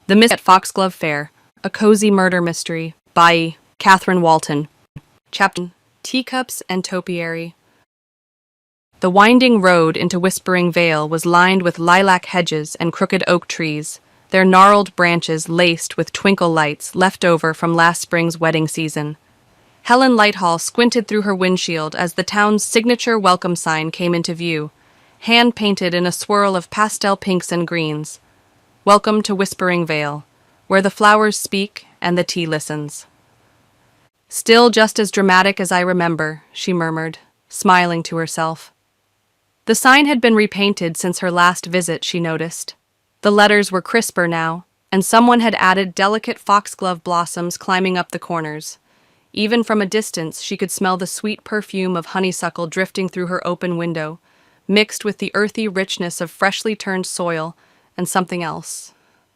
The Mystery at Foxglove Fair, a cozy murder mystery by Catherine Waltan. Chapter: Teacups and Topiary. The winding road into Whispering Vale was lined with lilac hedges and crooked oak trees, their gnarled branches laced with twinkle lights left over from last spring's wedding season. Helen Lighthall squinted through her windshield as the town's signature welcome sign came into view, hand-painted in a swirl of pastel pinks and greens. Welcome to Whispering Vale, where the flowers speak and the tea listens. Still just as dramatic as I remember, she murmured, smiling to herself. The sign had been repainted since her last visit, she noticed. The letters were crisper now, and someone had added delicate foxglove blossoms climbing up the corners. Even from a distance, she could smell the sweet perfume of honeysuckle drifting through her open window, mixed with the earthy richness of freshly turned soil and something else.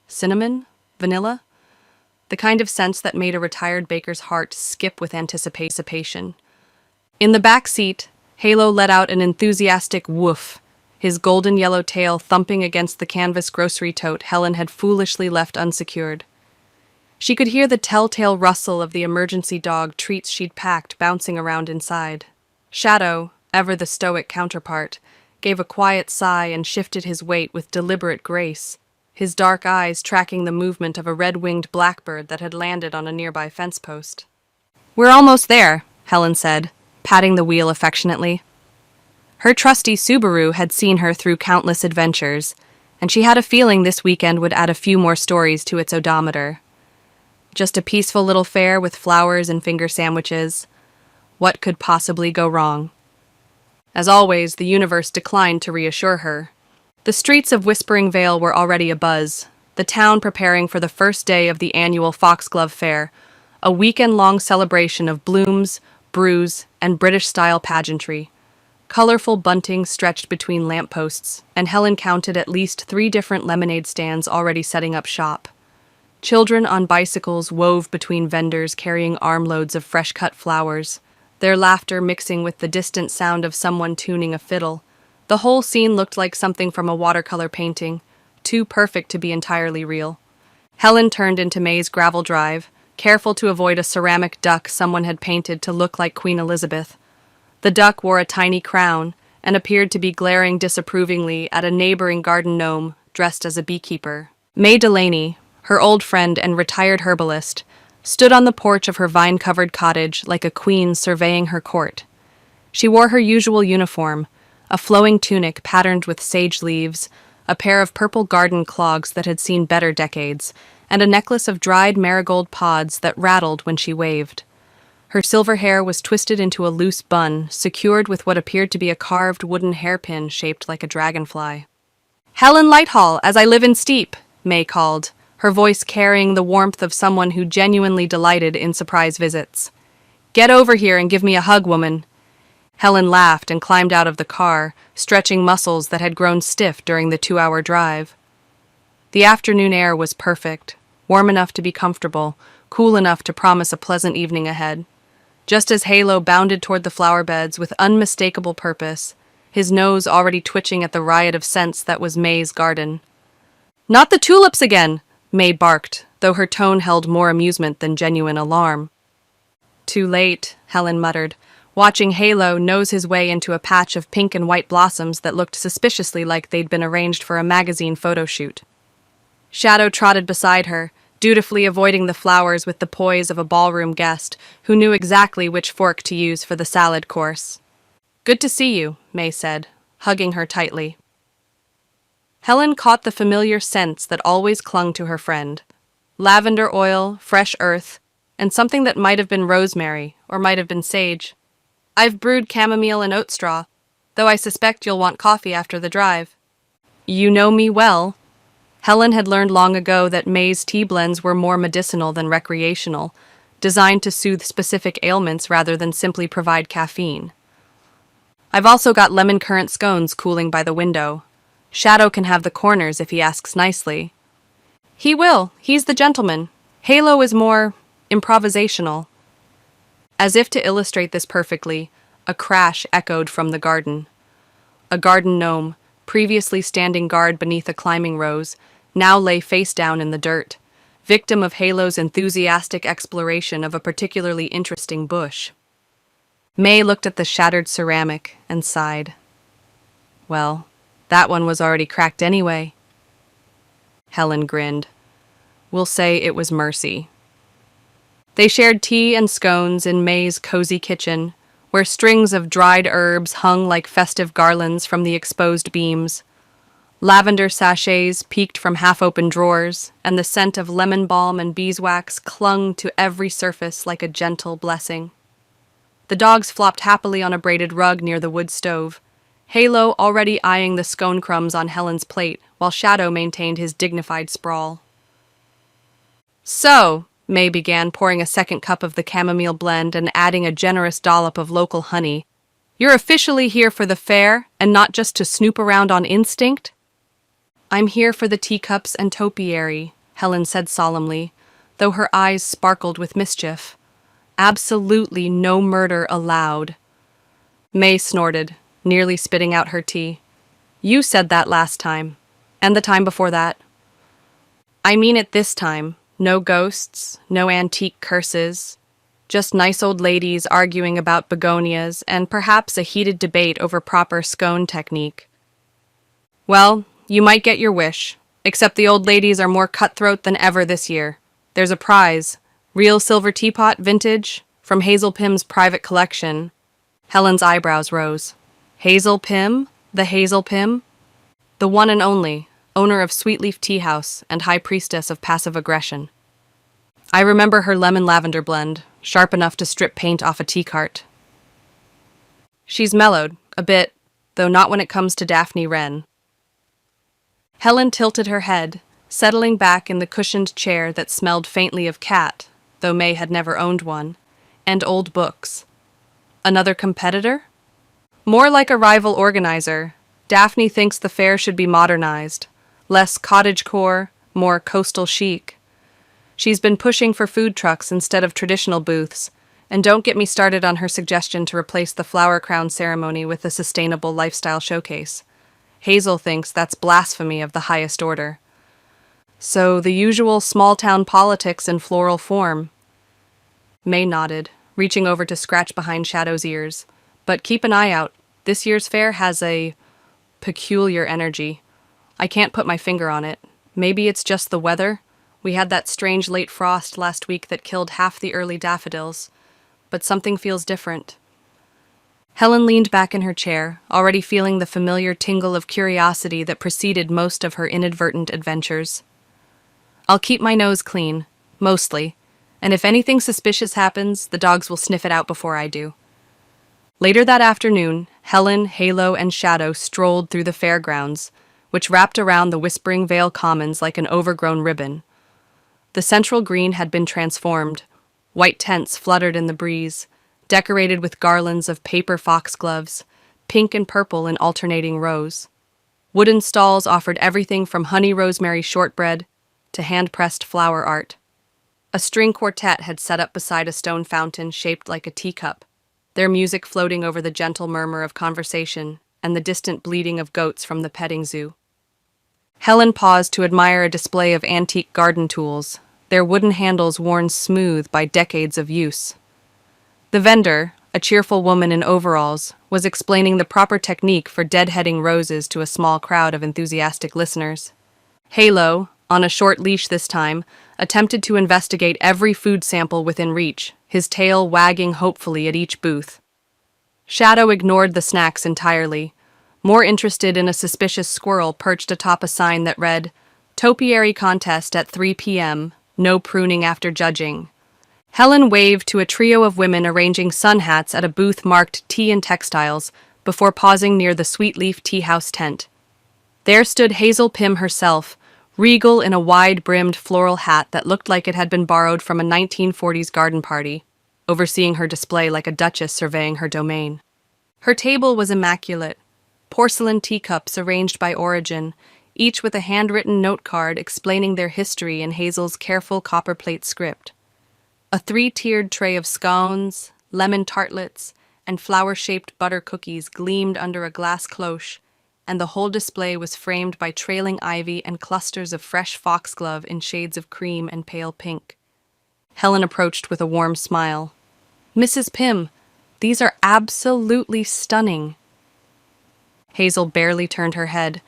Cinnamon? Vanilla? The kind of scents that made a retired baker's heart skip with anticipation. In the back seat, Halo let out an enthusiastic woof, his golden yellow tail thumping against the canvas grocery tote Helen had foolishly left unsecured. She could hear the telltale rustle of the emergency dog treats she'd packed bouncing around inside. Shadow, ever the stoic counterpart, gave a quiet sigh and shifted his weight with deliberate grace, his dark eyes tracking the movement of a red-winged blackbird that had landed on a nearby fence post. "We're almost there," Helen said, patting the wheel affectionately. Her trusty Subaru had seen her through countless adventures, and she had a feeling this weekend would add a few more stories to its odometer. Just a peaceful little fair with flowers and finger sandwiches. What could possibly go wrong? As always, the universe declined to reassure her. The streets of Whispering Vale were already abuzz, the town preparing for the first day of the annual Foxglove Fair, a weekend-long celebration of blooms, brews, and British-style pageantry. Colorful bunting stretched between lampposts, and Helen counted at least 3 different lemonade stands already setting up shop. Children on bicycles wove between vendors carrying armloads of fresh-cut flowers, their laughter mixing with the distant sound of someone tuning a fiddle. The whole scene looked like something from a watercolor painting, too perfect to be entirely real. Helen turned into May's gravel drive, careful to avoid a ceramic duck someone had painted to look like Queen Elizabeth. The duck wore a tiny crown and appeared to be glaring disapprovingly at a neighboring garden gnome dressed as a beekeeper. May Delaney, her old friend and retired herbalist, stood on the porch of her vine-covered cottage like a queen surveying her court. She wore her usual uniform, a flowing tunic patterned with sage leaves, a pair of purple garden clogs that had seen better decades, and a necklace of dried marigold pods that rattled when she waved. Her silver hair was twisted into a loose bun, secured with what appeared to be a carved wooden hairpin shaped like a dragonfly. "Helen Lighthall, as I live in Steep," May called, her voice carrying the warmth of someone who genuinely delighted in surprise visits. "Get over here and give me a hug, woman." Helen laughed and climbed out of the car, stretching muscles that had grown stiff during the 2-hour drive. The afternoon air was perfect, warm enough to be comfortable, cool enough to promise a pleasant evening ahead. Just as Halo bounded toward the flower beds with unmistakable purpose, his nose already twitching at the riot of scents that was May's garden. "Not the tulips again!" May barked, though her tone held more amusement than genuine alarm. "Too late," Helen muttered, watching Halo nose his way into a patch of pink and white blossoms that looked suspiciously like they'd been arranged for a magazine photo shoot. Shadow trotted beside her, dutifully avoiding the flowers with the poise of a ballroom guest who knew exactly which fork to use for the salad course. "Good to see you," May said, hugging her tightly. Helen caught the familiar scents that always clung to her friend. Lavender oil, fresh earth, and something that might have been rosemary or might have been sage. "I've brewed chamomile and oat straw, though I suspect you'll want coffee after the drive." "You know me well." Helen had learned long ago that May's tea blends were more medicinal than recreational, designed to soothe specific ailments rather than simply provide caffeine. "I've also got lemon currant scones cooling by the window. Shadow can have the corners if he asks nicely." "He will. He's the gentleman. Halo is more improvisational." As if to illustrate this perfectly, a crash echoed from the garden. A garden gnome, previously standing guard beneath a climbing rose, now lay face down in the dirt, victim of Halo's enthusiastic exploration of a particularly interesting bush. May looked at the shattered ceramic and sighed. Well, that one was already cracked anyway. Helen grinned. We'll say it was mercy. They shared tea and scones in May's cozy kitchen, where strings of dried herbs hung like festive garlands from the exposed beams. Lavender sachets peeked from half-open drawers, and the scent of lemon balm and beeswax clung to every surface like a gentle blessing. The dogs flopped happily on a braided rug near the wood stove, Halo already eyeing the scone crumbs on Helen's plate, while Shadow maintained his dignified sprawl. So, May began, pouring a second cup of the chamomile blend and adding a generous dollop of local honey. You're officially here for the fair, and not just to snoop around on instinct? I'm here for the teacups and topiary, Helen said solemnly, though her eyes sparkled with mischief. Absolutely no murder allowed. May snorted, nearly spitting out her tea. You said that last time, and the time before that. I mean it this time. No ghosts, no antique curses, just nice old ladies arguing about begonias and perhaps a heated debate over proper scone technique. Well, you might get your wish, except the old ladies are more cutthroat than ever this year. There's a prize, real silver teapot vintage, from Hazel Pym's private collection. Helen's eyebrows rose. Hazel Pym? The Hazel Pym? The one and only, owner of Sweetleaf Teahouse and high priestess of passive aggression. I remember her lemon-lavender blend, sharp enough to strip paint off a tea cart. She's mellowed, a bit, though not when it comes to Daphne Wren. Helen tilted her head, settling back in the cushioned chair that smelled faintly of cat, though May had never owned one, and old books. Another competitor? More like a rival organizer. Daphne thinks the fair should be modernized, less cottagecore, more coastal chic. She's been pushing for food trucks instead of traditional booths, and don't get me started on her suggestion to replace the flower crown ceremony with a sustainable lifestyle showcase. Hazel thinks that's blasphemy of the highest order. So the usual small-town politics in floral form. May nodded, reaching over to scratch behind Shadow's ears. But keep an eye out. This year's fair has a peculiar energy. I can't put my finger on it. Maybe it's just the weather. We had that strange late frost last week that killed half the early daffodils. But something feels different. Helen leaned back in her chair, already feeling the familiar tingle of curiosity that preceded most of her inadvertent adventures. I'll keep my nose clean, mostly, and if anything suspicious happens, the dogs will sniff it out before I do. Later that afternoon, Helen, Halo, and Shadow strolled through the fairgrounds, which wrapped around the Whispering Vale Commons like an overgrown ribbon. The central green had been transformed. White tents fluttered in the breeze, decorated with garlands of paper foxgloves, pink and purple in alternating rows. Wooden stalls offered everything from honey rosemary shortbread to hand-pressed flower art. A string quartet had set up beside a stone fountain shaped like a teacup, their music floating over the gentle murmur of conversation and the distant bleating of goats from the petting zoo. Helen paused to admire a display of antique garden tools, their wooden handles worn smooth by decades of use. The vendor, a cheerful woman in overalls, was explaining the proper technique for deadheading roses to a small crowd of enthusiastic listeners. Halo, on a short leash this time, attempted to investigate every food sample within reach, his tail wagging hopefully at each booth. Shadow ignored the snacks entirely, more interested in a suspicious squirrel perched atop a sign that read, "Topiary contest at 3 p.m., no pruning after judging." Helen waved to a trio of women arranging sun hats at a booth marked Tea and Textiles before pausing near the Sweetleaf Teahouse tent. There stood Hazel Pym herself, regal in a wide-brimmed floral hat that looked like it had been borrowed from a 1940s garden party, overseeing her display like a duchess surveying her domain. Her table was immaculate, porcelain teacups arranged by origin, each with a handwritten note card explaining their history in Hazel's careful copperplate script. A 3-tiered tray of scones, lemon tartlets, and flower-shaped butter cookies gleamed under a glass cloche, and the whole display was framed by trailing ivy and clusters of fresh foxglove in shades of cream and pale pink. Helen approached with a warm smile. "Mrs. Pym, these are absolutely stunning." Hazel barely turned her head,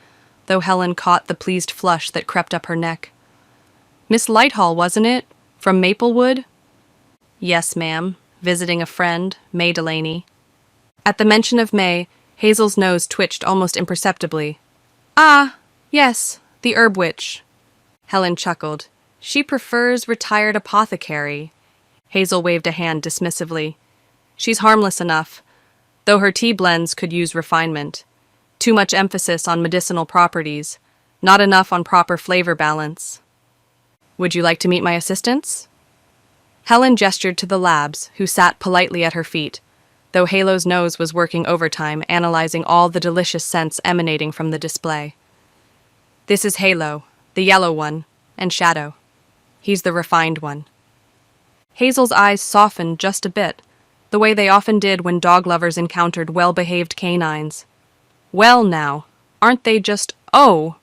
though Helen caught the pleased flush that crept up her neck. "Miss Lighthall, wasn't it? From Maplewood?" "Yes, ma'am. Visiting a friend, May Delaney." At the mention of May, Hazel's nose twitched almost imperceptibly. "Ah, yes, the herb witch." Helen chuckled. "She prefers retired apothecary." Hazel waved a hand dismissively. "She's harmless enough, though her tea blends could use refinement. Too much emphasis on medicinal properties, not enough on proper flavor balance." "Would you like to meet my assistants?" Helen gestured to the labs, who sat politely at her feet, though Halo's nose was working overtime, analyzing all the delicious scents emanating from the display. "This is Halo, the yellow one, and Shadow. He's the refined one." Hazel's eyes softened just a bit, the way they often did when dog lovers encountered well-behaved canines. "Well now, aren't they just, oh!"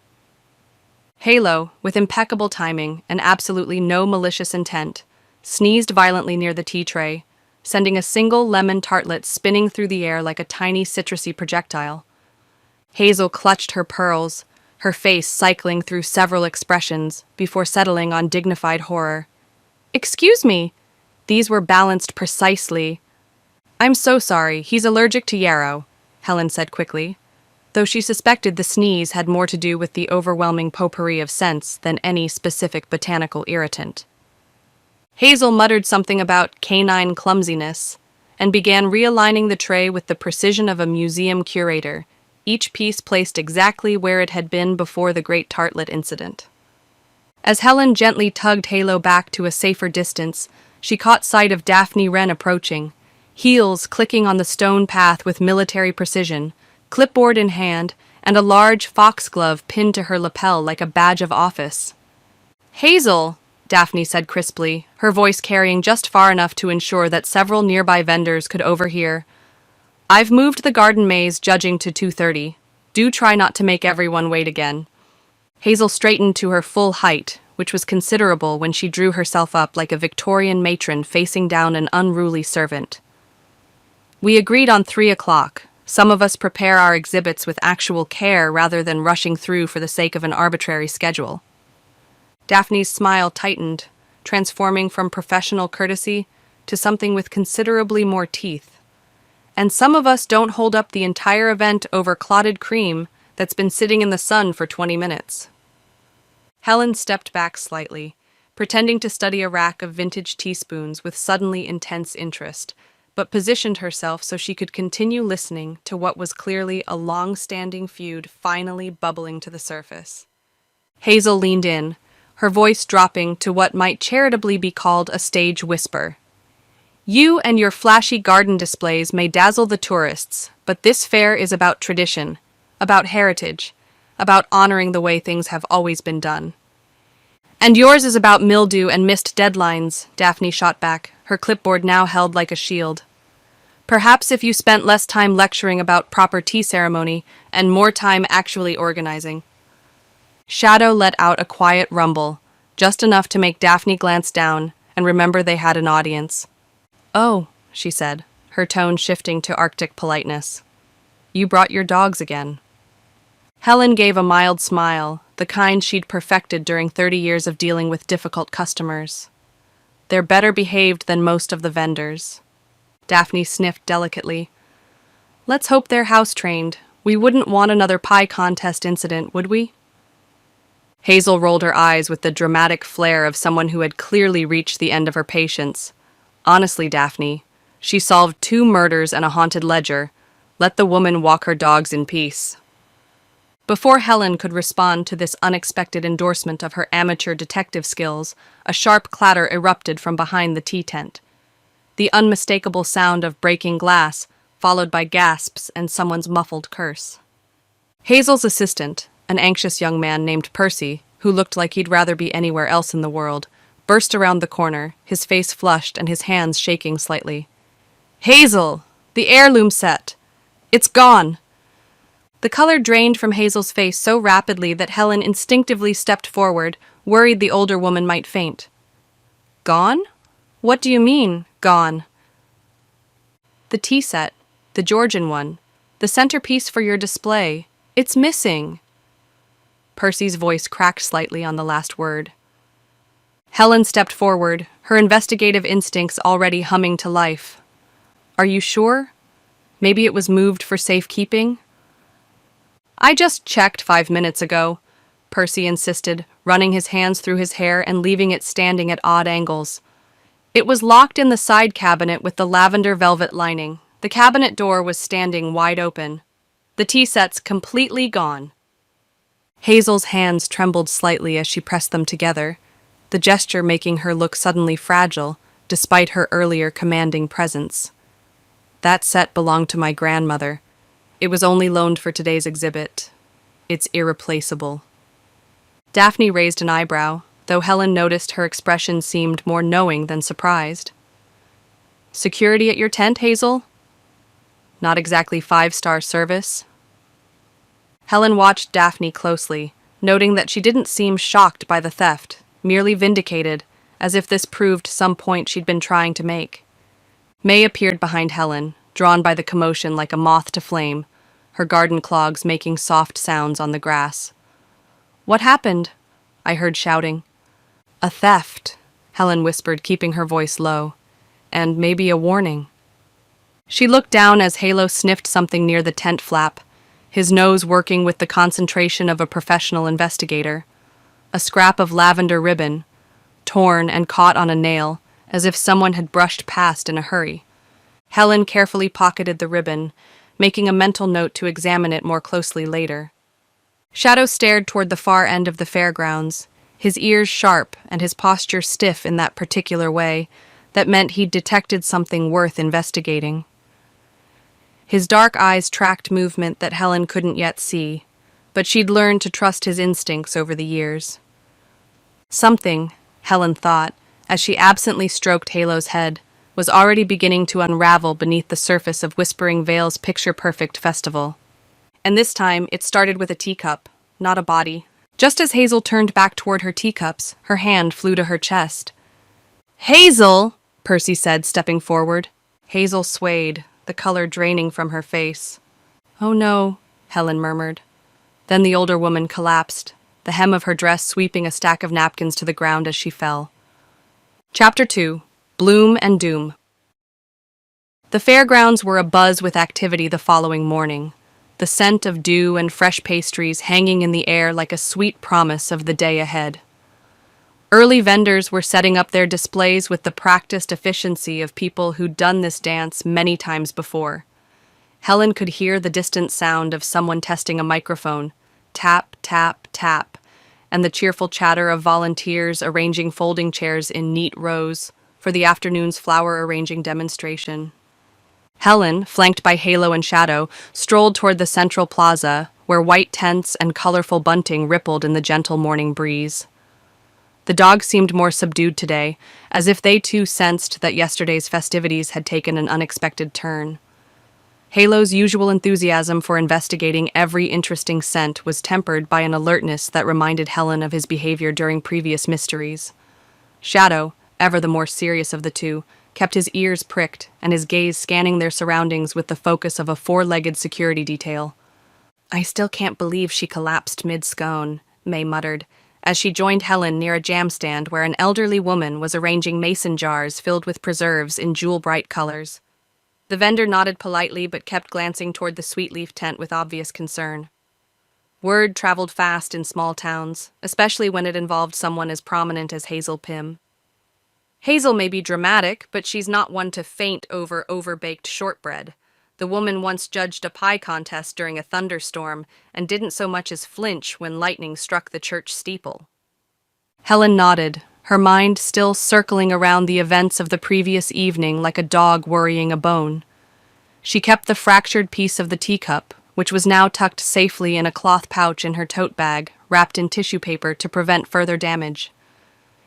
Halo, with impeccable timing and absolutely no malicious intent, sneezed violently near the tea tray, sending a single lemon tartlet spinning through the air like a tiny citrusy projectile. Hazel clutched her pearls, her face cycling through several expressions before settling on dignified horror. "Excuse me." These were balanced precisely. "I'm so sorry, he's allergic to yarrow," Helen said quickly, though she suspected the sneeze had more to do with the overwhelming potpourri of scents than any specific botanical irritant. Hazel muttered something about canine clumsiness and began realigning the tray with the precision of a museum curator, each piece placed exactly where it had been before the great tartlet incident. As Helen gently tugged Halo back to a safer distance, she caught sight of Daphne Wren approaching, heels clicking on the stone path with military precision, clipboard in hand, and a large foxglove pinned to her lapel like a badge of office. "Hazel!" Daphne said crisply, her voice carrying just far enough to ensure that several nearby vendors could overhear. "I've moved the garden maze judging to 2:30. Do try not to make everyone wait again." Hazel straightened to her full height, which was considerable when she drew herself up like a Victorian matron facing down an unruly servant. "We agreed on 3 o'clock. Some of us prepare our exhibits with actual care rather than rushing through for the sake of an arbitrary schedule." Daphne's smile tightened, transforming from professional courtesy to something with considerably more teeth. "And some of us don't hold up the entire event over clotted cream that's been sitting in the sun for 20 minutes. Helen stepped back slightly, pretending to study a rack of vintage teaspoons with suddenly intense interest, but positioned herself so she could continue listening to what was clearly a long-standing feud finally bubbling to the surface. Hazel leaned in, her voice dropping to what might charitably be called a stage whisper. "You and your flashy garden displays may dazzle the tourists, but this fair is about tradition, about heritage, about honoring the way things have always been done." "And yours is about mildew and missed deadlines," Daphne shot back, her clipboard now held like a shield. "Perhaps if you spent less time lecturing about proper tea ceremony and more time actually organizing." Shadow let out a quiet rumble, just enough to make Daphne glance down and remember they had an audience. "Oh," she said, her tone shifting to Arctic politeness. "You brought your dogs again." Helen gave a mild smile, the kind she'd perfected during 30 years of dealing with difficult customers. "They're better behaved than most of the vendors." Daphne sniffed delicately. "Let's hope they're house-trained. We wouldn't want another pie contest incident, would we?" Hazel rolled her eyes with the dramatic flair of someone who had clearly reached the end of her patience. "Honestly, Daphne, she solved 2 murders and a haunted ledger. Let the woman walk her dogs in peace." Before Helen could respond to this unexpected endorsement of her amateur detective skills, a sharp clatter erupted from behind the tea tent. The unmistakable sound of breaking glass, followed by gasps and someone's muffled curse. Hazel's assistant, an anxious young man named Percy, who looked like he'd rather be anywhere else in the world, burst around the corner, his face flushed and his hands shaking slightly. "Hazel! The heirloom set! It's gone!" The color drained from Hazel's face so rapidly that Helen instinctively stepped forward, worried the older woman might faint. Gone? What do you mean, gone? The tea set, the Georgian one, the centerpiece for your display. It's missing. Percy's voice cracked slightly on the last word. Helen stepped forward, her investigative instincts already humming to life. Are you sure? Maybe it was moved for safekeeping? I just checked 5 minutes ago, Percy insisted, running his hands through his hair and leaving it standing at odd angles. It was locked in the side cabinet with the lavender velvet lining. The cabinet door was standing wide open. The tea sets completely gone. Hazel's hands trembled slightly as she pressed them together, the gesture making her look suddenly fragile, despite her earlier commanding presence. That set belonged to my grandmother. It was only loaned for today's exhibit. It's irreplaceable. Daphne raised an eyebrow, though Helen noticed her expression seemed more knowing than surprised. Security at your tent, Hazel? Not exactly 5-star service? Helen watched Daphne closely, noting that she didn't seem shocked by the theft, merely vindicated, as if this proved some point she'd been trying to make. May appeared behind Helen, drawn by the commotion like a moth to flame, her garden clogs making soft sounds on the grass. What happened? I heard shouting. A theft, Helen whispered, keeping her voice low. And maybe a warning. She looked down as Halo sniffed something near the tent flap, his nose working with the concentration of a professional investigator. A scrap of lavender ribbon, torn and caught on a nail, as if someone had brushed past in a hurry. Helen carefully pocketed the ribbon, making a mental note to examine it more closely later. Shadow stared toward the far end of the fairgrounds, his ears sharp and his posture stiff in that particular way that meant he'd detected something worth investigating. His dark eyes tracked movement that Helen couldn't yet see, but she'd learned to trust his instincts over the years. Something, Helen thought, as she absently stroked Halo's head, was already beginning to unravel beneath the surface of Whispering Vale's picture-perfect festival. And this time, it started with a teacup, not a body. Just as Hazel turned back toward her teacups, her hand flew to her chest. Hazel! Percy said, stepping forward. Hazel swayed, the color draining from her face. Oh no, Helen murmured. Then the older woman collapsed, the hem of her dress sweeping a stack of napkins to the ground as she fell. Chapter 2. Bloom and Doom. The fairgrounds were abuzz with activity the following morning, the scent of dew and fresh pastries hanging in the air like a sweet promise of the day ahead. Early vendors were setting up their displays with the practiced efficiency of people who'd done this dance many times before. Helen could hear the distant sound of someone testing a microphone, tap, tap, tap, and the cheerful chatter of volunteers arranging folding chairs in neat rows for the afternoon's flower arranging demonstration. Helen, flanked by Halo and Shadow, strolled toward the central plaza, where white tents and colorful bunting rippled in the gentle morning breeze. The dogs seemed more subdued today, as if they too sensed that yesterday's festivities had taken an unexpected turn. Halo's usual enthusiasm for investigating every interesting scent was tempered by an alertness that reminded Helen of his behavior during previous mysteries. Shadow, ever the more serious of the two, kept his ears pricked and his gaze scanning their surroundings with the focus of a four-legged security detail. I still can't believe she collapsed mid-scone, May muttered, as she joined Helen near a jam stand where an elderly woman was arranging mason jars filled with preserves in jewel-bright colors. The vendor nodded politely but kept glancing toward the sweet leaf tent with obvious concern. Word traveled fast in small towns, especially when it involved someone as prominent as Hazel Pym. Hazel may be dramatic, but she's not one to faint over overbaked shortbread. The woman once judged a pie contest during a thunderstorm and didn't so much as flinch when lightning struck the church steeple. Helen nodded, her mind still circling around the events of the previous evening like a dog worrying a bone. She kept the fractured piece of the teacup, which was now tucked safely in a cloth pouch in her tote bag, wrapped in tissue paper to prevent further damage.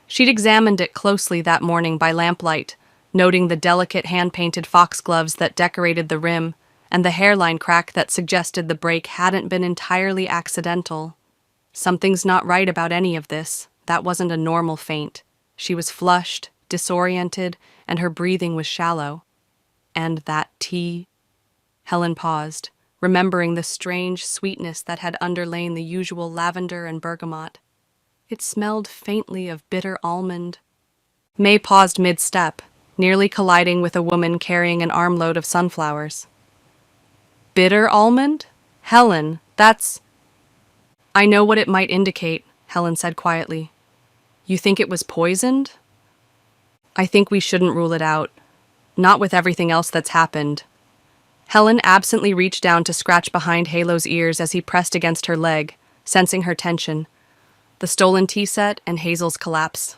She'd examined it closely that morning by lamplight, noting the delicate hand-painted foxgloves that decorated the rim, and the hairline crack that suggested the break hadn't been entirely accidental. Something's not right about any of this. That wasn't a normal faint. She was flushed, disoriented, and her breathing was shallow. And that tea? Helen paused, remembering the strange sweetness that had underlain the usual lavender and bergamot. It smelled faintly of bitter almond. May paused mid-step, nearly colliding with a woman carrying an armload of sunflowers. Bitter almond? Helen, that's... I know what it might indicate, Helen said quietly. You think it was poisoned? I think we shouldn't rule it out. Not with everything else that's happened. Helen absently reached down to scratch behind Halo's ears as he pressed against her leg, sensing her tension. The stolen tea set and Hazel's collapse.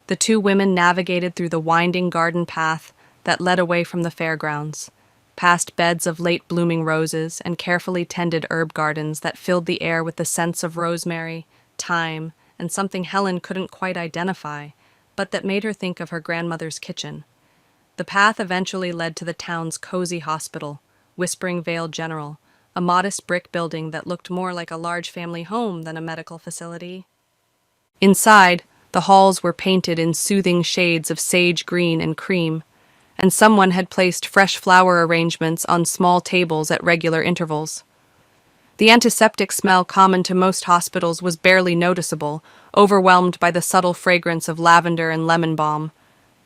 The two women navigated through the winding garden path that led away from the fairgrounds, past beds of late-blooming roses and carefully tended herb gardens that filled the air with the scents of rosemary, thyme, and something Helen couldn't quite identify, but that made her think of her grandmother's kitchen. The path eventually led to the town's cozy hospital, Whispering Vale General, a modest brick building that looked more like a large family home than a medical facility. Inside, the halls were painted in soothing shades of sage green and cream, and someone had placed fresh flower arrangements on small tables at regular intervals. The antiseptic smell common to most hospitals was barely noticeable, overwhelmed by the subtle fragrance of lavender and lemon balm.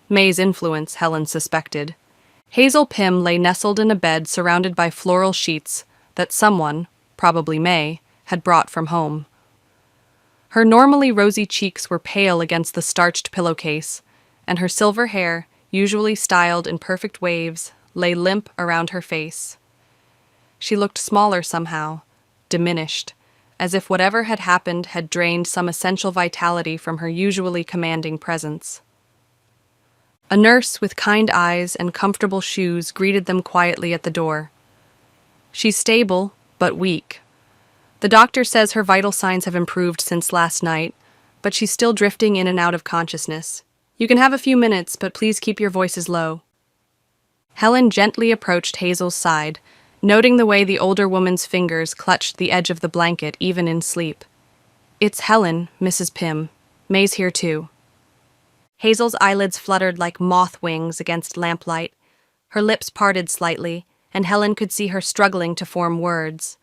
May's influence, Helen suspected. Hazel Pym lay nestled in a bed surrounded by floral sheets that someone, probably May, had brought from home. Her normally rosy cheeks were pale against the starched pillowcase, and her silver hair, usually styled in perfect waves, lay limp around her face. She looked smaller somehow, diminished, as if whatever had happened had drained some essential vitality from her usually commanding presence. A nurse with kind eyes and comfortable shoes greeted them quietly at the door. She's stable, but weak. The doctor says her vital signs have improved since last night, but she's still drifting in and out of consciousness. You can have a few minutes, but please keep your voices low. Helen gently approached Hazel's side, noting the way the older woman's fingers clutched the edge of the blanket even in sleep. It's Helen, Mrs. Pym. May's here too. Hazel's eyelids fluttered like moth wings against lamplight. Her lips parted slightly, and Helen could see her struggling to form words.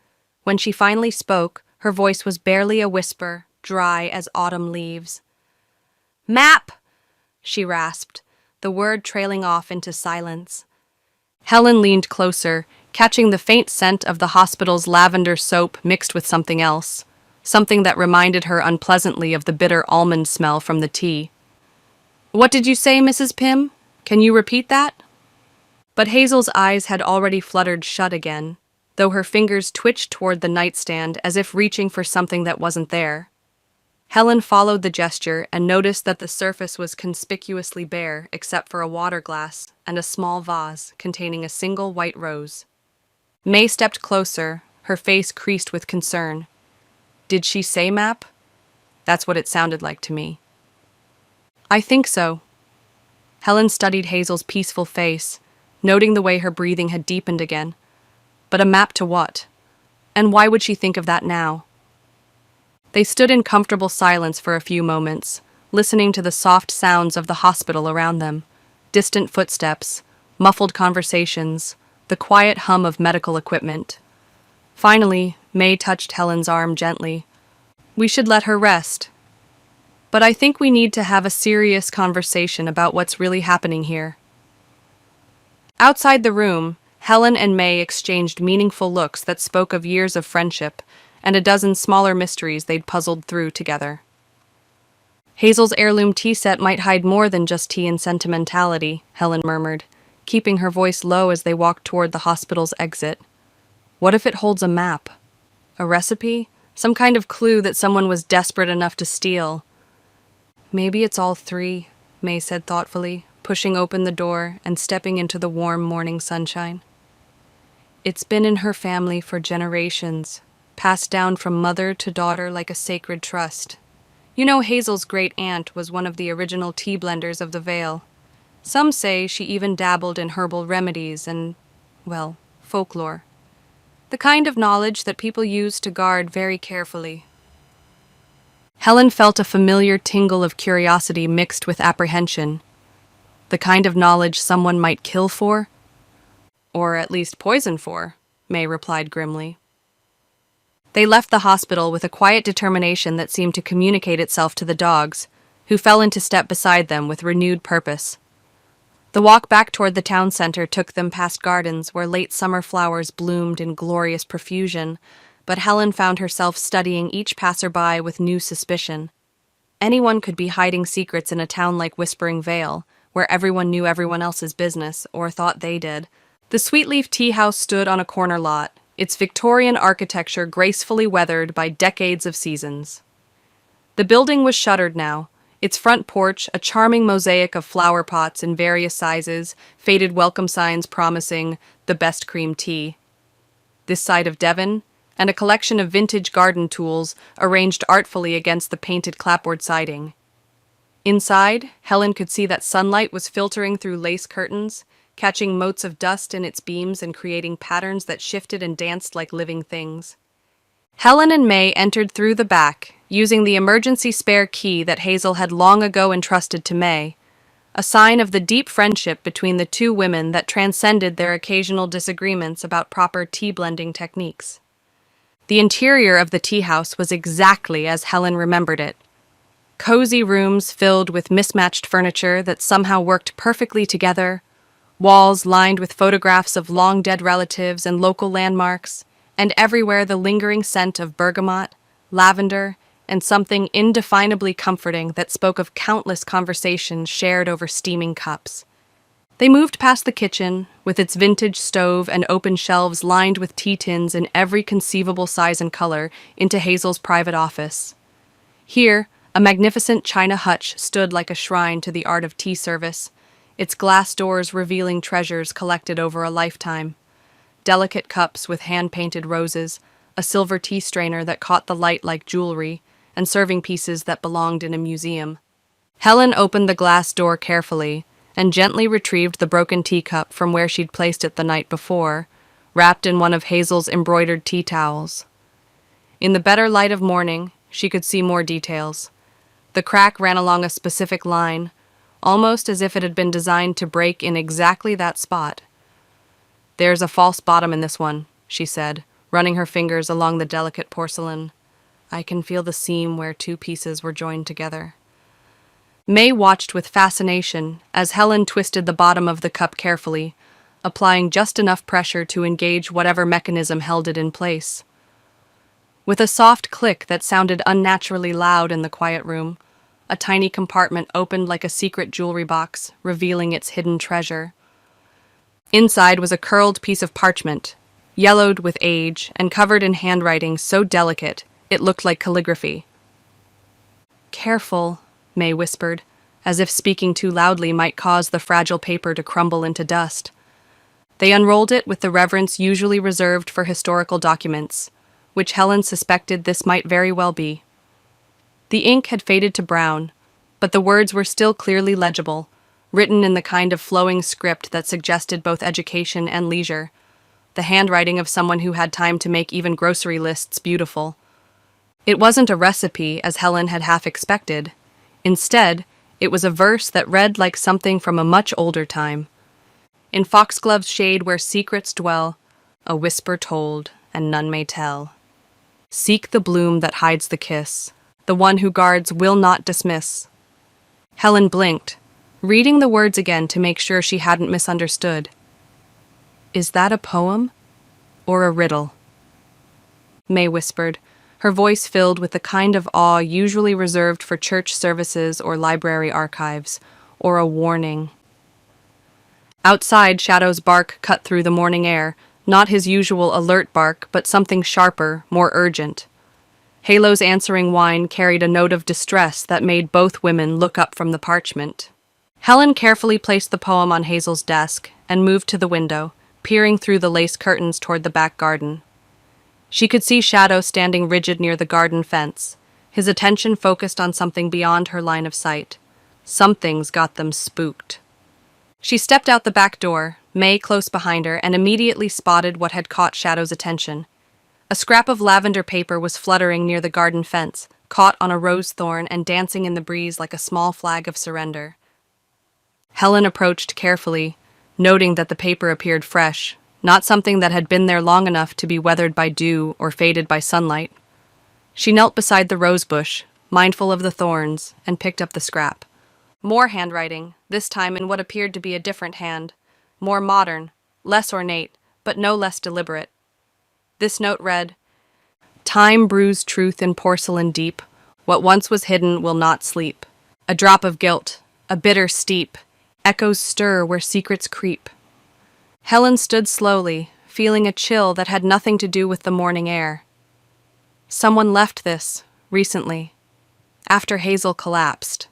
When she finally spoke, her voice was barely a whisper, dry as autumn leaves. "Map!" she rasped, the word trailing off into silence. Helen leaned closer, catching the faint scent of the hospital's lavender soap mixed with something else, something that reminded her unpleasantly of the bitter almond smell from the tea. "What did you say, Mrs. Pym? Can you repeat that?" But Hazel's eyes had already fluttered shut again, though her fingers twitched toward the nightstand as if reaching for something that wasn't there. Helen followed the gesture and noticed that the surface was conspicuously bare except for a water glass and a small vase containing a single white rose. May stepped closer, her face creased with concern. Did she say map? That's what it sounded like to me. I think so. Helen studied Hazel's peaceful face, noting the way her breathing had deepened again. But a map to what? And why would she think of that now? They stood in comfortable silence for a few moments, listening to the soft sounds of the hospital around them, distant footsteps, muffled conversations, the quiet hum of medical equipment. Finally, May touched Helen's arm gently. We should let her rest. But I think we need to have a serious conversation about what's really happening here. Outside the room, Helen and May exchanged meaningful looks that spoke of years of friendship and a dozen smaller mysteries they'd puzzled through together. Hazel's heirloom tea set might hide more than just tea and sentimentality, Helen murmured, keeping her voice low as they walked toward the hospital's exit. What if it holds a map? A recipe? Some kind of clue that someone was desperate enough to steal? Maybe it's all three, May said thoughtfully, pushing open the door and stepping into the warm morning sunshine. It's been in her family for generations, passed down from mother to daughter like a sacred trust. You know, Hazel's great-aunt was one of the original tea blenders of the Vale. Some say she even dabbled in herbal remedies and, well, folklore. The kind of knowledge that people use to guard very carefully. Helen felt a familiar tingle of curiosity mixed with apprehension. The kind of knowledge someone might kill for? Or at least poison for, May replied grimly. They left the hospital with a quiet determination that seemed to communicate itself to the dogs, who fell into step beside them with renewed purpose. The walk back toward the town center took them past gardens where late summer flowers bloomed in glorious profusion, but Helen found herself studying each passerby with new suspicion. Anyone could be hiding secrets in a town like Whispering Vale, where everyone knew everyone else's business, or thought they did. The Sweetleaf Teahouse stood on a corner lot, its Victorian architecture gracefully weathered by decades of seasons. The building was shuttered now, its front porch a charming mosaic of flower pots in various sizes, faded welcome signs promising the best cream tea. This side of Devon, and a collection of vintage garden tools arranged artfully against the painted clapboard siding. Inside, Helen could see that sunlight was filtering through lace curtains, catching motes of dust in its beams and creating patterns that shifted and danced like living things. Helen and May entered through the back, using the emergency spare key that Hazel had long ago entrusted to May, a sign of the deep friendship between the two women that transcended their occasional disagreements about proper tea-blending techniques. The interior of the tea house was exactly as Helen remembered it. Cozy rooms filled with mismatched furniture that somehow worked perfectly together, walls lined with photographs of long-dead relatives and local landmarks, and everywhere the lingering scent of bergamot, lavender, and something indefinably comforting that spoke of countless conversations shared over steaming cups. They moved past the kitchen, with its vintage stove and open shelves lined with tea tins in every conceivable size and color, into Hazel's private office. Here, a magnificent china hutch stood like a shrine to the art of tea service, its glass doors revealing treasures collected over a lifetime. Delicate cups with hand-painted roses, a silver tea strainer that caught the light like jewelry, and serving pieces that belonged in a museum. Helen opened the glass door carefully and gently retrieved the broken teacup from where she'd placed it the night before, wrapped in one of Hazel's embroidered tea towels. In the better light of morning, she could see more details. The crack ran along a specific line, almost as if it had been designed to break in exactly that spot. "There's a false bottom in this one," she said, running her fingers along the delicate porcelain. "I can feel the seam where two pieces were joined together." May watched with fascination as Helen twisted the bottom of the cup carefully, applying just enough pressure to engage whatever mechanism held it in place. With a soft click that sounded unnaturally loud in the quiet room, a tiny compartment opened like a secret jewelry box, revealing its hidden treasure. Inside was a curled piece of parchment, yellowed with age and covered in handwriting so delicate it looked like calligraphy. "Careful," May whispered, as if speaking too loudly might cause the fragile paper to crumble into dust. They unrolled it with the reverence usually reserved for historical documents, which Helen suspected this might very well be. The ink had faded to brown, but the words were still clearly legible, written in the kind of flowing script that suggested both education and leisure, the handwriting of someone who had time to make even grocery lists beautiful. It wasn't a recipe, as Helen had half expected. Instead, it was a verse that read like something from a much older time. "In Foxglove's shade where secrets dwell, a whisper told, and none may tell. Seek the bloom that hides the kiss, the one who guards will not dismiss." Helen blinked, reading the words again to make sure she hadn't misunderstood. "Is that a poem? Or a riddle?" May whispered, her voice filled with the kind of awe usually reserved for church services or library archives, or a warning. Outside, Shadow's bark cut through the morning air, not his usual alert bark, but something sharper, more urgent. Halo's answering whine carried a note of distress that made both women look up from the parchment. Helen carefully placed the poem on Hazel's desk and moved to the window, peering through the lace curtains toward the back garden. She could see Shadow standing rigid near the garden fence, his attention focused on something beyond her line of sight. Something's got them spooked. She stepped out the back door, May close behind her, and immediately spotted what had caught Shadow's attention. A scrap of lavender paper was fluttering near the garden fence, caught on a rose thorn and dancing in the breeze like a small flag of surrender. Helen approached carefully, noting that the paper appeared fresh, not something that had been there long enough to be weathered by dew or faded by sunlight. She knelt beside the rose bush, mindful of the thorns, and picked up the scrap. More handwriting, this time in what appeared to be a different hand, more modern, less ornate, but no less deliberate. This note read, "Time brews truth in porcelain deep. What once was hidden will not sleep. A drop of guilt, a bitter steep. Echoes stir where secrets creep." Helen stood slowly, feeling a chill that had nothing to do with the morning air. Someone left this, recently, after Hazel collapsed.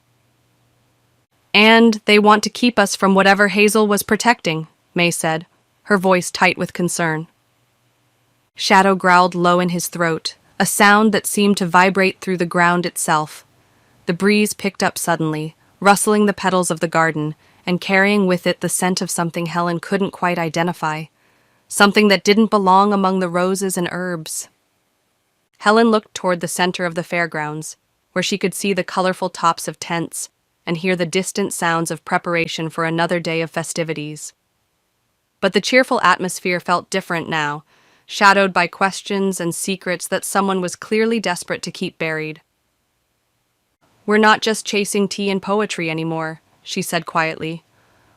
"And they want to keep us from whatever Hazel was protecting," May said, her voice tight with concern. Shadow growled low in his throat, a sound that seemed to vibrate through the ground itself. The breeze picked up suddenly, rustling the petals of the garden, and carrying with it the scent of something Helen couldn't quite identify, something that didn't belong among the roses and herbs. Helen looked toward the center of the fairgrounds, where she could see the colorful tops of tents and hear the distant sounds of preparation for another day of festivities. But the cheerful atmosphere felt different now, shadowed by questions and secrets that someone was clearly desperate to keep buried. "We're not just chasing tea and poetry anymore," she said quietly,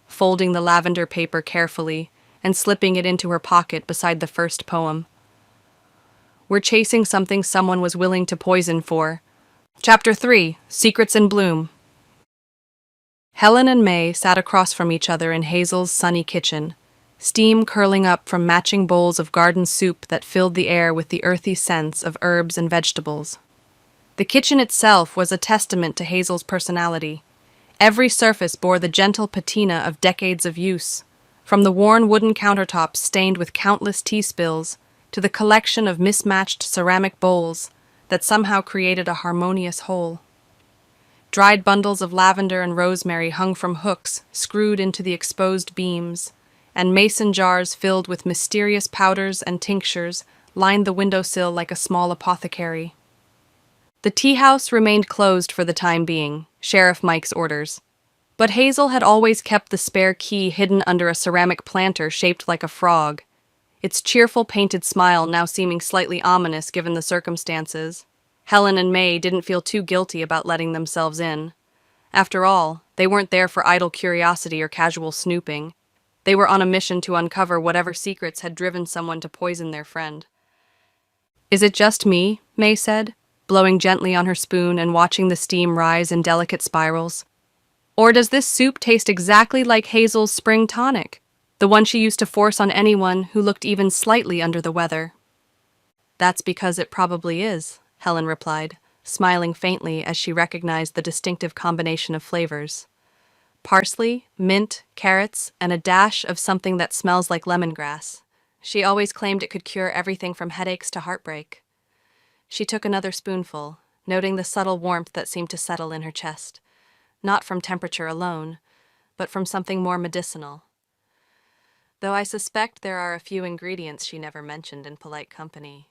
folding the lavender paper carefully and slipping it into her pocket beside the first poem. "We're chasing something someone was willing to poison for." Chapter 3, Secrets in Bloom. Helen and May sat across from each other in Hazel's sunny kitchen, steam curling up from matching bowls of garden soup that filled the air with the earthy scents of herbs and vegetables. The kitchen itself was a testament to Hazel's personality. Every surface bore the gentle patina of decades of use, from the worn wooden countertops stained with countless tea spills to the collection of mismatched ceramic bowls that somehow created a harmonious whole. Dried bundles of lavender and rosemary hung from hooks screwed into the exposed beams, and mason jars filled with mysterious powders and tinctures lined the windowsill like a small apothecary. The teahouse remained closed for the time being, Sheriff Mike's orders, but Hazel had always kept the spare key hidden under a ceramic planter shaped like a frog, its cheerful painted smile now seeming slightly ominous given the circumstances. Helen and May didn't feel too guilty about letting themselves in. After all, they weren't there for idle curiosity or casual snooping. They were on a mission to uncover whatever secrets had driven someone to poison their friend. "Is it just me?" May said, blowing gently on her spoon and watching the steam rise in delicate spirals. "Or does this soup taste exactly like Hazel's spring tonic, the one she used to force on anyone who looked even slightly under the weather?" "That's because it probably is," Helen replied, smiling faintly as she recognized the distinctive combination of flavors. Parsley, mint, carrots, and a dash of something that smells like lemongrass. She always claimed it could cure everything from headaches to heartbreak. She took another spoonful, noting the subtle warmth that seemed to settle in her chest, not from temperature alone, but from something more medicinal. Though I suspect there are a few ingredients she never mentioned in polite company.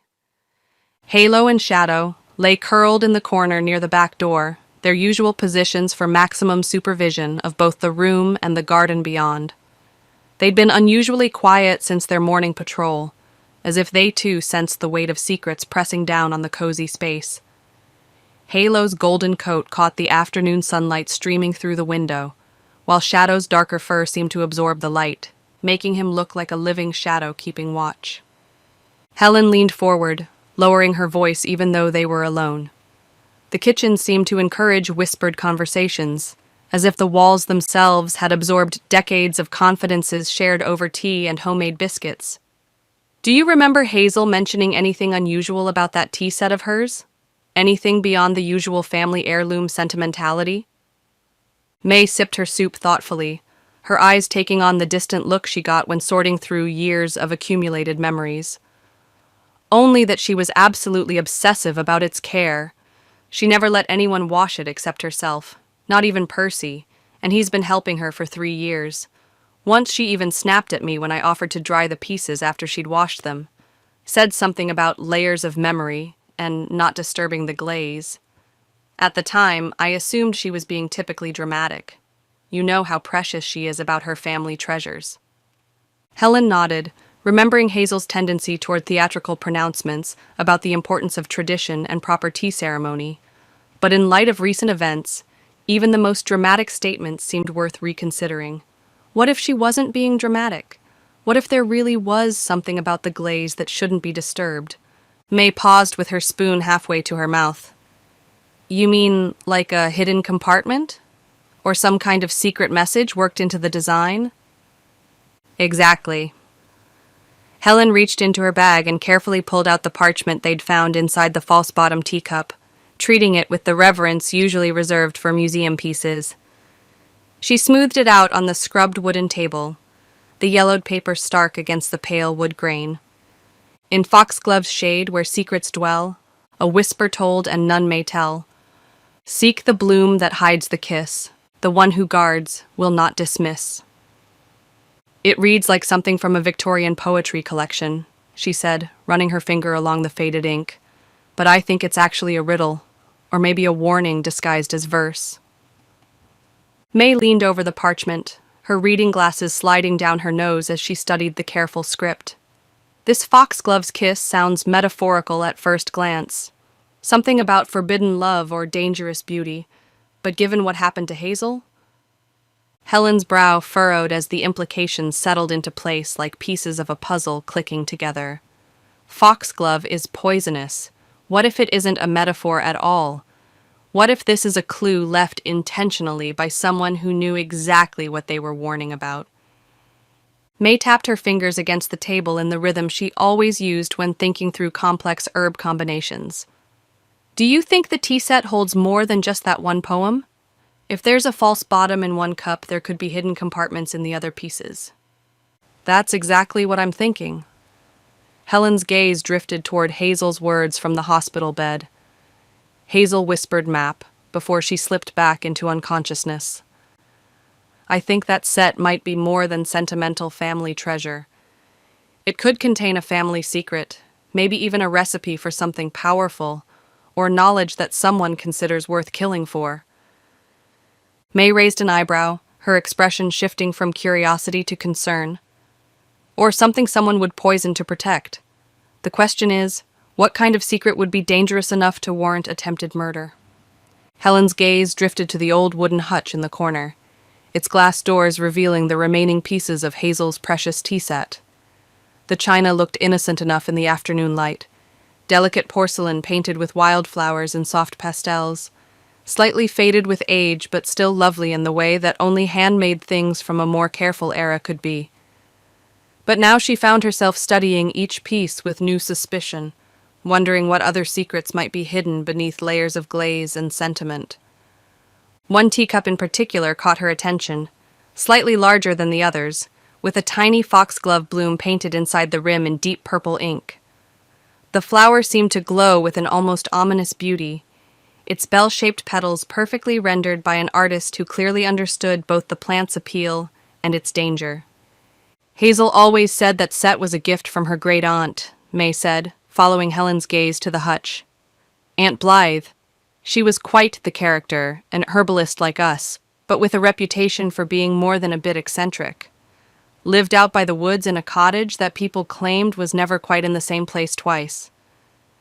Halo and Shadow lay curled in the corner near the back door, their usual positions for maximum supervision of both the room and the garden beyond. They'd been unusually quiet since their morning patrol, as if they too sensed the weight of secrets pressing down on the cozy space. Halo's golden coat caught the afternoon sunlight streaming through the window, while Shadow's darker fur seemed to absorb the light, making him look like a living shadow keeping watch. Helen leaned forward, lowering her voice even though they were alone. The kitchen seemed to encourage whispered conversations, as if the walls themselves had absorbed decades of confidences shared over tea and homemade biscuits. "Do you remember Hazel mentioning anything unusual about that tea set of hers? Anything beyond the usual family heirloom sentimentality?" May sipped her soup thoughtfully, her eyes taking on the distant look she got when sorting through years of accumulated memories. Only that she was absolutely obsessive about its care. She never let anyone wash it except herself, not even Percy, and he's been helping her for 3 years. Once she even snapped at me when I offered to dry the pieces after she'd washed them. Said something about layers of memory and not disturbing the glaze. At the time, I assumed she was being typically dramatic. You know how precious she is about her family treasures. Helen nodded, remembering Hazel's tendency toward theatrical pronouncements about the importance of tradition and proper tea ceremony. But in light of recent events, even the most dramatic statements seemed worth reconsidering. What if she wasn't being dramatic? What if there really was something about the glaze that shouldn't be disturbed? May paused with her spoon halfway to her mouth. You mean like a hidden compartment? Or some kind of secret message worked into the design? Exactly. Helen reached into her bag and carefully pulled out the parchment they'd found inside the false-bottom teacup, treating it with the reverence usually reserved for museum pieces. She smoothed it out on the scrubbed wooden table, the yellowed paper stark against the pale wood grain. In Foxglove's shade where secrets dwell, a whisper told and none may tell. Seek the bloom that hides the kiss, the one who guards will not dismiss. It reads like something from a Victorian poetry collection, she said, running her finger along the faded ink. But I think it's actually a riddle, or maybe a warning disguised as verse. May leaned over the parchment, her reading glasses sliding down her nose as she studied the careful script. This foxglove's kiss sounds metaphorical at first glance. Something about forbidden love or dangerous beauty. But given what happened to Hazel? Helen's brow furrowed as the implications settled into place like pieces of a puzzle clicking together. Foxglove is poisonous. What if it isn't a metaphor at all? What if this is a clue left intentionally by someone who knew exactly what they were warning about? May tapped her fingers against the table in the rhythm she always used when thinking through complex herb combinations. Do you think the tea set holds more than just that one poem? If there's a false bottom in one cup, there could be hidden compartments in the other pieces. That's exactly what I'm thinking. Helen's gaze drifted toward Hazel's words from the hospital bed. Hazel whispered map before she slipped back into unconsciousness. I think that set might be more than sentimental family treasure. It could contain a family secret, maybe even a recipe for something powerful, or knowledge that someone considers worth killing for. May raised an eyebrow, her expression shifting from curiosity to concern. Or something someone would poison to protect. The question is, what kind of secret would be dangerous enough to warrant attempted murder? Helen's gaze drifted to the old wooden hutch in the corner, its glass doors revealing the remaining pieces of Hazel's precious tea set. The china looked innocent enough in the afternoon light, delicate porcelain painted with wildflowers and soft pastels, slightly faded with age but still lovely in the way that only handmade things from a more careful era could be. But now she found herself studying each piece with new suspicion, wondering what other secrets might be hidden beneath layers of glaze and sentiment. One teacup in particular caught her attention, slightly larger than the others, with a tiny foxglove bloom painted inside the rim in deep purple ink. The flower seemed to glow with an almost ominous beauty, its bell-shaped petals perfectly rendered by an artist who clearly understood both the plant's appeal and its danger. Hazel always said that set was a gift from her great-aunt, May said, following Helen's gaze to the hutch. Aunt Blythe. She was quite the character, an herbalist like us, but with a reputation for being more than a bit eccentric. Lived out by the woods in a cottage that people claimed was never quite in the same place twice.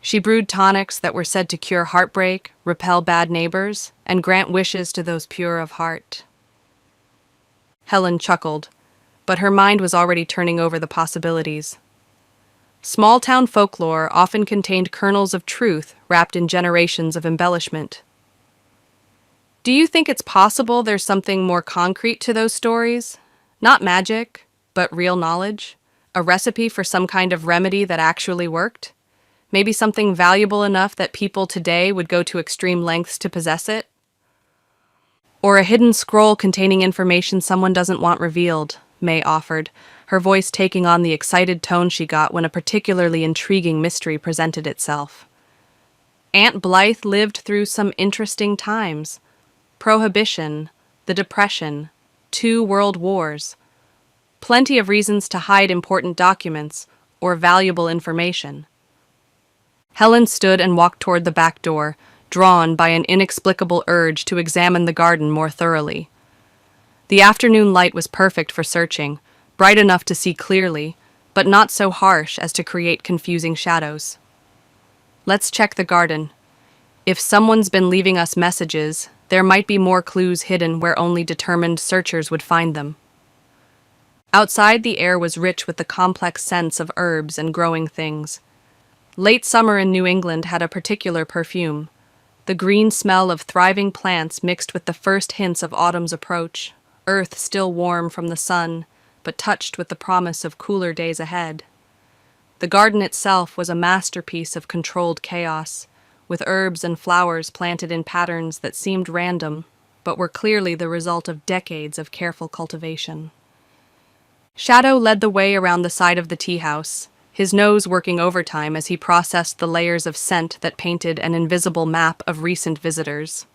She brewed tonics that were said to cure heartbreak, repel bad neighbors, and grant wishes to those pure of heart. Helen chuckled, but her mind was already turning over the possibilities. Small-town folklore often contained kernels of truth wrapped in generations of embellishment. Do you think it's possible there's something more concrete to those stories? Not magic, but real knowledge? A recipe for some kind of remedy that actually worked? Maybe something valuable enough that people today would go to extreme lengths to possess it? Or a hidden scroll containing information someone doesn't want revealed, May offered, her voice taking on the excited tone she got when a particularly intriguing mystery presented itself. Aunt Blythe lived through some interesting times. Prohibition, the Depression, 2 world wars. Plenty of reasons to hide important documents or valuable information. Helen stood and walked toward the back door, drawn by an inexplicable urge to examine the garden more thoroughly. The afternoon light was perfect for searching, bright enough to see clearly, but not so harsh as to create confusing shadows. Let's check the garden. If someone's been leaving us messages, there might be more clues hidden where only determined searchers would find them. Outside, the air was rich with the complex scents of herbs and growing things. Late summer in New England had a particular perfume, the green smell of thriving plants mixed with the first hints of autumn's approach, earth still warm from the sun, but touched with the promise of cooler days ahead. The garden itself was a masterpiece of controlled chaos, with herbs and flowers planted in patterns that seemed random, but were clearly the result of decades of careful cultivation. Shadow led the way around the side of the teahouse, his nose working overtime as he processed the layers of scent that painted an invisible map of recent visitors.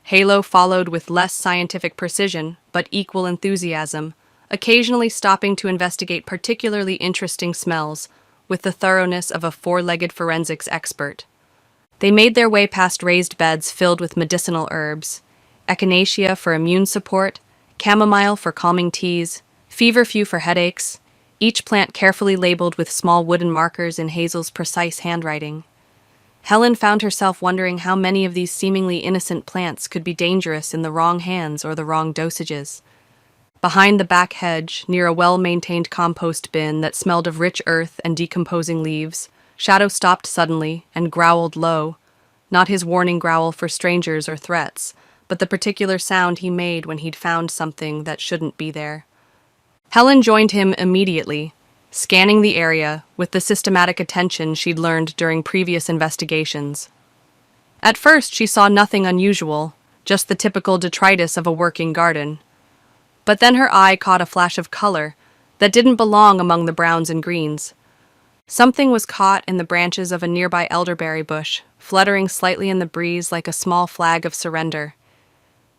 Halo followed with less scientific precision, but equal enthusiasm, occasionally stopping to investigate particularly interesting smells with the thoroughness of a four-legged forensics expert. They made their way past raised beds filled with medicinal herbs, echinacea for immune support, chamomile for calming teas, feverfew for headaches, each plant carefully labeled with small wooden markers in Hazel's precise handwriting. Helen found herself wondering how many of these seemingly innocent plants could be dangerous in the wrong hands or the wrong dosages. Behind the back hedge, near a well-maintained compost bin that smelled of rich earth and decomposing leaves, Shadow stopped suddenly and growled low, not his warning growl for strangers or threats, but the particular sound he made when he'd found something that shouldn't be there. Helen joined him immediately, scanning the area with the systematic attention she'd learned during previous investigations. At first, she saw nothing unusual, just the typical detritus of a working garden. But then her eye caught a flash of color that didn't belong among the browns and greens. Something was caught in the branches of a nearby elderberry bush, fluttering slightly in the breeze like a small flag of surrender.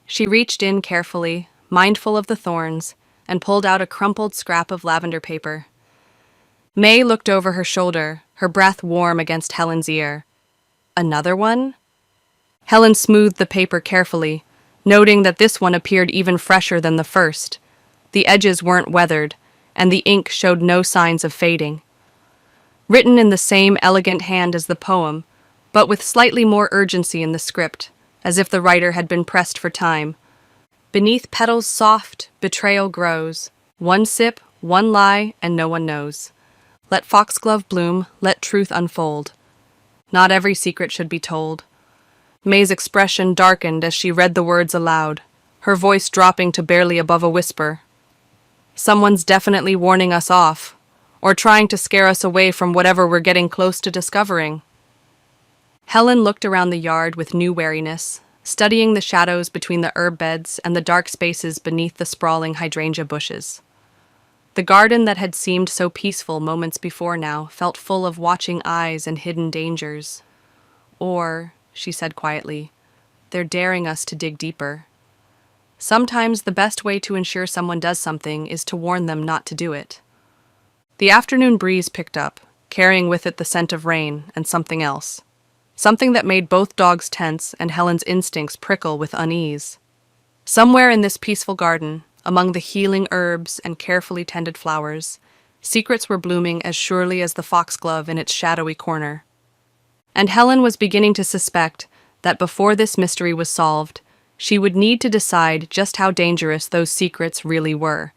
She reached in carefully, mindful of the thorns, and pulled out a crumpled scrap of lavender paper. May looked over her shoulder, her breath warm against Helen's ear. Another one? Helen smoothed the paper carefully, noting that this one appeared even fresher than the first. The edges weren't weathered, and the ink showed no signs of fading. Written in the same elegant hand as the poem, but with slightly more urgency in the script, as if the writer had been pressed for time. Beneath petals soft, betrayal grows. One sip, one lie, and no one knows. Let foxglove bloom, let truth unfold. Not every secret should be told. May's expression darkened as she read the words aloud, her voice dropping to barely above a whisper. Someone's definitely warning us off, or trying to scare us away from whatever we're getting close to discovering. Helen looked around the yard with new wariness, studying the shadows between the herb beds and the dark spaces beneath the sprawling hydrangea bushes. The garden that had seemed so peaceful moments before now felt full of watching eyes and hidden dangers. Or, she said quietly, they're daring us to dig deeper. Sometimes the best way to ensure someone does something is to warn them not to do it. The afternoon breeze picked up, carrying with it the scent of rain and something else. Something that made both dogs tense and Helen's instincts prickle with unease. Somewhere in this peaceful garden, among the healing herbs and carefully tended flowers, secrets were blooming as surely as the foxglove in its shadowy corner. And Helen was beginning to suspect that before this mystery was solved, she would need to decide just how dangerous those secrets really were,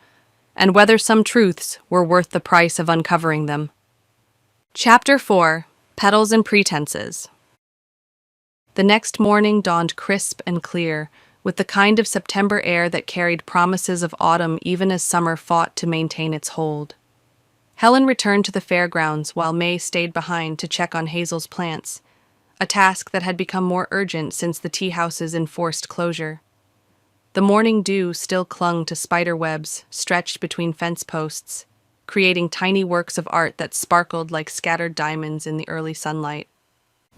and whether some truths were worth the price of uncovering them. Chapter 4: Petals and Pretenses. The next morning dawned crisp and clear, with the kind of September air that carried promises of autumn even as summer fought to maintain its hold. Helen returned to the fairgrounds while May stayed behind to check on Hazel's plants, a task that had become more urgent since the teahouse's enforced closure. The morning dew still clung to spider webs stretched between fence posts, creating tiny works of art that sparkled like scattered diamonds in the early sunlight.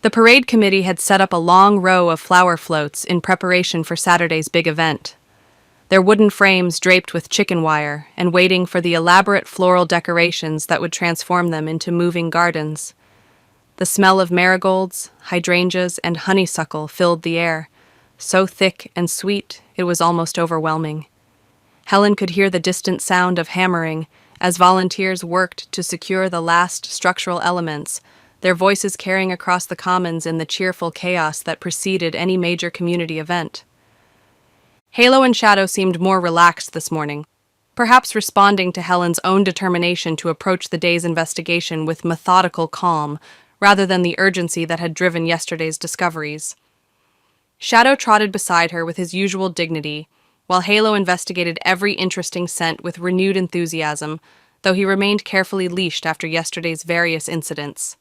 The parade committee had set up a long row of flower floats in preparation for Saturday's big event. their wooden frames draped with chicken wire and waiting for the elaborate floral decorations that would transform them into moving gardens. The smell of marigolds, hydrangeas, and honeysuckle filled the air, so thick and sweet it was almost overwhelming. Helen could hear the distant sound of hammering as volunteers worked to secure the last structural elements, their voices carrying across the commons in the cheerful chaos that preceded any major community event. Halo and Shadow seemed more relaxed this morning, perhaps responding to Helen's own determination to approach the day's investigation with methodical calm rather than the urgency that had driven yesterday's discoveries. Shadow trotted beside her with his usual dignity, while Halo investigated every interesting scent with renewed enthusiasm, though he remained carefully leashed after yesterday's various incidents.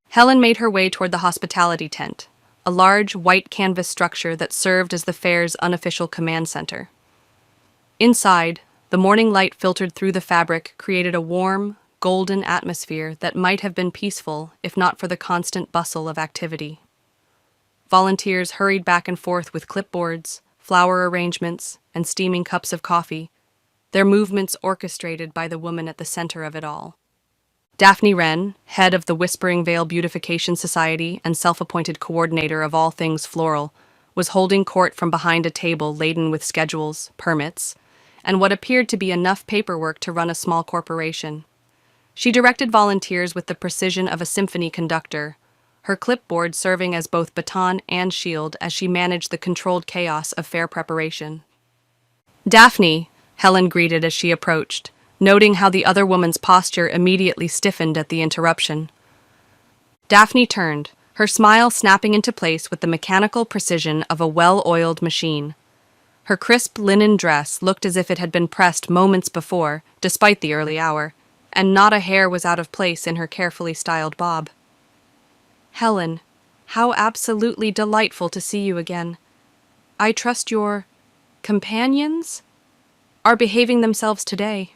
Helen made her way toward the hospitality tent, a large white canvas structure that served as the fair's unofficial command center. Inside, the morning light filtered through the fabric created a warm, golden atmosphere that might have been peaceful if not for the constant bustle of activity. Volunteers hurried back and forth with clipboards, flower arrangements, and steaming cups of coffee, their movements orchestrated by the woman at the center of it all. Daphne Wren, head of the Whispering Vale Beautification Society and self-appointed coordinator of all things floral, was holding court from behind a table laden with schedules, permits, and what appeared to be enough paperwork to run a small corporation. She directed volunteers with the precision of a symphony conductor, her clipboard serving as both baton and shield as she managed the controlled chaos of fair preparation. "Daphne," Helen greeted as she approached, noting how the other woman's posture immediately stiffened at the interruption. Daphne turned, her smile snapping into place with the mechanical precision of a well-oiled machine. Her crisp linen dress looked as if it had been pressed moments before, despite the early hour, and not a hair was out of place in her carefully styled bob. "Helen, how absolutely delightful to see you again. I trust your companions are behaving themselves today."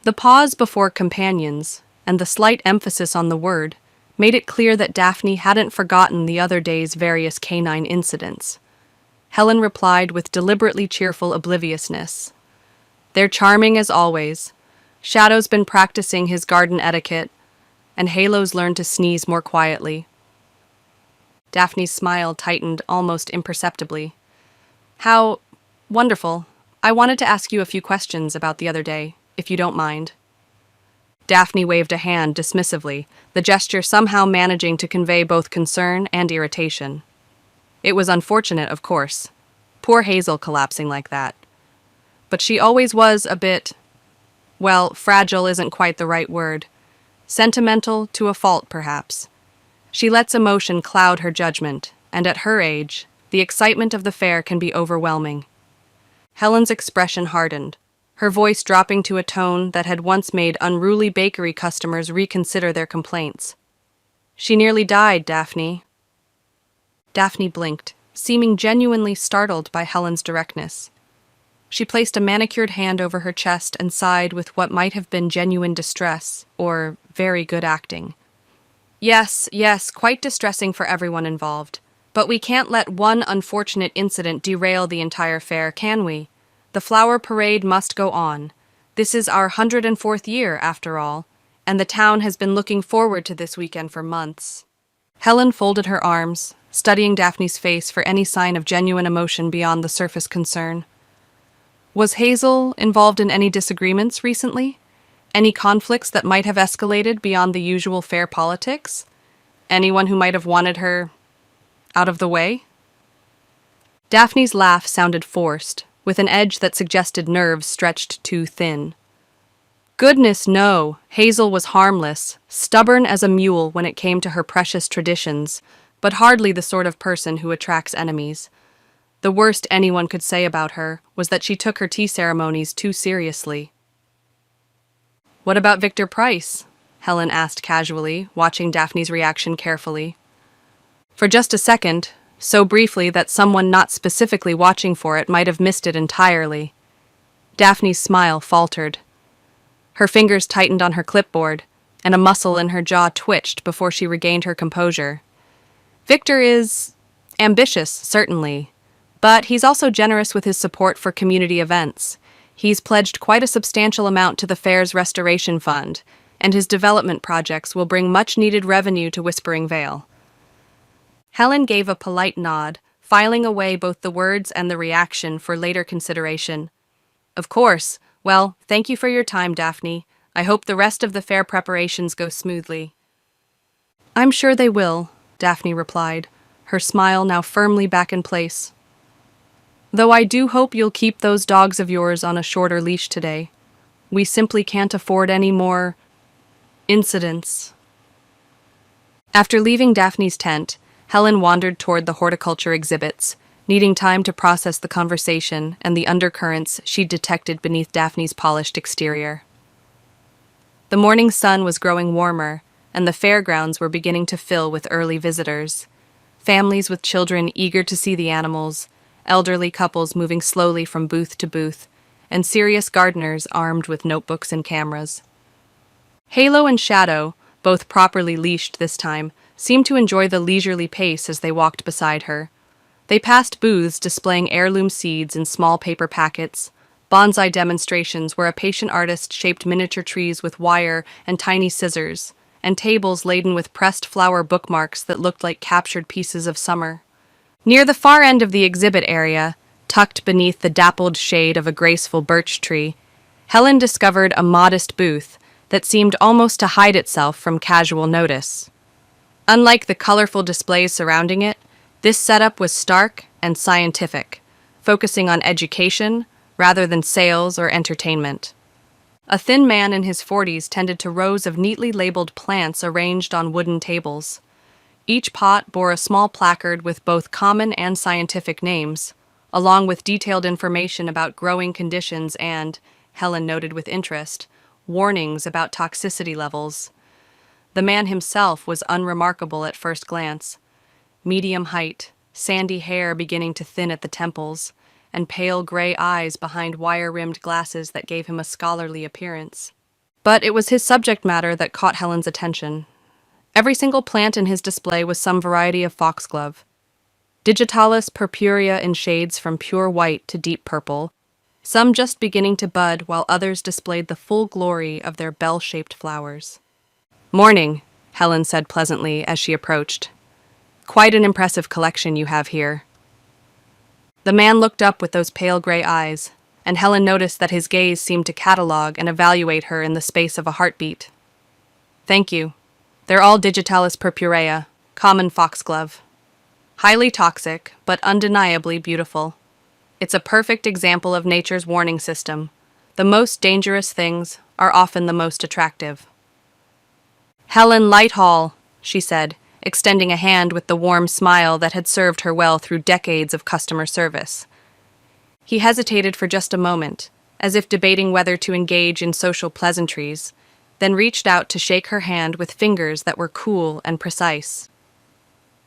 The pause before companions, and the slight emphasis on the word, made it clear that Daphne hadn't forgotten the other day's various canine incidents. Helen replied with deliberately cheerful obliviousness. "They're charming as always. Shadow's been practicing his garden etiquette, and Halo's learned to sneeze more quietly." Daphne's smile tightened almost imperceptibly. "How wonderful. I wanted to ask you a few questions about the other day, if you don't mind." Daphne waved a hand dismissively, the gesture somehow managing to convey both concern and irritation. It was unfortunate, of course. Poor Hazel collapsing like that. But she always was a bit, well, fragile isn't quite the right word. Sentimental to a fault, perhaps. She lets emotion cloud her judgment, and at her age, the excitement of the fair can be overwhelming. Helen's expression hardened, her voice dropping to a tone that had once made unruly bakery customers reconsider their complaints. "She nearly died, Daphne." Daphne blinked, seeming genuinely startled by Helen's directness. She placed a manicured hand over her chest and sighed with what might have been genuine distress, or very good acting. Yes, quite distressing for everyone involved. But we can't let one unfortunate incident derail the entire fair, can we? The flower parade must go on. This is our 104th year, after all, and the town has been looking forward to this weekend for months. Helen folded her arms, studying Daphne's face for any sign of genuine emotion beyond the surface concern. Was Hazel involved in any disagreements recently? Any conflicts that might have escalated beyond the usual fair politics? Anyone who might have wanted her out of the way? Daphne's laugh sounded forced, with an edge that suggested nerves stretched too thin. Goodness, no! Hazel was harmless, stubborn as a mule when it came to her precious traditions, but hardly the sort of person who attracts enemies. The worst anyone could say about her was that she took her tea ceremonies too seriously. "What about Victor Price?" Helen asked casually, watching Daphne's reaction carefully. For just a second, so briefly that someone not specifically watching for it might have missed it entirely. Daphne's smile faltered. Her fingers tightened on her clipboard, and a muscle in her jaw twitched before she regained her composure. "Victor is ambitious, certainly, But he's also generous with his support for community events. He's pledged quite a substantial amount to the fair's restoration fund, and his development projects will bring much-needed revenue to Whispering Vale. Helen gave a polite nod, filing away both the words and the reaction for later consideration. Of course. Well, thank you for your time, Daphne. I hope the rest of the fair preparations go smoothly. I'm sure they will, Daphne replied, her smile now firmly back in place. Though I do hope you'll keep those dogs of yours on a shorter leash today. We simply can't afford any more incidents. After leaving Daphne's tent, Helen wandered toward the horticulture exhibits, needing time to process the conversation and the undercurrents she'd detected beneath Daphne's polished exterior. The morning sun was growing warmer, and the fairgrounds were beginning to fill with early visitors. Families with children eager to see the animals, elderly couples moving slowly from booth to booth, and serious gardeners armed with notebooks and cameras. Halo and Shadow, both properly leashed this time, seemed to enjoy the leisurely pace as they walked beside her. They passed booths displaying heirloom seeds in small paper packets, bonsai demonstrations where a patient artist shaped miniature trees with wire and tiny scissors, and tables laden with pressed flower bookmarks that looked like captured pieces of summer. Near the far end of the exhibit area, tucked beneath the dappled shade of a graceful birch tree, Helen discovered a modest booth that seemed almost to hide itself from casual notice. Unlike the colorful displays surrounding it, this setup was stark and scientific, focusing on education rather than sales or entertainment. A thin man in his 40s tended to rows of neatly labeled plants arranged on wooden tables. Each pot bore a small placard with both common and scientific names, along with detailed information about growing conditions and, Helen noted with interest, warnings about toxicity levels. The man himself was unremarkable at first glance. Medium height, sandy hair beginning to thin at the temples, and pale gray eyes behind wire-rimmed glasses that gave him a scholarly appearance. But it was his subject matter that caught Helen's attention. Every single plant in his display was some variety of foxglove. Digitalis purpurea in shades from pure white to deep purple, some just beginning to bud while others displayed the full glory of their bell-shaped flowers. "Morning," Helen said pleasantly as she approached. "Quite an impressive collection you have here." The man looked up with those pale gray eyes, and Helen noticed that his gaze seemed to catalogue and evaluate her in the space of a heartbeat. "Thank you. They're all Digitalis purpurea, common foxglove. Highly toxic, but undeniably beautiful. It's a perfect example of nature's warning system. The most dangerous things are often the most attractive." "Helen Lighthall," she said, extending a hand with the warm smile that had served her well through decades of customer service. He hesitated for just a moment, as if debating whether to engage in social pleasantries, then reached out to shake her hand with fingers that were cool and precise.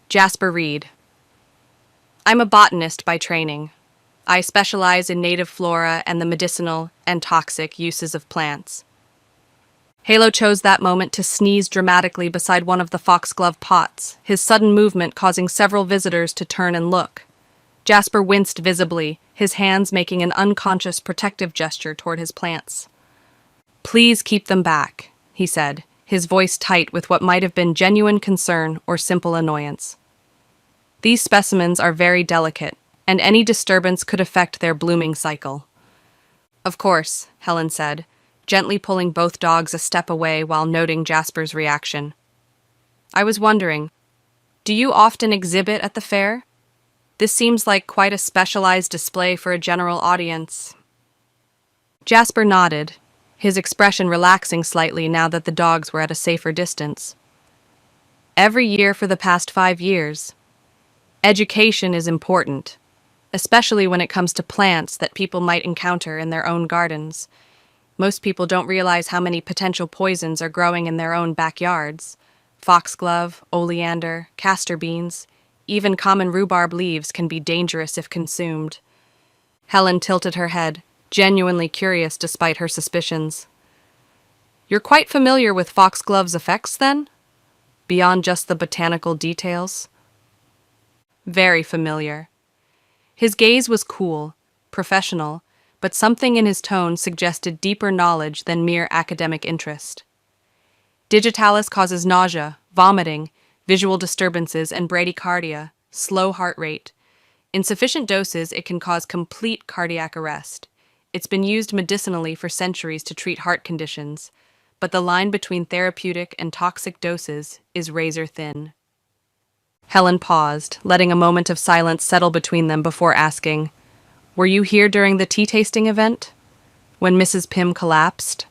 "Jasper Reed. I'm a botanist by training. I specialize in native flora and the medicinal and toxic uses of plants." Halo chose that moment to sneeze dramatically beside one of the foxglove pots, his sudden movement causing several visitors to turn and look. Jasper winced visibly, his hands making an unconscious protective gesture toward his plants. "Please keep them back," he said, his voice tight with what might have been genuine concern or simple annoyance. "These specimens are very delicate, and any disturbance could affect their blooming cycle." "Of course," Helen said, gently pulling both dogs a step away while noting Jasper's reaction. "I was wondering, do you often exhibit at the fair? This seems like quite a specialized display for a general audience." Jasper nodded, his expression relaxing slightly now that the dogs were at a safer distance. "Every year for the past 5 years. Education is important, especially when it comes to plants that people might encounter in their own gardens. Most people don't realize how many potential poisons are growing in their own backyards. Foxglove, oleander, castor beans, even common rhubarb leaves can be dangerous if consumed." Helen tilted her head, genuinely curious despite her suspicions. "You're quite familiar with foxglove's effects, then? Beyond just the botanical details?" "Very familiar. His gaze was cool, professional, but something in his tone suggested deeper knowledge than mere academic interest. Digitalis causes nausea, vomiting, visual disturbances, and bradycardia, slow heart rate. In sufficient doses, it can cause complete cardiac arrest. It's been used medicinally for centuries to treat heart conditions, but the line between therapeutic and toxic doses is razor thin. Helen paused, letting a moment of silence settle between them before asking, "Were you here during the tea tasting event? When Mrs. Pym collapsed?"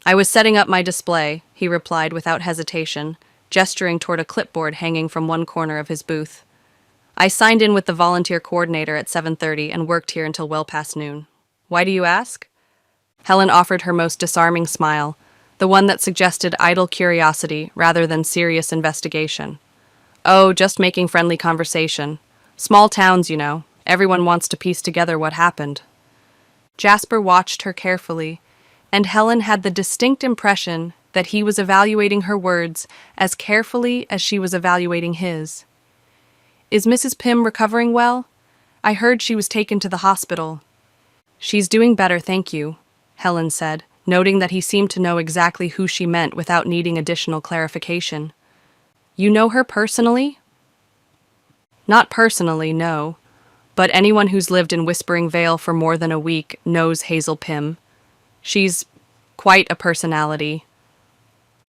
"I was setting up my display," he replied without hesitation, gesturing toward a clipboard hanging from one corner of his booth. "I signed in with the volunteer coordinator at 7:30 and worked here until well past noon. Why do you ask?" Helen offered her most disarming smile, the one that suggested idle curiosity rather than serious investigation. "Oh, just making friendly conversation. Small towns, you know. Everyone wants to piece together what happened." Jasper watched her carefully, and Helen had the distinct impression that he was evaluating her words as carefully as she was evaluating his. "Is Mrs. Pym recovering well? I heard she was taken to the hospital." "She's doing better, thank you," Helen said, noting that he seemed to know exactly who she meant without needing additional clarification. "You know her personally?" "Not personally, no. But anyone who's lived in Whispering Vale for more than a week knows Hazel Pym. She's quite a personality."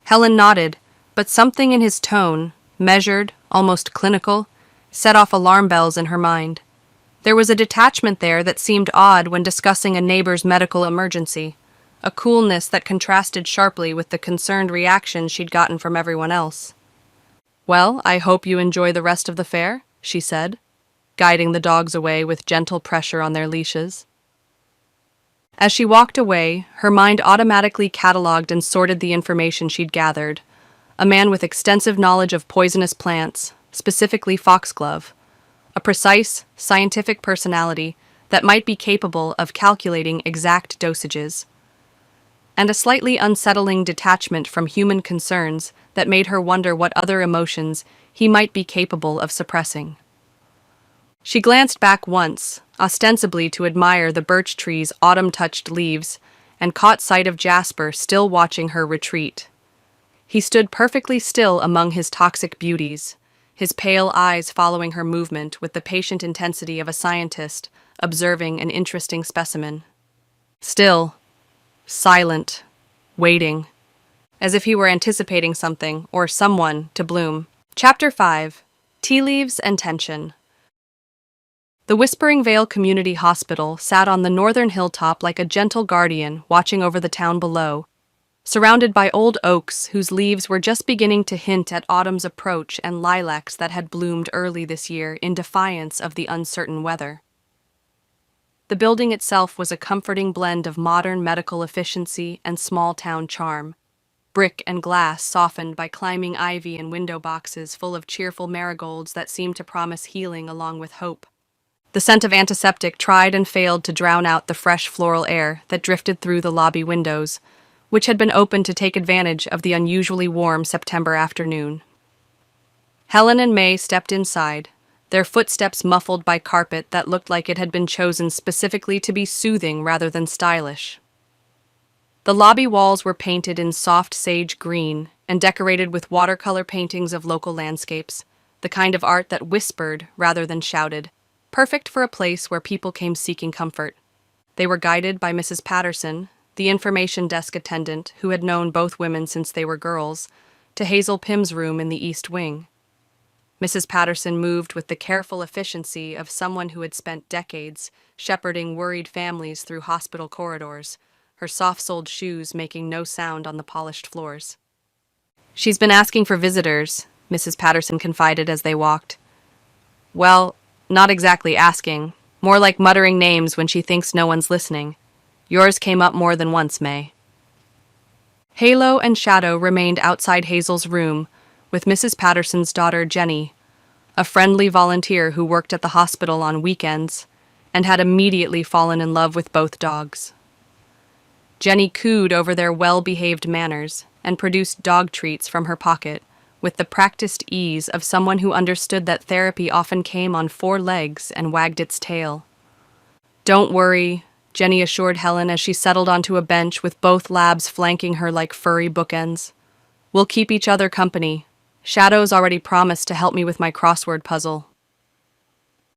Helen nodded, but something in his tone, measured, almost clinical, set off alarm bells in her mind. There was a detachment there that seemed odd when discussing a neighbor's medical emergency, a coolness that contrasted sharply with the concerned reaction she'd gotten from everyone else. "Well, I hope you enjoy the rest of the fair," she said, guiding the dogs away with gentle pressure on their leashes. As she walked away, her mind automatically catalogued and sorted the information she'd gathered. A man with extensive knowledge of poisonous plants, specifically foxglove, a precise, scientific personality that might be capable of calculating exact dosages, and a slightly unsettling detachment from human concerns that made her wonder what other emotions he might be capable of suppressing. She glanced back once, ostensibly to admire the birch tree's autumn-touched leaves, and caught sight of Jasper still watching her retreat. He stood perfectly still among his toxic beauties, his pale eyes following her movement with the patient intensity of a scientist observing an interesting specimen. Still, silent, waiting, as if he were anticipating something or someone to bloom. Chapter 5. Tea Leaves and Tension. The Whispering Vale Community Hospital sat on the northern hilltop like a gentle guardian watching over the town below, surrounded by old oaks whose leaves were just beginning to hint at autumn's approach and lilacs that had bloomed early this year in defiance of the uncertain weather. The building itself was a comforting blend of modern medical efficiency and small-town charm, brick and glass softened by climbing ivy and window boxes full of cheerful marigolds that seemed to promise healing along with hope. The scent of antiseptic tried and failed to drown out the fresh floral air that drifted through the lobby windows, which had been opened to take advantage of the unusually warm September afternoon. Helen and May stepped inside, their footsteps muffled by carpet that looked like it had been chosen specifically to be soothing rather than stylish. The lobby walls were painted in soft sage green and decorated with watercolor paintings of local landscapes, the kind of art that whispered rather than shouted, perfect for a place where people came seeking comfort. They were guided by Mrs. Patterson, the information desk attendant who had known both women since they were girls, to Hazel Pym's room in the East Wing. Mrs. Patterson moved with the careful efficiency of someone who had spent decades shepherding worried families through hospital corridors, her soft-soled shoes making no sound on the polished floors. "She's been asking for visitors," Mrs. Patterson confided as they walked. "Well, not exactly asking, more like muttering names when she thinks no one's listening. Yours came up more than once, May." Halo and Shadow remained outside Hazel's room with Mrs. Patterson's daughter, Jenny, a friendly volunteer who worked at the hospital on weekends and had immediately fallen in love with both dogs. Jenny cooed over their well-behaved manners and produced dog treats from her pocket, with the practiced ease of someone who understood that therapy often came on four legs and wagged its tail. "Don't worry," Jenny assured Helen as she settled onto a bench with both labs flanking her like furry bookends. "We'll keep each other company. Shadow's already promised to help me with my crossword puzzle."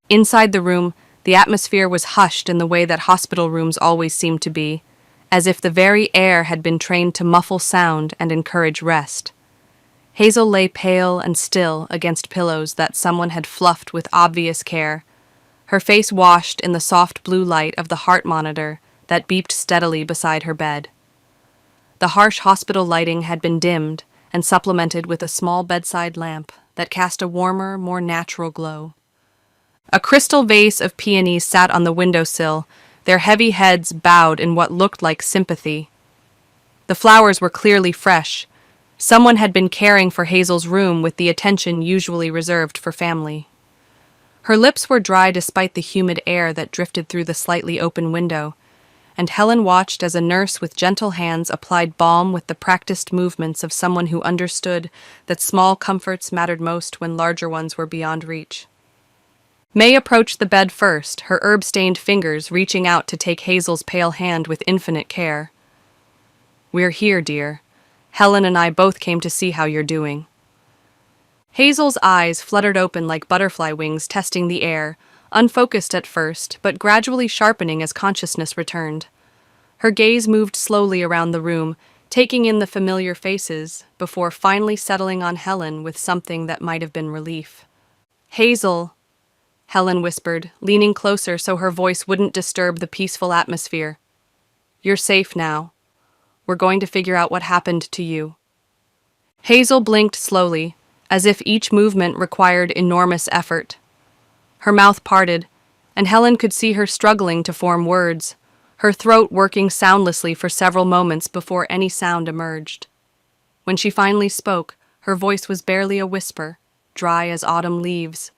Inside the room, the atmosphere was hushed in the way that hospital rooms always seem to be, as if the very air had been trained to muffle sound and encourage rest. Hazel lay pale and still against pillows that someone had fluffed with obvious care, her face washed in the soft blue light of the heart monitor that beeped steadily beside her bed. The harsh hospital lighting had been dimmed and supplemented with a small bedside lamp that cast a warmer, more natural glow. A crystal vase of peonies sat on the windowsill, their heavy heads bowed in what looked like sympathy. The flowers were clearly fresh. Someone had been caring for Hazel's room with the attention usually reserved for family. Her lips were dry despite the humid air that drifted through the slightly open window, and Helen watched as a nurse with gentle hands applied balm with the practiced movements of someone who understood that small comforts mattered most when larger ones were beyond reach. May approached the bed first, her herb-stained fingers reaching out to take Hazel's pale hand with infinite care. "We're here, dear. Helen and I both came to see how you're doing." Hazel's eyes fluttered open like butterfly wings testing the air, unfocused at first, but gradually sharpening as consciousness returned. Her gaze moved slowly around the room, taking in the familiar faces, before finally settling on Helen with something that might have been relief. "Hazel," Helen whispered, leaning closer so her voice wouldn't disturb the peaceful atmosphere. "You're safe now. We're going to figure out what happened to you." Hazel blinked slowly, as if each movement required enormous effort. Her mouth parted, and Helen could see her struggling to form words, her throat working soundlessly for several moments before any sound emerged. When she finally spoke, her voice was barely a whisper, dry as autumn leaves.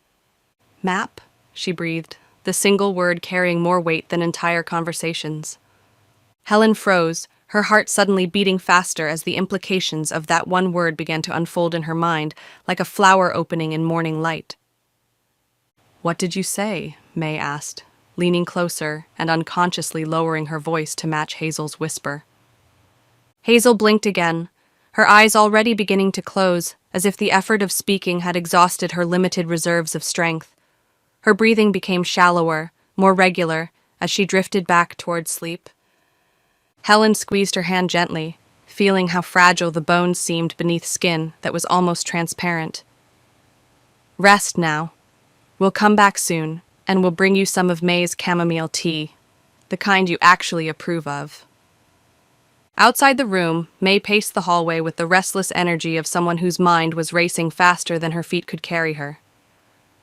"Map?" she breathed, the single word carrying more weight than entire conversations. Helen froze, her heart suddenly beating faster as the implications of that one word began to unfold in her mind like a flower opening in morning light. "What did you say?" May asked, leaning closer and unconsciously lowering her voice to match Hazel's whisper. Hazel blinked again, her eyes already beginning to close, as if the effort of speaking had exhausted her limited reserves of strength. Her breathing became shallower, more regular, as she drifted back toward sleep. Helen squeezed her hand gently, feeling how fragile the bones seemed beneath skin that was almost transparent. "Rest now. We'll come back soon, and we'll bring you some of May's chamomile tea, the kind you actually approve of." Outside the room, May paced the hallway with the restless energy of someone whose mind was racing faster than her feet could carry her.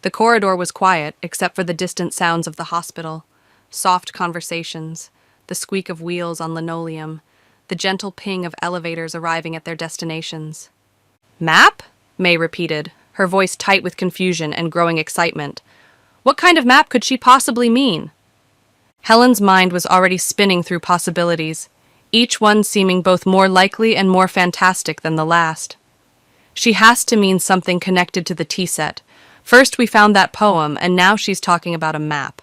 The corridor was quiet, except for the distant sounds of the hospital, soft conversations, the squeak of wheels on linoleum, the gentle ping of elevators arriving at their destinations. "Map?" May repeated, her voice tight with confusion and growing excitement. What kind of map could she possibly mean? Helen's mind was already spinning through possibilities, each one seeming both more likely and more fantastic than the last. She has to mean something connected to the tea set. First we found that poem, and now she's talking about a map.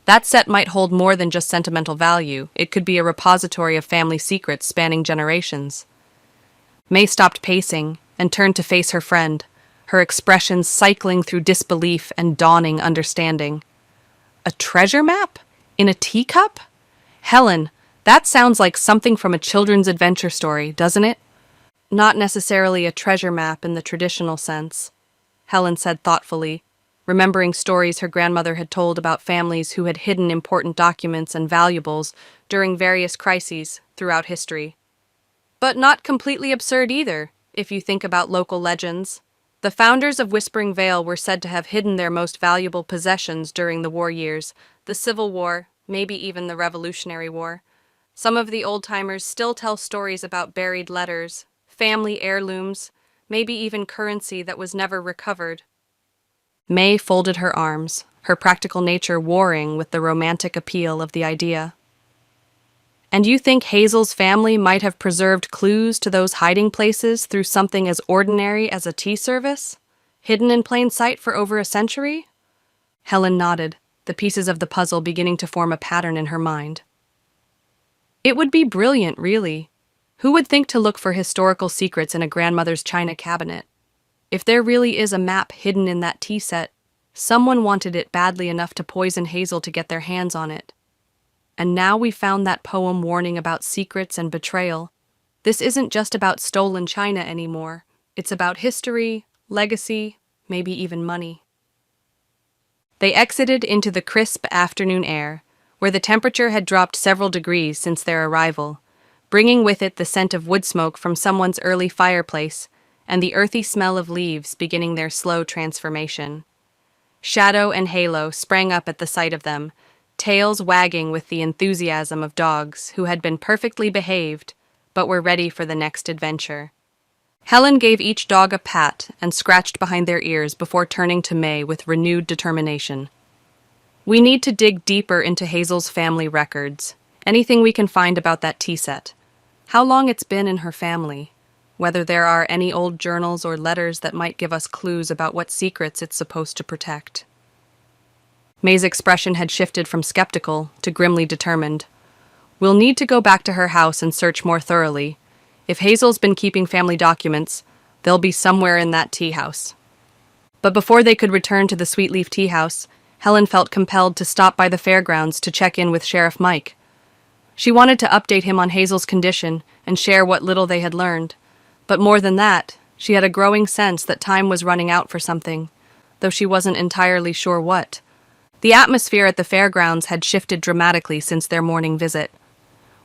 That set might hold more than just sentimental value. It could be a repository of family secrets spanning generations. May stopped pacing and turned to face her friend, her expressions cycling through disbelief and dawning understanding. "A treasure map? In a teacup? Helen, that sounds like something from a children's adventure story, doesn't it?" "Not necessarily a treasure map in the traditional sense," Helen said thoughtfully, remembering stories her grandmother had told about families who had hidden important documents and valuables during various crises throughout history. But not completely absurd either, if you think about local legends. The founders of Whispering Vale were said to have hidden their most valuable possessions during the war years, the Civil War, maybe even the Revolutionary War. Some of the old-timers still tell stories about buried letters, family heirlooms, maybe even currency that was never recovered. May folded her arms, her practical nature warring with the romantic appeal of the idea. And you think Hazel's family might have preserved clues to those hiding places through something as ordinary as a tea service? Hidden in plain sight for over a century? Helen nodded, the pieces of the puzzle beginning to form a pattern in her mind. It would be brilliant, really. Who would think to look for historical secrets in a grandmother's china cabinet? If there really is a map hidden in that tea set, someone wanted it badly enough to poison Hazel to get their hands on it. And now we found that poem warning about secrets and betrayal. This isn't just about stolen china anymore. It's about history, legacy, maybe even money. They exited into the crisp afternoon air, where the temperature had dropped several degrees since their arrival, bringing with it the scent of wood smoke from someone's early fireplace and the earthy smell of leaves beginning their slow transformation. Shadow and Halo sprang up at the sight of them, tails wagging with the enthusiasm of dogs who had been perfectly behaved but were ready for the next adventure. Helen gave each dog a pat and scratched behind their ears before turning to May with renewed determination. We need to dig deeper into Hazel's family records, anything we can find about that tea set, how long it's been in her family, whether there are any old journals or letters that might give us clues about what secrets it's supposed to protect. May's expression had shifted from skeptical to grimly determined. We'll need to go back to her house and search more thoroughly. If Hazel's been keeping family documents, they'll be somewhere in that tea house. But before they could return to the Sweetleaf tea house, Helen felt compelled to stop by the fairgrounds to check in with Sheriff Mike. She wanted to update him on Hazel's condition and share what little they had learned. But more than that, she had a growing sense that time was running out for something, though she wasn't entirely sure what. The atmosphere at the fairgrounds had shifted dramatically since their morning visit.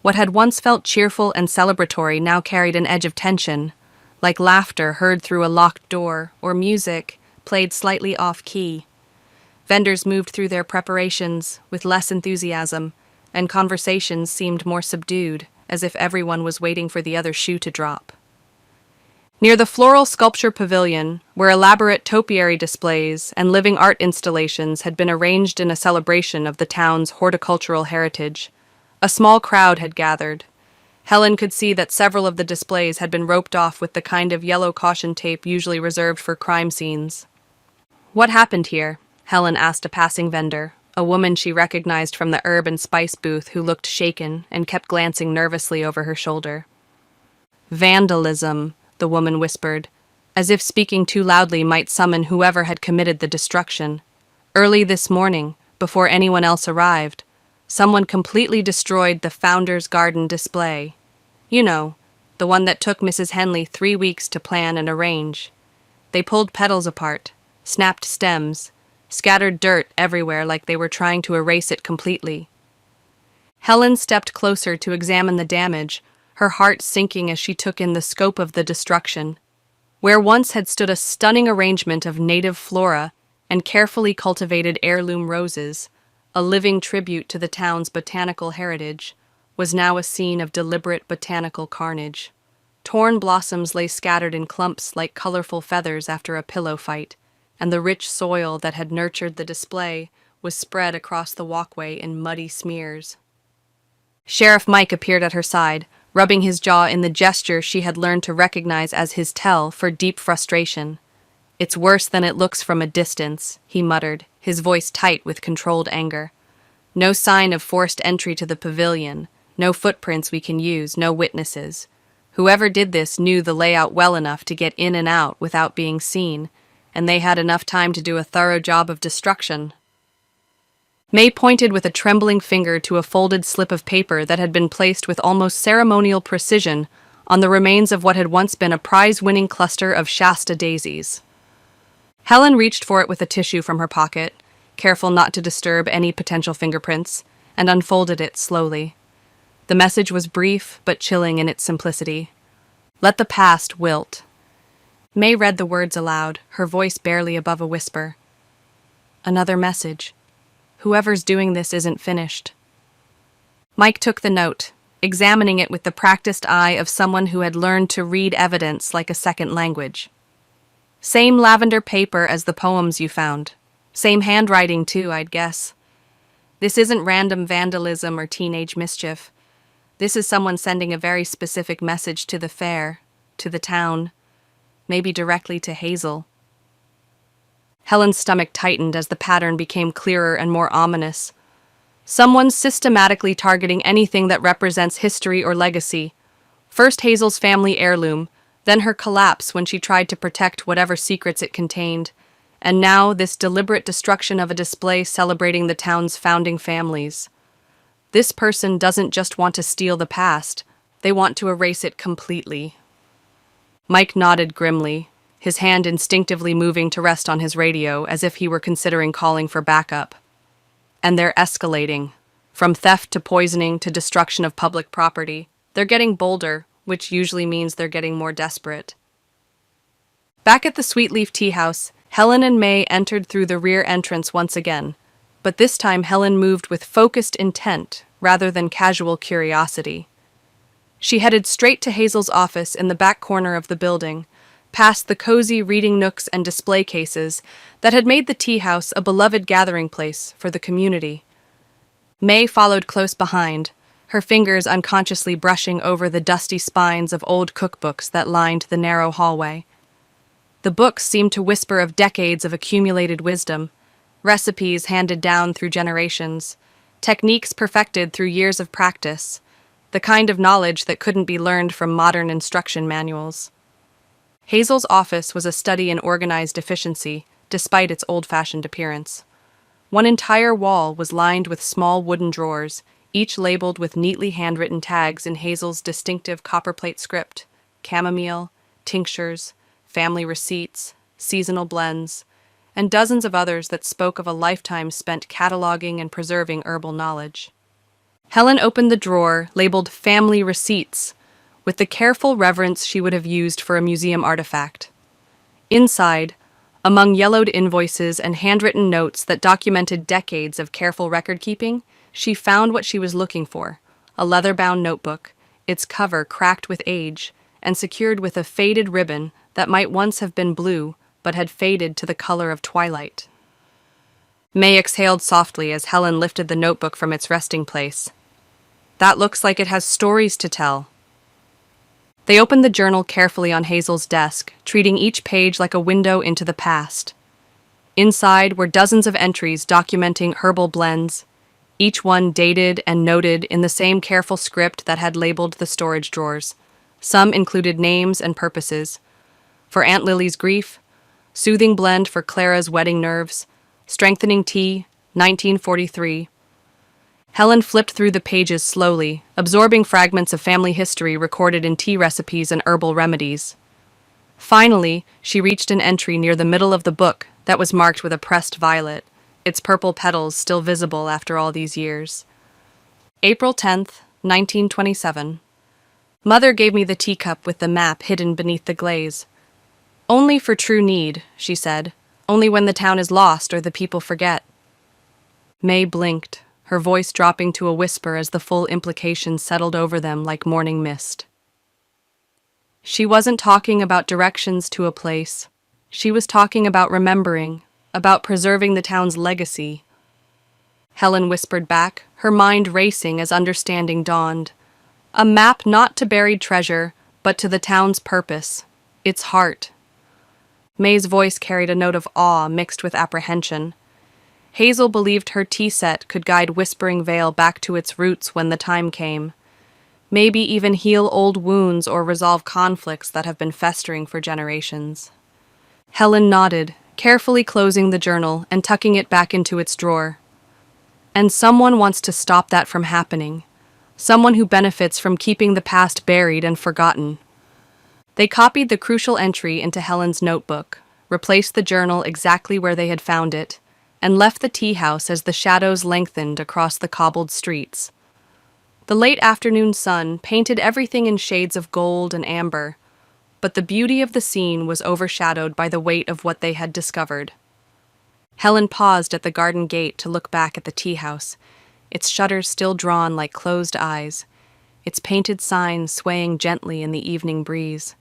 What had once felt cheerful and celebratory now carried an edge of tension, like laughter heard through a locked door or music played slightly off-key. Vendors moved through their preparations with less enthusiasm, and conversations seemed more subdued, as if everyone was waiting for the other shoe to drop. Near the floral sculpture pavilion, where elaborate topiary displays and living art installations had been arranged in a celebration of the town's horticultural heritage, a small crowd had gathered. Helen could see that several of the displays had been roped off with the kind of yellow caution tape usually reserved for crime scenes. "What happened here?" Helen asked a passing vendor, a woman she recognized from the herb and spice booth who looked shaken and kept glancing nervously over her shoulder. "Vandalism," the woman whispered, as if speaking too loudly might summon whoever had committed the destruction. "Early this morning, before anyone else arrived, someone completely destroyed the Founder's Garden display. You know, the one that took Mrs. Henley 3 weeks to plan and arrange. They pulled petals apart, snapped stems, scattered dirt everywhere like they were trying to erase it completely." Helen stepped closer to examine the damage, her heart sinking as she took in the scope of the destruction. Where once had stood a stunning arrangement of native flora and carefully cultivated heirloom roses, a living tribute to the town's botanical heritage, was now a scene of deliberate botanical carnage. Torn blossoms lay scattered in clumps like colorful feathers after a pillow fight, and the rich soil that had nurtured the display was spread across the walkway in muddy smears. Sheriff Mike appeared at her side, rubbing his jaw in the gesture she had learned to recognize as his tell for deep frustration. "It's worse than it looks from a distance," he muttered, his voice tight with controlled anger. "No sign of forced entry to the pavilion, no footprints we can use, no witnesses. Whoever did this knew the layout well enough to get in and out without being seen, and they had enough time to do a thorough job of destruction." May pointed with a trembling finger to a folded slip of paper that had been placed with almost ceremonial precision on the remains of what had once been a prize-winning cluster of Shasta daisies. Helen reached for it with a tissue from her pocket, careful not to disturb any potential fingerprints, and unfolded it slowly. The message was brief but chilling in its simplicity. "Let the past wilt." May read the words aloud, her voice barely above a whisper. "Another message. Whoever's doing this isn't finished." Mike took the note, examining it with the practiced eye of someone who had learned to read evidence like a second language. "Same lavender paper as the poems you found. Same handwriting, too, I'd guess. This isn't random vandalism or teenage mischief. This is someone sending a very specific message to the fair, to the town, maybe directly to Hazel. Helen's stomach tightened as the pattern became clearer and more ominous. Someone systematically targeting anything that represents history or legacy. First Hazel's family heirloom, then her collapse when she tried to protect whatever secrets it contained, and now this deliberate destruction of a display celebrating the town's founding families. This person doesn't just want to steal the past, they want to erase it completely. Mike nodded grimly, his hand instinctively moving to rest on his radio as if he were considering calling for backup. And they're escalating. From theft to poisoning to destruction of public property. They're getting bolder, which usually means they're getting more desperate. Back at the Sweetleaf Teahouse, Helen and May entered through the rear entrance once again, but this time Helen moved with focused intent rather than casual curiosity. She headed straight to Hazel's office in the back corner of the building, past the cozy reading nooks and display cases that had made the tea house a beloved gathering place for the community. May followed close behind, her fingers unconsciously brushing over the dusty spines of old cookbooks that lined the narrow hallway. The books seemed to whisper of decades of accumulated wisdom, recipes handed down through generations, techniques perfected through years of practice, the kind of knowledge that couldn't be learned from modern instruction manuals. Hazel's office was a study in organized efficiency, despite its old-fashioned appearance. One entire wall was lined with small wooden drawers, each labeled with neatly handwritten tags in Hazel's distinctive copperplate script: chamomile, tinctures, family receipts, seasonal blends, and dozens of others that spoke of a lifetime spent cataloging and preserving herbal knowledge. Helen opened the drawer labeled Family Receipts, with the careful reverence she would have used for a museum artifact. Inside, among yellowed invoices and handwritten notes that documented decades of careful record-keeping, she found what she was looking for: a leather-bound notebook, its cover cracked with age, and secured with a faded ribbon that might once have been blue but had faded to the color of twilight. May exhaled softly as Helen lifted the notebook from its resting place. That looks like it has stories to tell. They opened the journal carefully on Hazel's desk, treating each page like a window into the past. Inside were dozens of entries documenting herbal blends, each one dated and noted in the same careful script that had labeled the storage drawers. Some included names and purposes. For Aunt Lily's grief, soothing blend for Clara's wedding nerves, strengthening tea, 1943. Helen flipped through the pages slowly, absorbing fragments of family history recorded in tea recipes and herbal remedies. Finally, she reached an entry near the middle of the book that was marked with a pressed violet, its purple petals still visible after all these years. April 10th, 1927. Mother gave me the teacup with the map hidden beneath the glaze. Only for true need, she said, only when the town is lost or the people forget. May blinked, her voice dropping to a whisper as the full implications settled over them like morning mist. She wasn't talking about directions to a place. She was talking about remembering, about preserving the town's legacy. Helen whispered back, her mind racing as understanding dawned. A map not to buried treasure, but to the town's purpose, its heart. May's voice carried a note of awe mixed with apprehension. Hazel believed her tea set could guide Whispering Vale back to its roots when the time came. Maybe even heal old wounds or resolve conflicts that have been festering for generations. Helen nodded, carefully closing the journal and tucking it back into its drawer. And someone wants to stop that from happening. Someone who benefits from keeping the past buried and forgotten. They copied the crucial entry into Helen's notebook, replaced the journal exactly where they had found it, and left the tea house as the shadows lengthened across the cobbled streets. The late afternoon sun painted everything in shades of gold and amber, but the beauty of the scene was overshadowed by the weight of what they had discovered. Helen paused at the garden gate to look back at the tea house, its shutters still drawn like closed eyes, its painted signs swaying gently in the evening breeze.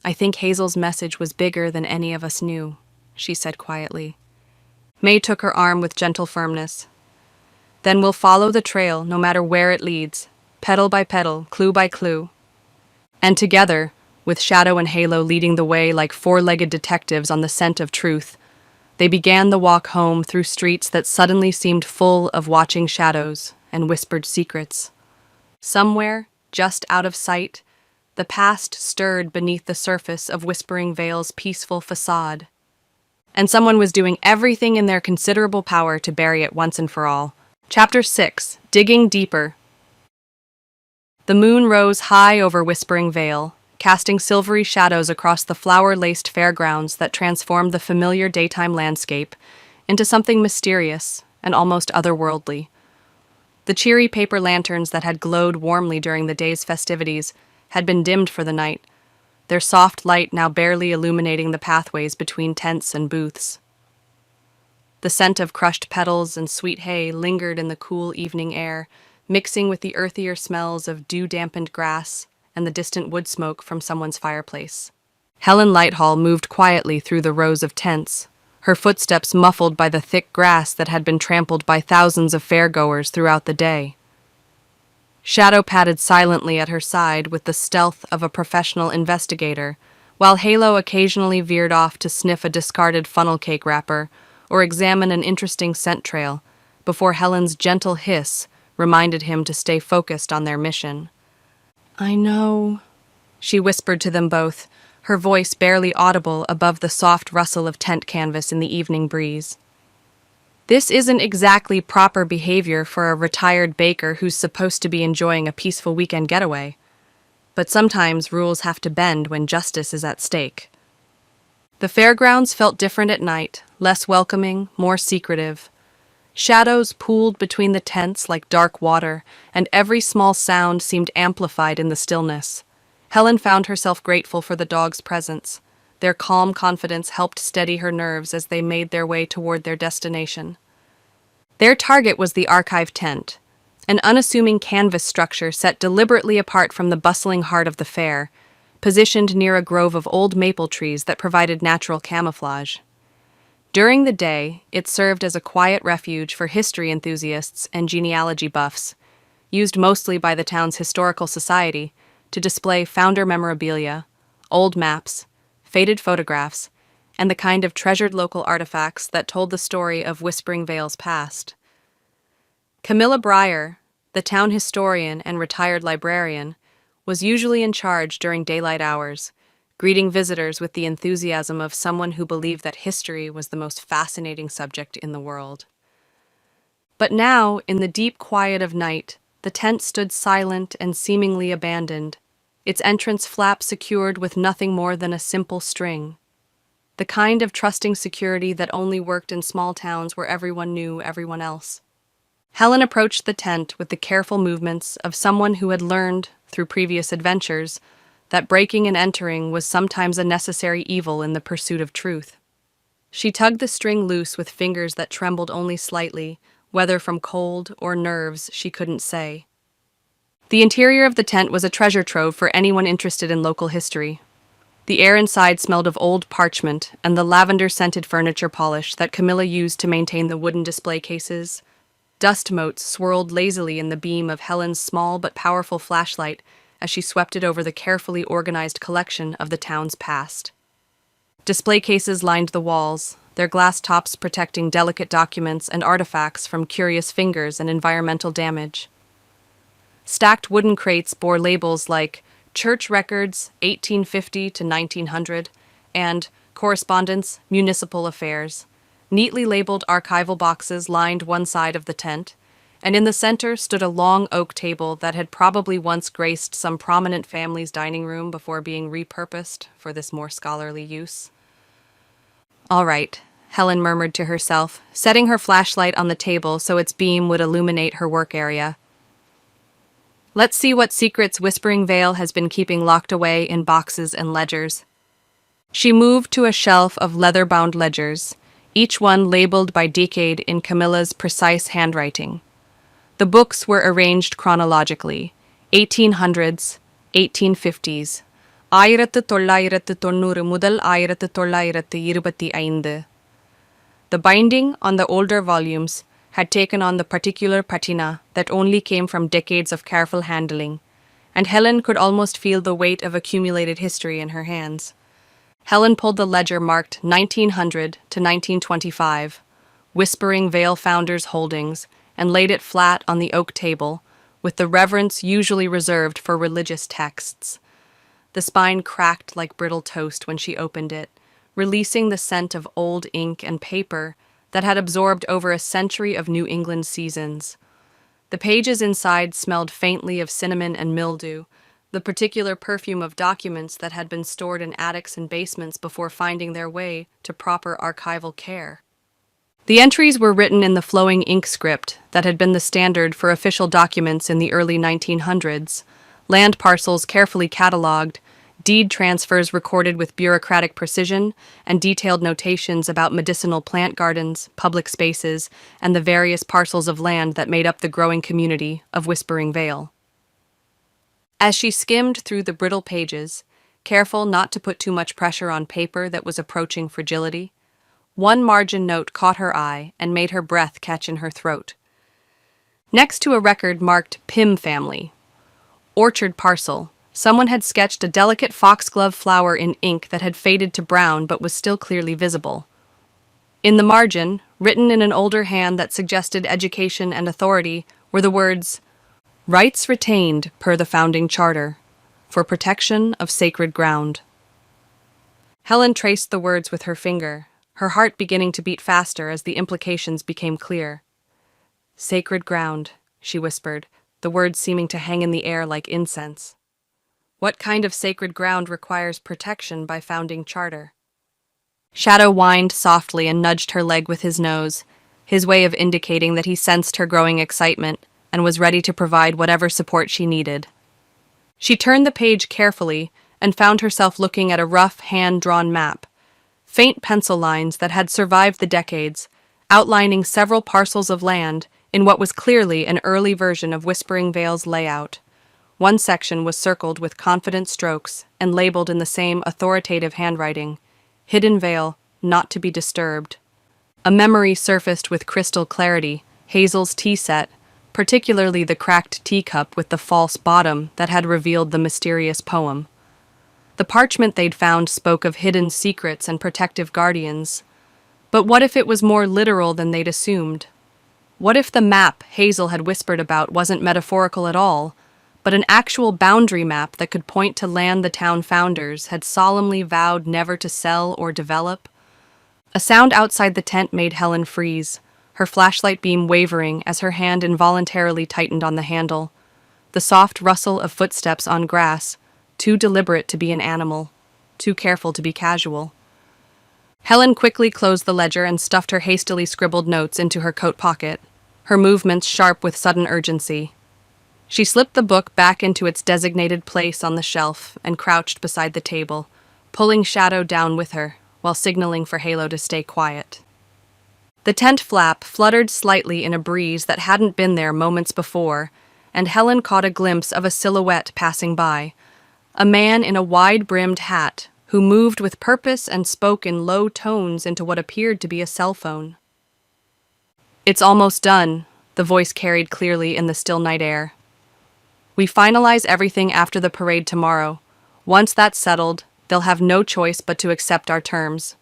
I think Hazel's message was bigger than any of us knew, she said quietly. May took her arm with gentle firmness. Then we'll follow the trail, no matter where it leads. petal by petal, clue by clue. And together, with Shadow and Halo leading the way like four-legged detectives on the scent of truth, they began the walk home through streets that suddenly seemed full of watching shadows and whispered secrets. Somewhere, just out of sight, the past stirred beneath the surface of Whispering Vale's peaceful facade. And someone was doing everything in their considerable power to bury it once and for all. Chapter 6. Digging Deeper. The moon rose high over Whispering Vale, casting silvery shadows across the flower-laced fairgrounds that transformed the familiar daytime landscape into something mysterious and almost otherworldly. The cheery paper lanterns that had glowed warmly during the day's festivities had been dimmed for the night, their soft light now barely illuminating the pathways between tents and booths. The scent of crushed petals and sweet hay lingered in the cool evening air, mixing with the earthier smells of dew-dampened grass and the distant wood smoke from someone's fireplace. Helen Lighthall moved quietly through the rows of tents, her footsteps muffled by the thick grass that had been trampled by thousands of fairgoers throughout the day. Shadow padded silently at her side with the stealth of a professional investigator, while Halo occasionally veered off to sniff a discarded funnel cake wrapper or examine an interesting scent trail, before Helen's gentle hiss reminded him to stay focused on their mission. "I know," she whispered to them both, her voice barely audible above the soft rustle of tent canvas in the evening breeze. "This isn't exactly proper behavior for a retired baker who's supposed to be enjoying a peaceful weekend getaway. But sometimes rules have to bend when justice is at stake." The fairgrounds felt different at night, less welcoming, more secretive. Shadows pooled between the tents like dark water, and every small sound seemed amplified in the stillness. Helen found herself grateful for the dogs' presence. Their calm confidence helped steady her nerves as they made their way toward their destination. Their target was the archive tent, an unassuming canvas structure set deliberately apart from the bustling heart of the fair, positioned near a grove of old maple trees that provided natural camouflage. During the day, it served as a quiet refuge for history enthusiasts and genealogy buffs, used mostly by the town's historical society to display founder memorabilia, old maps, faded photographs, and the kind of treasured local artifacts that told the story of Whispering Vale's past. Camilla Breyer, the town historian and retired librarian, was usually in charge during daylight hours, greeting visitors with the enthusiasm of someone who believed that history was the most fascinating subject in the world. But now, in the deep quiet of night, the tent stood silent and seemingly abandoned, its entrance flap secured with nothing more than a simple string. The kind of trusting security that only worked in small towns where everyone knew everyone else. Helen approached the tent with the careful movements of someone who had learned, through previous adventures, that breaking and entering was sometimes a necessary evil in the pursuit of truth. She tugged the string loose with fingers that trembled only slightly, whether from cold or nerves she couldn't say. The interior of the tent was a treasure trove for anyone interested in local history. The air inside smelled of old parchment and the lavender-scented furniture polish that Camilla used to maintain the wooden display cases. Dust motes swirled lazily in the beam of Helen's small but powerful flashlight as she swept it over the carefully organized collection of the town's past. Display cases lined the walls, their glass tops protecting delicate documents and artifacts from curious fingers and environmental damage. Stacked wooden crates bore labels like Church Records 1850 to 1900 and Correspondence, Municipal Affairs. Neatly labeled archival boxes lined one side of the tent, and in the center stood a long oak table that had probably once graced some prominent family's dining room before being repurposed for this more scholarly use. "All right," Helen murmured to herself, setting her flashlight on the table so its beam would illuminate her work area. "Let's see what secrets Whispering Vale has been keeping locked away in boxes and ledgers." She moved to a shelf of leather-bound ledgers, each one labeled by decade in Camilla's precise handwriting. The books were arranged chronologically, 1800s, 1850s, 1990 முதல் 1925. The binding on the older volumes had taken on the particular patina that only came from decades of careful handling, and Helen could almost feel the weight of accumulated history in her hands. Helen pulled the ledger marked 1900 to 1925, Whispering Vale Founders Holdings, and laid it flat on the oak table, with the reverence usually reserved for religious texts. The spine cracked like brittle toast when she opened it, releasing the scent of old ink and paper that had absorbed over a century of New England seasons. The pages inside smelled faintly of cinnamon and mildew, the particular perfume of documents that had been stored in attics and basements before finding their way to proper archival care. The entries were written in the flowing ink script that had been the standard for official documents in the early 1900s, land parcels carefully catalogued, deed transfers recorded with bureaucratic precision, and detailed notations about medicinal plant gardens, public spaces, and the various parcels of land that made up the growing community of Whispering Vale. As she skimmed through the brittle pages, careful not to put too much pressure on paper that was approaching fragility, one margin note caught her eye and made her breath catch in her throat. Next to a record marked Pym Family, Orchard Parcel, someone had sketched a delicate foxglove flower in ink that had faded to brown but was still clearly visible. In the margin, written in an older hand that suggested education and authority, were the words, "Rights retained per the founding charter, for protection of sacred ground." Helen traced the words with her finger, her heart beginning to beat faster as the implications became clear. "Sacred ground," she whispered, the words seeming to hang in the air like incense. What kind of sacred ground requires protection by founding charter? Shadow whined softly and nudged her leg with his nose, his way of indicating that he sensed her growing excitement and was ready to provide whatever support she needed. She turned the page carefully and found herself looking at a rough, hand-drawn map, faint pencil lines that had survived the decades, outlining several parcels of land in what was clearly an early version of Whispering Vale's layout. One section was circled with confident strokes and labeled in the same authoritative handwriting, "Hidden Vale, not to be disturbed." A memory surfaced with crystal clarity, Hazel's tea set, particularly the cracked teacup with the false bottom that had revealed the mysterious poem. The parchment they'd found spoke of hidden secrets and protective guardians. But what if it was more literal than they'd assumed? What if the map Hazel had whispered about wasn't metaphorical at all, but an actual boundary map that could point to land the town founders had solemnly vowed never to sell or develop? A sound outside the tent made Helen freeze, her flashlight beam wavering as her hand involuntarily tightened on the handle. The soft rustle of footsteps on grass, too deliberate to be an animal, too careful to be casual. Helen quickly closed the ledger and stuffed her hastily scribbled notes into her coat pocket, her movements sharp with sudden urgency. She slipped the book back into its designated place on the shelf and crouched beside the table, pulling Shadow down with her, while signaling for Halo to stay quiet. The tent flap fluttered slightly in a breeze that hadn't been there moments before, and Helen caught a glimpse of a silhouette passing by, a man in a wide-brimmed hat who moved with purpose and spoke in low tones into what appeared to be a cell phone. "It's almost done," the voice carried clearly in the still night air. "We finalize everything after the parade tomorrow. Once that's settled, they'll have no choice but to accept our terms."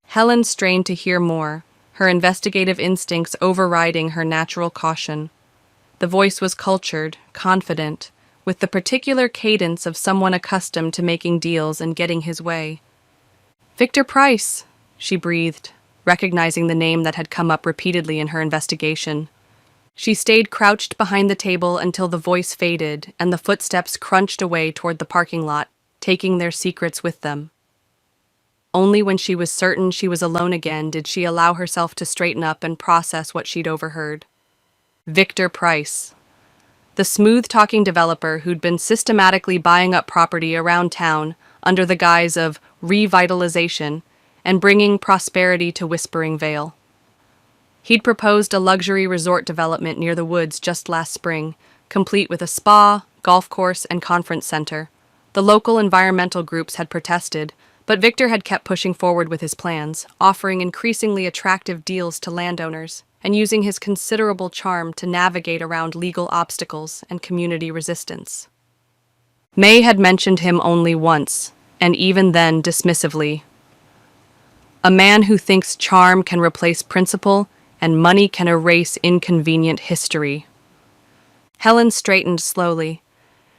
Helen strained to hear more, her investigative instincts overriding her natural caution. The voice was cultured, confident, with the particular cadence of someone accustomed to making deals and getting his way. "Victor Price," she breathed, recognizing the name that had come up repeatedly in her investigation. She stayed crouched behind the table until the voice faded and the footsteps crunched away toward the parking lot, taking their secrets with them. Only when she was certain she was alone again did she allow herself to straighten up and process what she'd overheard. Victor Price. The smooth-talking developer who'd been systematically buying up property around town under the guise of revitalization and bringing prosperity to Whispering Vale. He'd proposed a luxury resort development near the woods just last spring, complete with a spa, golf course, and conference center. The local environmental groups had protested, but Victor had kept pushing forward with his plans, offering increasingly attractive deals to landowners. and using his considerable charm to navigate around legal obstacles and community resistance. May had mentioned him only once, and even then dismissively. A man who thinks charm can replace principle and money can erase inconvenient history. Helen straightened slowly,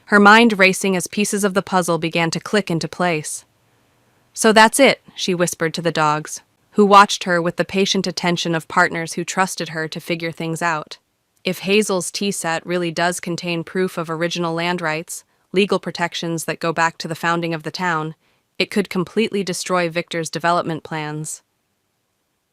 her mind racing as pieces of the puzzle began to click into place. "So that's it," she whispered to the dogs, who watched her with the patient attention of partners who trusted her to figure things out. If Hazel's tea set really does contain proof of original land rights, legal protections that go back to the founding of the town, it could completely destroy Victor's development plans.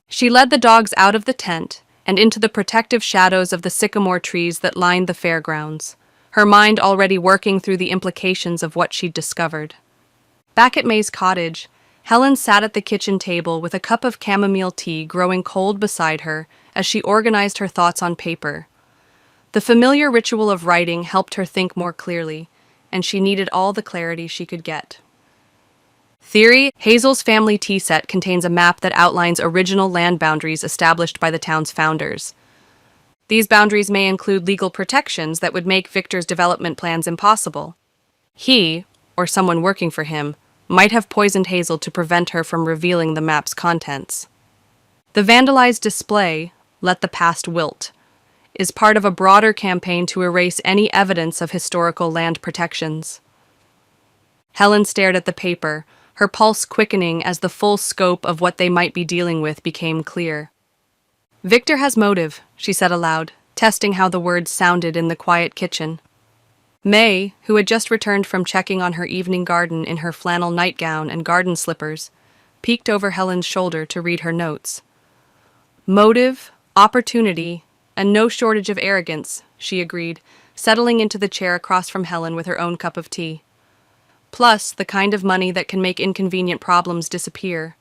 She led the dogs out of the tent and into the protective shadows of the sycamore trees that lined the fairgrounds, her mind already working through the implications of what she'd discovered. Back at May's cottage, Helen sat at the kitchen table with a cup of chamomile tea growing cold beside her as she organized her thoughts on paper. The familiar ritual of writing helped her think more clearly, and she needed all the clarity she could get. Theory: Hazel's family tea set contains a map that outlines original land boundaries established by the town's founders. These boundaries may include legal protections that would make Victor's development plans impossible. He, or someone working for him, might have poisoned Hazel to prevent her from revealing the map's contents. The vandalized display, "Let the Past Wilt," is part of a broader campaign to erase any evidence of historical land protections. Helen stared at the paper, her pulse quickening as the full scope of what they might be dealing with became clear. "Victor has motive," she said aloud, testing how the words sounded in the quiet kitchen. May, who had just returned from checking on her evening garden in her flannel nightgown and garden slippers, peeked over Helen's shoulder to read her notes. "Motive, opportunity, and no shortage of arrogance," she agreed, settling into the chair across from Helen with her own cup of tea. "Plus, the kind of money that can make inconvenient problems disappear."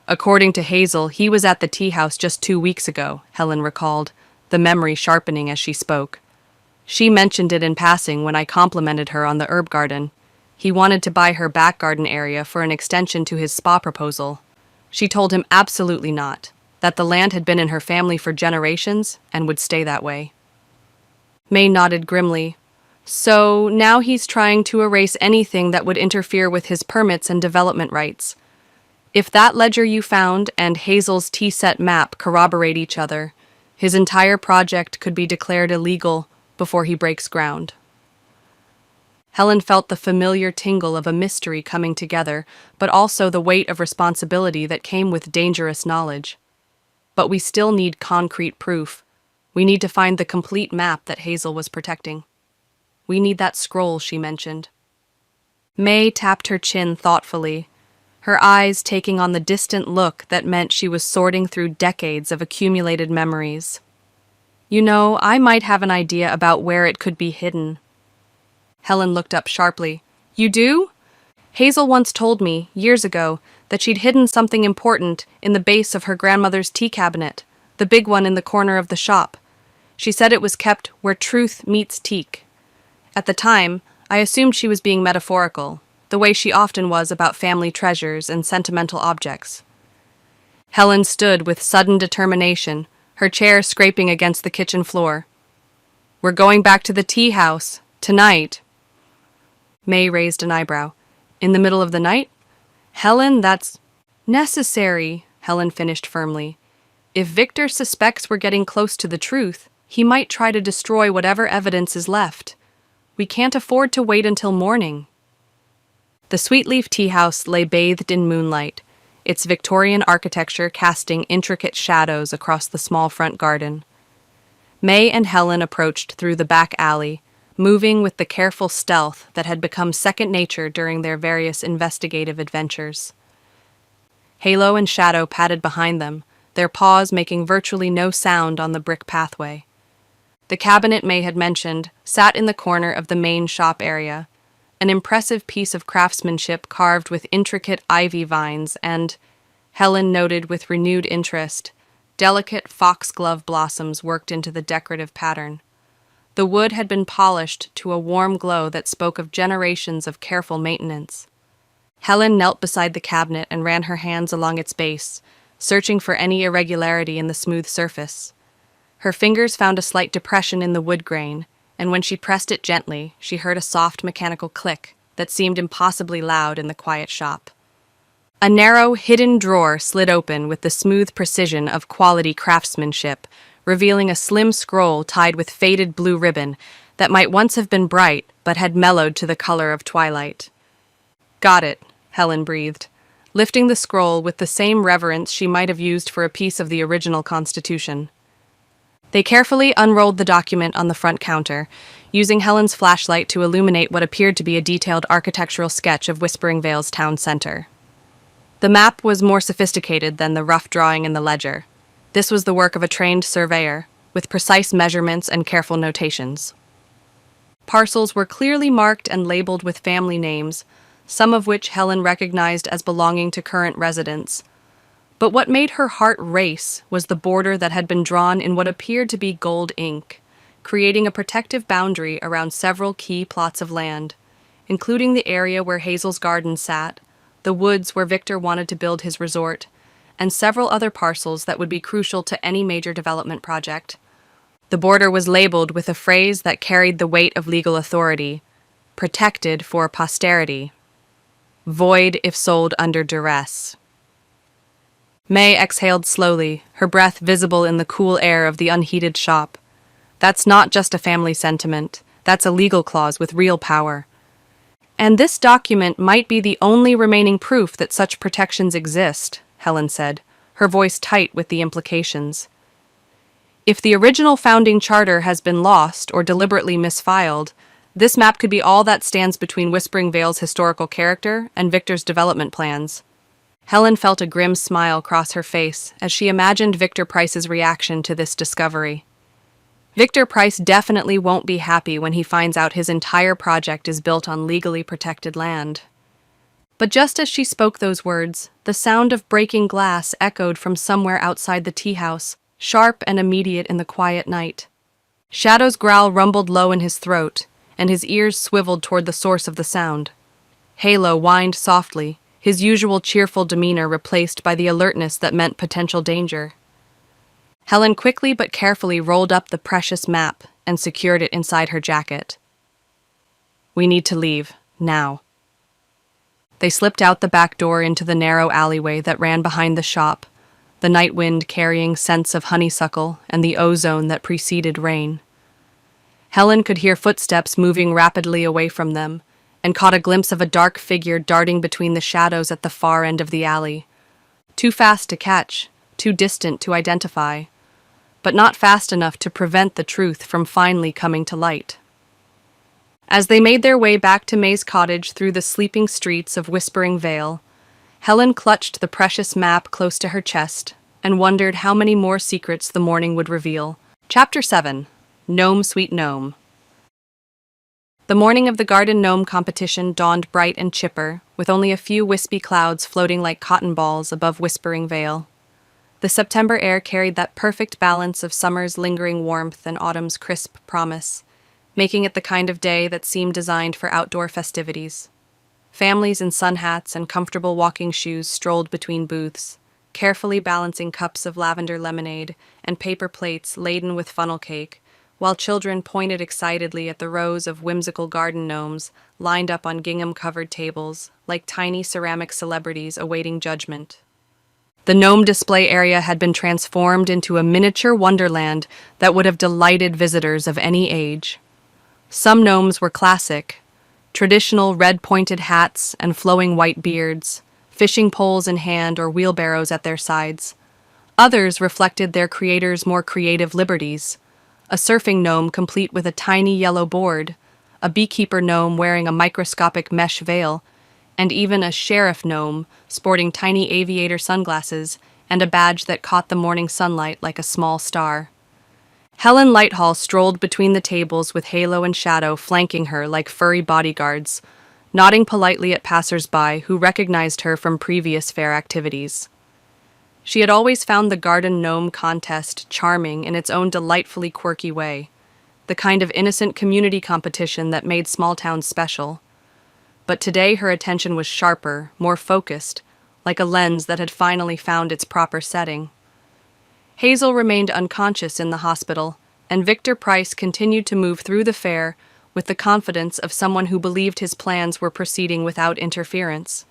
"According to Hazel, he was at the teahouse just 2 weeks ago," Helen recalled, the memory sharpening as she spoke. "She mentioned it in passing when I complimented her on the herb garden. He wanted to buy her back garden area for an extension to his spa proposal. She told him absolutely not, that the land had been in her family for generations and would stay that way." May nodded grimly. "So now he's trying to erase anything that would interfere with his permits and development rights. If that ledger you found and Hazel's tea set map corroborate each other, his entire project could be declared illegal before he breaks ground." Helen felt the familiar tingle of a mystery coming together, but also the weight of responsibility that came with dangerous knowledge. "But we still need concrete proof. We need to find the complete map that Hazel was protecting. We need that scroll she mentioned." May tapped her chin thoughtfully, her eyes taking on the distant look that meant she was sorting through decades of accumulated memories. "You know, I might have an idea about where it could be hidden." Helen looked up sharply. "You do?" "Hazel once told me, years ago, that she'd hidden something important in the base of her grandmother's tea cabinet, the big one in the corner of the shop. She said it was kept where truth meets teak. At the time, I assumed she was being metaphorical, the way she often was about family treasures and sentimental objects." Helen stood with sudden determination, her chair scraping against the kitchen floor. "We're going back to the tea house, tonight." May raised an eyebrow. "In the middle of the night?" "Helen, that's necessary," Helen finished firmly. "If Victor suspects we're getting close to the truth, he might try to destroy whatever evidence is left. We can't afford to wait until morning." The Sweetleaf tea house lay bathed in moonlight, its Victorian architecture casting intricate shadows across the small front garden. May and Helen approached through the back alley, moving with the careful stealth that had become second nature during their various investigative adventures. Halo and Shadow padded behind them, their paws making virtually no sound on the brick pathway. The cabinet May had mentioned sat in the corner of the main shop area, an impressive piece of craftsmanship carved with intricate ivy vines and, Helen noted with renewed interest, delicate foxglove blossoms worked into the decorative pattern. The wood had been polished to a warm glow that spoke of generations of careful maintenance. Helen knelt beside the cabinet and ran her hands along its base, searching for any irregularity in the smooth surface. Her fingers found a slight depression in the wood grain, and when she pressed it gently, she heard a soft mechanical click that seemed impossibly loud in the quiet shop. A narrow, hidden drawer slid open with the smooth precision of quality craftsmanship, revealing a slim scroll tied with faded blue ribbon that might once have been bright but had mellowed to the color of twilight. "Got it," Helen breathed, lifting the scroll with the same reverence she might have used for a piece of the original Constitution. They carefully unrolled the document on the front counter, using Helen's flashlight to illuminate what appeared to be a detailed architectural sketch of Whispering Vale's town center. The map was more sophisticated than the rough drawing in the ledger. This was the work of a trained surveyor, with precise measurements and careful notations. Parcels were clearly marked and labeled with family names, some of which Helen recognized as belonging to current residents. But what made her heart race was the border that had been drawn in what appeared to be gold ink, creating a protective boundary around several key plots of land, including the area where Hazel's garden sat, the woods where Victor wanted to build his resort, and several other parcels that would be crucial to any major development project. The border was labeled with a phrase that carried the weight of legal authority: protected for posterity. Void if sold under duress. May exhaled slowly, her breath visible in the cool air of the unheated shop. That's not just a family sentiment, that's a legal clause with real power. And this document might be the only remaining proof that such protections exist, Helen said, her voice tight with the implications. If the original founding charter has been lost or deliberately misfiled, this map could be all that stands between Whispering Vale's historical character and Victor's development plans. Helen felt a grim smile cross her face as she imagined Victor Price's reaction to this discovery. Victor Price definitely won't be happy when he finds out his entire project is built on legally protected land. But just as she spoke those words, the sound of breaking glass echoed from somewhere outside the teahouse, sharp and immediate in the quiet night. Shadow's growl rumbled low in his throat, and his ears swiveled toward the source of the sound. Halo whined softly, his usual cheerful demeanor replaced by the alertness that meant potential danger. Helen quickly but carefully rolled up the precious map and secured it inside her jacket. "We need to leave, now." They slipped out the back door into the narrow alleyway that ran behind the shop, the night wind carrying scents of honeysuckle and the ozone that preceded rain. Helen could hear footsteps moving rapidly away from them, and caught a glimpse of a dark figure darting between the shadows at the far end of the alley. Too fast to catch, too distant to identify, but not fast enough to prevent the truth from finally coming to light. As they made their way back to May's cottage through the sleeping streets of Whispering Vale, Helen clutched the precious map close to her chest and wondered how many more secrets the morning would reveal. Chapter 7. Gnome Sweet Gnome. The morning of the garden gnome competition dawned bright and chipper, with only a few wispy clouds floating like cotton balls above Whispering Vale. The September air carried that perfect balance of summer's lingering warmth and autumn's crisp promise, making it the kind of day that seemed designed for outdoor festivities. Families in sun hats and comfortable walking shoes strolled between booths, carefully balancing cups of lavender lemonade and paper plates laden with funnel cake, while children pointed excitedly at the rows of whimsical garden gnomes lined up on gingham-covered tables, like tiny ceramic celebrities awaiting judgment. The gnome display area had been transformed into a miniature wonderland that would have delighted visitors of any age. Some gnomes were classic, traditional red-pointed hats and flowing white beards, fishing poles in hand or wheelbarrows at their sides. Others reflected their creators' more creative liberties: a surfing gnome complete with a tiny yellow board, a beekeeper gnome wearing a microscopic mesh veil, and even a sheriff gnome sporting tiny aviator sunglasses and a badge that caught the morning sunlight like a small star. Helen Lighthall strolled between the tables with Halo and Shadow flanking her like furry bodyguards, nodding politely at passers-by who recognized her from previous fair activities. She had always found the garden gnome contest charming in its own delightfully quirky way, the kind of innocent community competition that made small towns special. But today her attention was sharper, more focused, like a lens that had finally found its proper setting. Hazel remained unconscious in the hospital, and Victor Price continued to move through the fair with the confidence of someone who believed his plans were proceeding without interference.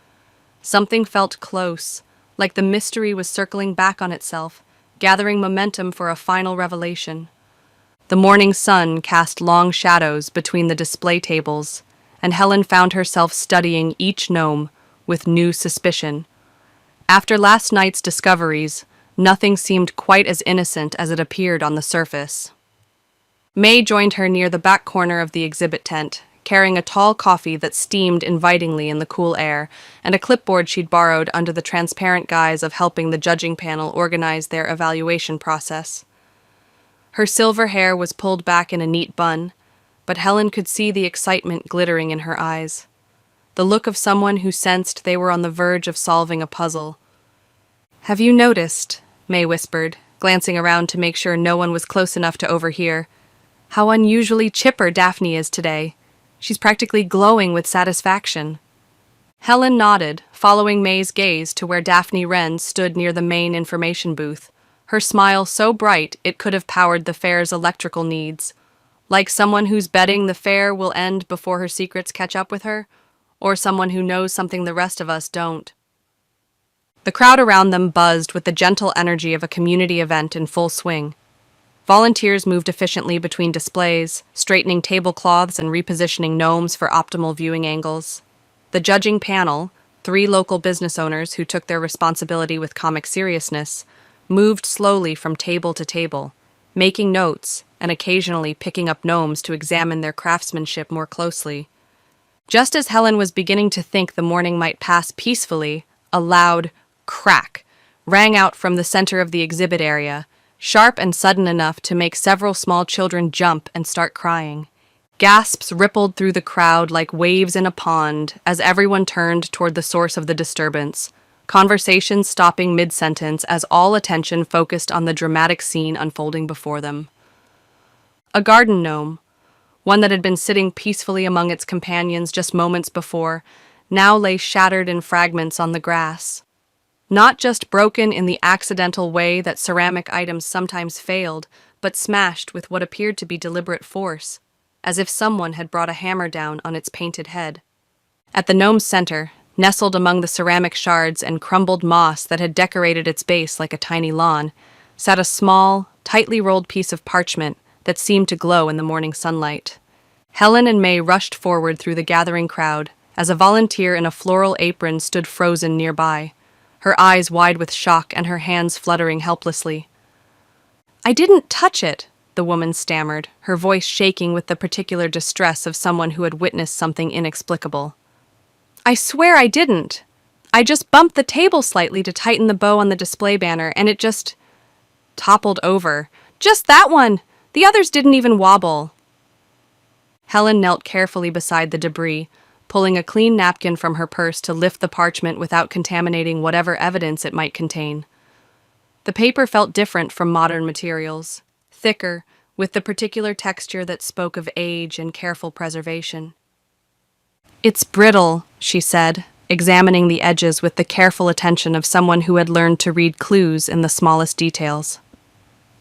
Something felt close, like the mystery was circling back on itself, gathering momentum for a final revelation. The morning sun cast long shadows between the display tables, and Helen found herself studying each gnome with new suspicion. After last night's discoveries, nothing seemed quite as innocent as it appeared on the surface. May joined her near the back corner of the exhibit tent, carrying a tall coffee that steamed invitingly in the cool air, and a clipboard she'd borrowed under the transparent guise of helping the judging panel organize their evaluation process. Her silver hair was pulled back in a neat bun, but Helen could see the excitement glittering in her eyes. The look of someone who sensed they were on the verge of solving a puzzle. "Have you noticed," May whispered, glancing around to make sure no one was close enough to overhear, "how unusually chipper Daphne is today? She's practically glowing with satisfaction." Helen nodded, following May's gaze to where Daphne Wren stood near the main information booth, her smile so bright it could have powered the fair's electrical needs. Like someone who's betting the fair will end before her secrets catch up with her, or someone who knows something the rest of us don't. The crowd around them buzzed with the gentle energy of a community event in full swing. Volunteers moved efficiently between displays, straightening tablecloths and repositioning gnomes for optimal viewing angles. The judging panel, 3 local business owners who took their responsibility with comic seriousness, moved slowly from table to table, making notes and occasionally picking up gnomes to examine their craftsmanship more closely. Just as Helen was beginning to think the morning might pass peacefully, a loud crack rang out from the center of the exhibit area, sharp and sudden enough to make several small children jump and start crying. Gasps rippled through the crowd like waves in a pond as everyone turned toward the source of the disturbance, conversations stopping mid-sentence as all attention focused on the dramatic scene unfolding before them. A garden gnome, one that had been sitting peacefully among its companions just moments before, now lay shattered in fragments on the grass. Not just broken in the accidental way that ceramic items sometimes failed, but smashed with what appeared to be deliberate force, as if someone had brought a hammer down on its painted head. At the gnome's center, nestled among the ceramic shards and crumbled moss that had decorated its base like a tiny lawn, sat a small, tightly rolled piece of parchment that seemed to glow in the morning sunlight. Helen and May rushed forward through the gathering crowd as a volunteer in a floral apron stood frozen nearby, her eyes wide with shock and her hands fluttering helplessly. "I didn't touch it," the woman stammered, her voice shaking with the particular distress of someone who had witnessed something inexplicable. "I swear I didn't. I just bumped the table slightly to tighten the bow on the display banner, and it just toppled over. Just that one! The others didn't even wobble." Helen knelt carefully beside the debris, pulling a clean napkin from her purse to lift the parchment without contaminating whatever evidence it might contain. The paper felt different from modern materials, thicker, with the particular texture that spoke of age and careful preservation. "It's brittle," she said, examining the edges with the careful attention of someone who had learned to read clues in the smallest details.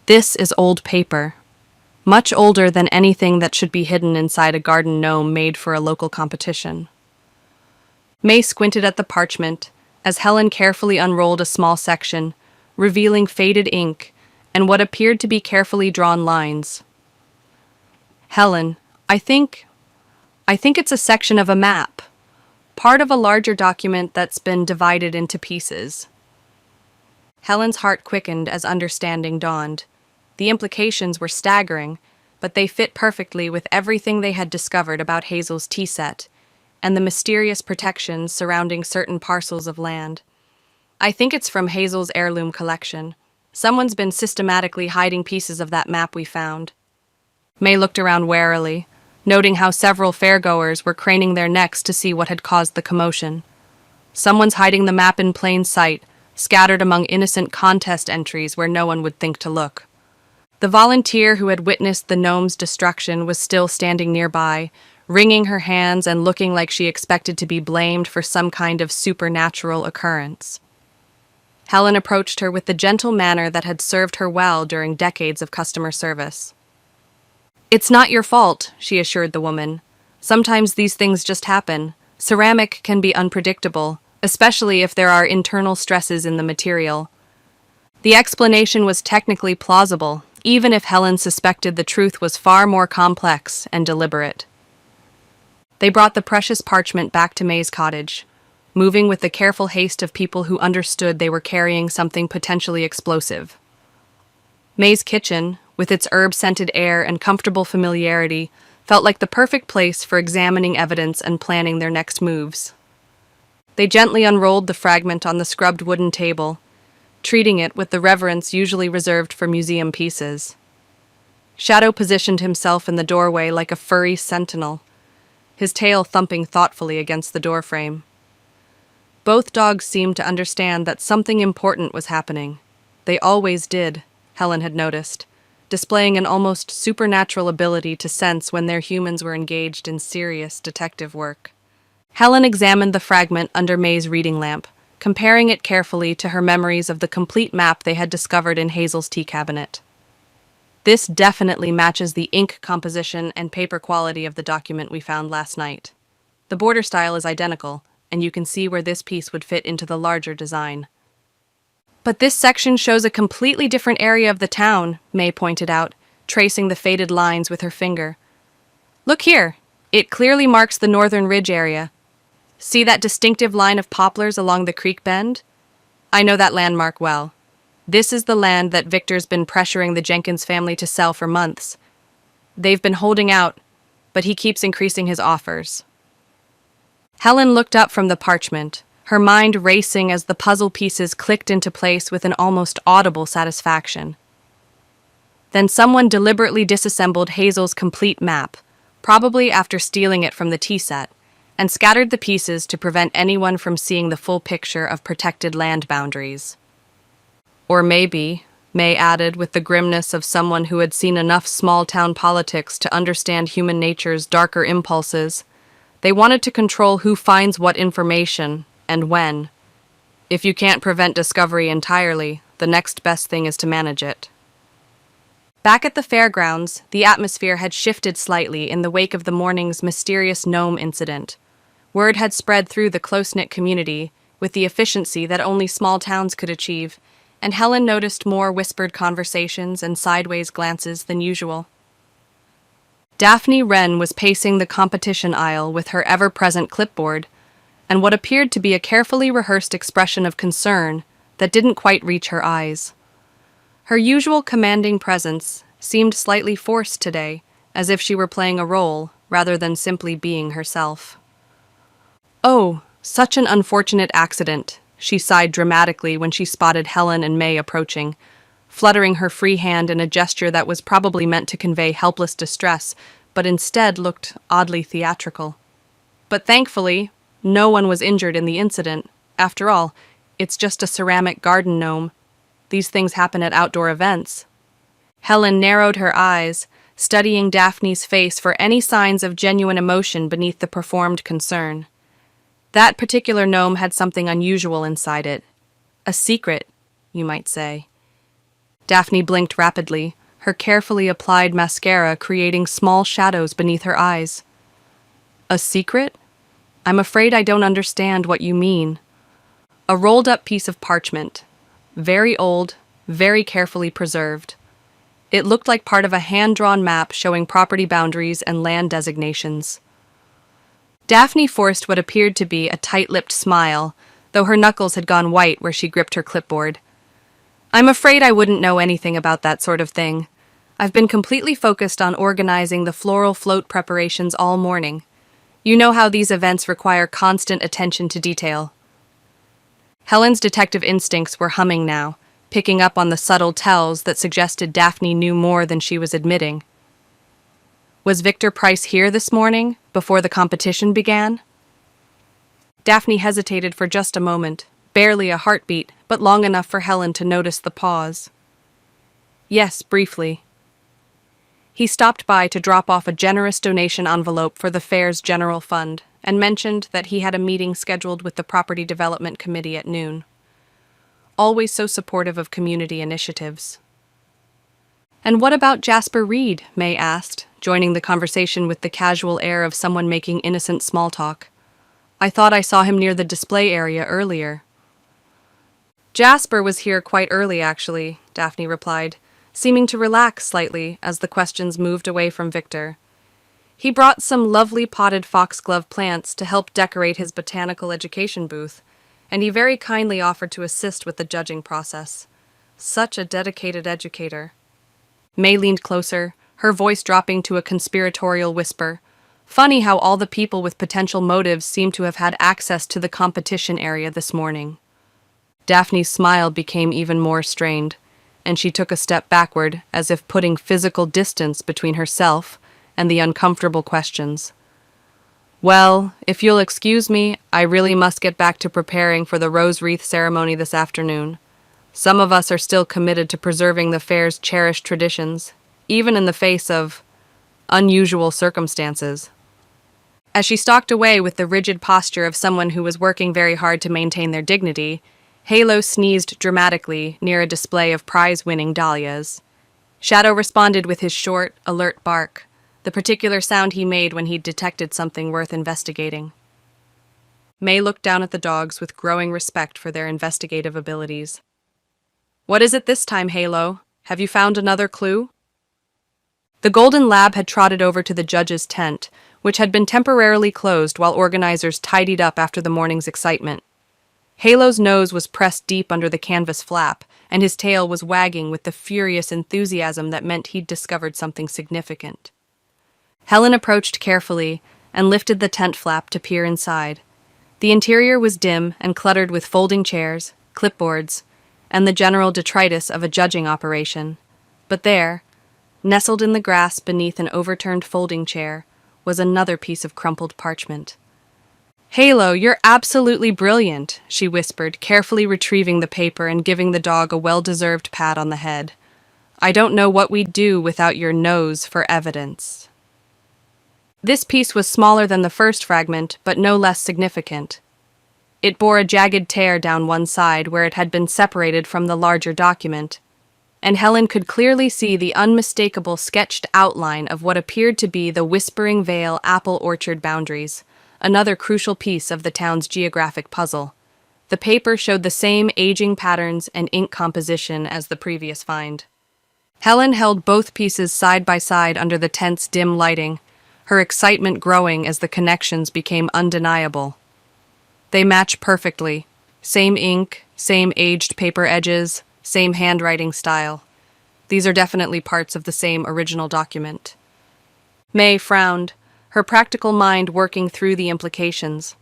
"This is old paper. Much older than anything that should be hidden inside a garden gnome made for a local competition." May squinted at the parchment as Helen carefully unrolled a small section, revealing faded ink and what appeared to be carefully drawn lines. "Helen, I think it's a section of a map, part of a larger document that's been divided into pieces." Helen's heart quickened as understanding dawned. The implications were staggering, but they fit perfectly with everything they had discovered about Hazel's tea set and the mysterious protections surrounding certain parcels of land. "I think it's from Hazel's heirloom collection. Someone's been systematically hiding pieces of that map we found." May looked around warily, noting how several fairgoers were craning their necks to see what had caused the commotion. Someone's hiding the map in plain sight, scattered among innocent contest entries where no one would think to look. The volunteer who had witnessed the gnome's destruction was still standing nearby, wringing her hands and looking like she expected to be blamed for some kind of supernatural occurrence. Helen approached her with the gentle manner that had served her well during decades of customer service. "It's not your fault," she assured the woman. "Sometimes these things just happen. Ceramic can be unpredictable, especially if there are internal stresses in the material." The explanation was technically plausible, even if Helen suspected the truth was far more complex and deliberate. They brought the precious parchment back to May's cottage, moving with the careful haste of people who understood they were carrying something potentially explosive. May's kitchen, with its herb-scented air and comfortable familiarity, felt like the perfect place for examining evidence and planning their next moves. They gently unrolled the fragment on the scrubbed wooden table, treating it with the reverence usually reserved for museum pieces. Shadow positioned himself in the doorway like a furry sentinel, his tail thumping thoughtfully against the doorframe. Both dogs seemed to understand that something important was happening. They always did, Helen had noticed, displaying an almost supernatural ability to sense when their humans were engaged in serious detective work. Helen examined the fragment under May's reading lamp, comparing it carefully to her memories of the complete map they had discovered in Hazel's tea cabinet. This definitely matches the ink composition and paper quality of the document we found last night. The border style is identical, and you can see where this piece would fit into the larger design. "But this section shows a completely different area of the town," May pointed out, tracing the faded lines with her finger. "Look here, it clearly marks the Northern Ridge area. See that distinctive line of poplars along the creek bend? I know that landmark well. This is the land that Victor's been pressuring the Jenkins family to sell for months. They've been holding out, but he keeps increasing his offers." Helen looked up from the parchment, her mind racing as the puzzle pieces clicked into place with an almost audible satisfaction. Then someone deliberately disassembled Hazel's complete map, probably after stealing it from the tea set, and scattered the pieces to prevent anyone from seeing the full picture of protected land boundaries. Or maybe, May added with the grimness of someone who had seen enough small-town politics to understand human nature's darker impulses, they wanted to control who finds what information and when. If you can't prevent discovery entirely, the next best thing is to manage it. Back at the fairgrounds, the atmosphere had shifted slightly in the wake of the morning's mysterious gnome incident. Word had spread through the close-knit community with the efficiency that only small towns could achieve, and Helen noticed more whispered conversations and sideways glances than usual. Daphne Wren was pacing the competition aisle with her ever-present clipboard, and what appeared to be a carefully rehearsed expression of concern that didn't quite reach her eyes. Her usual commanding presence seemed slightly forced today, as if she were playing a role rather than simply being herself. "Oh, such an unfortunate accident," she sighed dramatically when she spotted Helen and May approaching, fluttering her free hand in a gesture that was probably meant to convey helpless distress, but instead looked oddly theatrical. But thankfully, no one was injured in the incident. After all, it's just a ceramic garden gnome. These things happen at outdoor events. Helen narrowed her eyes, studying Daphne's face for any signs of genuine emotion beneath the performed concern. That particular gnome had something unusual inside it. A secret, you might say. Daphne blinked rapidly, her carefully applied mascara creating small shadows beneath her eyes. "A secret? I'm afraid I don't understand what you mean." A rolled-up piece of parchment. Very old, very carefully preserved. It looked like part of a hand-drawn map showing property boundaries and land designations. Daphne forced what appeared to be a tight-lipped smile, though her knuckles had gone white where she gripped her clipboard. "I'm afraid I wouldn't know anything about that sort of thing. I've been completely focused on organizing the floral float preparations all morning. You know how these events require constant attention to detail." Helen's detective instincts were humming now, picking up on the subtle tells that suggested Daphne knew more than she was admitting. "Was Victor Price here this morning, before the competition began?" Daphne hesitated for just a moment, barely a heartbeat, but long enough for Helen to notice the pause. "Yes, briefly." He stopped by to drop off a generous donation envelope for the fair's general fund and mentioned that he had a meeting scheduled with the Property Development Committee at noon. Always so supportive of community initiatives. "And what about Jasper Reed?" May asked, joining the conversation with the casual air of someone making innocent small talk. "I thought I saw him near the display area earlier." "Jasper was here quite early, actually," Daphne replied, seeming to relax slightly as the questions moved away from Victor. "He brought some lovely potted foxglove plants to help decorate his botanical education booth, and he very kindly offered to assist with the judging process. Such a dedicated educator." May leaned closer, her voice dropping to a conspiratorial whisper. "Funny how all the people with potential motives seem to have had access to the competition area this morning." Daphne's smile became even more strained, and she took a step backward as if putting physical distance between herself and the uncomfortable questions. "Well, if you'll excuse me, I really must get back to preparing for the rose wreath ceremony this afternoon. Some of us are still committed to preserving the fair's cherished traditions, even in the face of unusual circumstances." As she stalked away with the rigid posture of someone who was working very hard to maintain their dignity, Halo sneezed dramatically near a display of prize-winning dahlias. Shadow responded with his short, alert bark, the particular sound he made when he detected something worth investigating. May looked down at the dogs with growing respect for their investigative abilities. "What is it this time, Halo? Have you found another clue?" The Golden Lab had trotted over to the judge's tent, which had been temporarily closed while organizers tidied up after the morning's excitement. Halo's nose was pressed deep under the canvas flap, and his tail was wagging with the furious enthusiasm that meant he'd discovered something significant. Helen approached carefully and lifted the tent flap to peer inside. The interior was dim and cluttered with folding chairs, clipboards, and the general detritus of a judging operation. But there, nestled in the grass beneath an overturned folding chair, was another piece of crumpled parchment. "Halo, you're absolutely brilliant," she whispered, carefully retrieving the paper and giving the dog a well-deserved pat on the head. "I don't know what we'd do without your nose for evidence." This piece was smaller than the first fragment, but no less significant. It bore a jagged tear down one side where it had been separated from the larger document, and Helen could clearly see the unmistakable sketched outline of what appeared to be the Whispering Vale apple orchard boundaries, another crucial piece of the town's geographic puzzle. The paper showed the same aging patterns and ink composition as the previous find. Helen held both pieces side by side under the tent's dim lighting, her excitement growing as the connections became undeniable. They match perfectly. Same ink, same aged paper edges, same handwriting style. These are definitely parts of the same original document. May frowned, her practical mind working through the implications.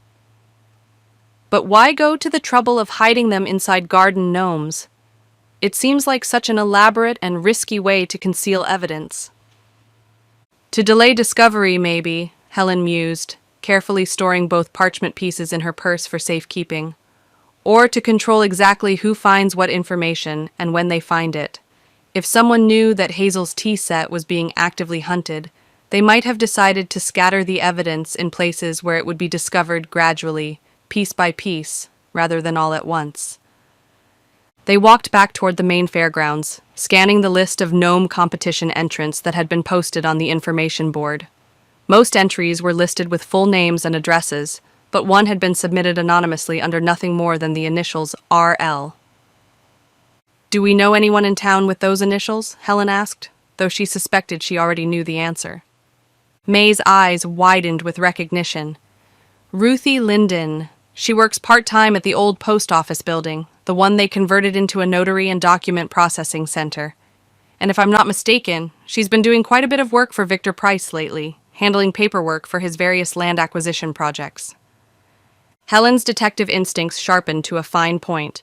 But why go to the trouble of hiding them inside garden gnomes? It seems like such an elaborate and risky way to conceal evidence. To delay discovery, maybe, Helen mused, carefully storing both parchment pieces in her purse for safekeeping. Or to control exactly who finds what information and when they find it. If someone knew that Hazel's tea set was being actively hunted, they might have decided to scatter the evidence in places where it would be discovered gradually, piece by piece, rather than all at once. They walked back toward the main fairgrounds, scanning the list of gnome competition entrants that had been posted on the information board. Most entries were listed with full names and addresses, but one had been submitted anonymously under nothing more than the initials RL. "Do we know anyone in town with those initials?" Helen asked, though she suspected she already knew the answer. May's eyes widened with recognition. "Ruthie Linden. She works part-time at the old post office building, the one they converted into a notary and document processing center. And if I'm not mistaken, she's been doing quite a bit of work for Victor Price lately, handling paperwork for his various land acquisition projects." Helen's detective instincts sharpened to a fine point.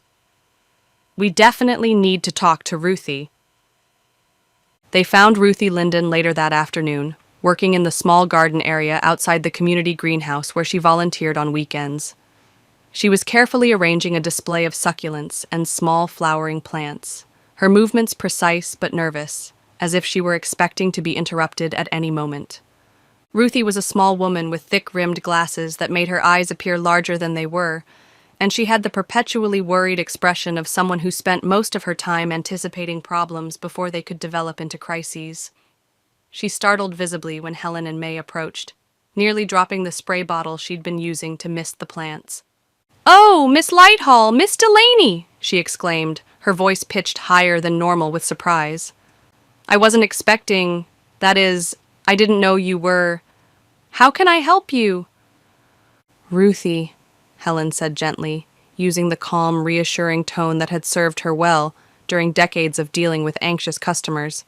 "We definitely need to talk to Ruthie." They found Ruthie Linden later that afternoon, working in the small garden area outside the community greenhouse where she volunteered on weekends. She was carefully arranging a display of succulents and small flowering plants, her movements precise but nervous, as if she were expecting to be interrupted at any moment. Ruthie was a small woman with thick-rimmed glasses that made her eyes appear larger than they were, and she had the perpetually worried expression of someone who spent most of her time anticipating problems before they could develop into crises. She startled visibly when Helen and May approached, nearly dropping the spray bottle she'd been using to mist the plants. "Oh, Miss Lighthall, Miss Delaney!" she exclaimed, her voice pitched higher than normal with surprise. "I wasn't expecting, that is, I didn't know you were. How can I help you?" "Ruthie," Helen said gently, using the calm, reassuring tone that had served her well during decades of dealing with anxious customers.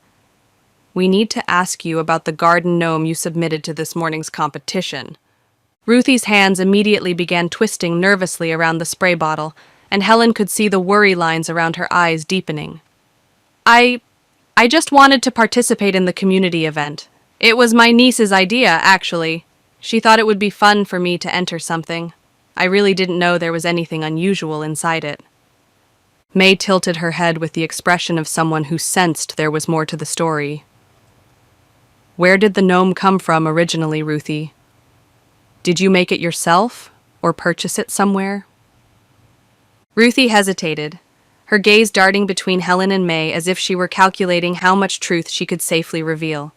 "We need to ask you about the garden gnome you submitted to this morning's competition." Ruthie's hands immediately began twisting nervously around the spray bottle, and Helen could see the worry lines around her eyes deepening. I just wanted to participate in the community event. It was my niece's idea, actually. She thought it would be fun for me to enter something. I really didn't know there was anything unusual inside it." May tilted her head with the expression of someone who sensed there was more to the story. "Where did the gnome come from originally, Ruthie? Did you make it yourself, or purchase it somewhere?" Ruthie hesitated, her gaze darting between Helen and May as if she were calculating how much truth she could safely reveal.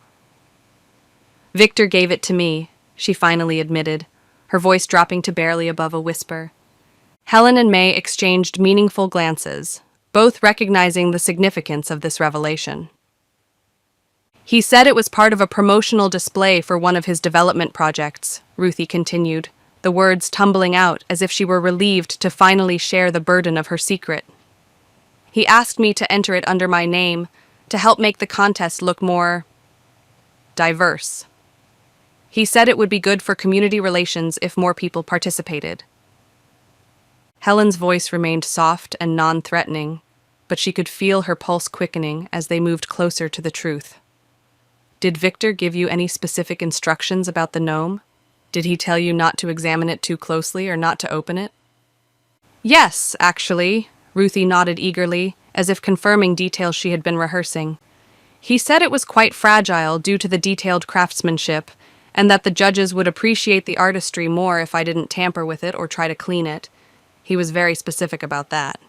"Victor gave it to me," she finally admitted, her voice dropping to barely above a whisper. Helen and May exchanged meaningful glances, both recognizing the significance of this revelation. "He said it was part of a promotional display for one of his development projects," Ruthie continued, the words tumbling out as if she were relieved to finally share the burden of her secret. "He asked me to enter it under my name, to help make the contest look more diverse. He said it would be good for community relations if more people participated." Helen's voice remained soft and non-threatening, but she could feel her pulse quickening as they moved closer to the truth. "Did Victor give you any specific instructions about the gnome? Did he tell you not to examine it too closely or not to open it?" "Yes, actually," Ruthie nodded eagerly, as if confirming details she had been rehearsing. "He said it was quite fragile due to the detailed craftsmanship, and that the judges would appreciate the artistry more if I didn't tamper with it or try to clean it. He was very specific about that."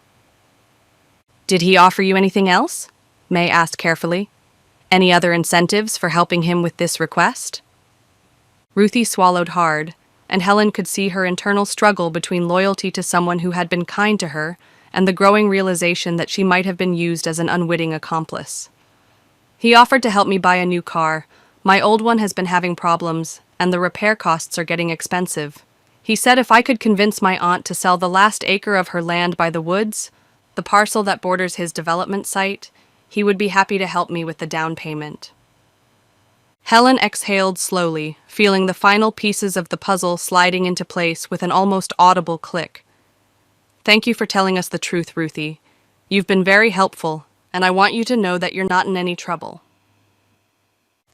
"Did he offer you anything else?" May asked carefully. "Any other incentives for helping him with this request?" Ruthie swallowed hard, and Helen could see her internal struggle between loyalty to someone who had been kind to her and the growing realization that she might have been used as an unwitting accomplice. "He offered to help me buy a new car. My old one has been having problems, and the repair costs are getting expensive. He said if I could convince my aunt to sell the last acre of her land by the woods, the parcel that borders his development site, he would be happy to help me with the down payment." Helen exhaled slowly, feeling the final pieces of the puzzle sliding into place with an almost audible click. "Thank you for telling us the truth, Ruthie. You've been very helpful, and I want you to know that you're not in any trouble."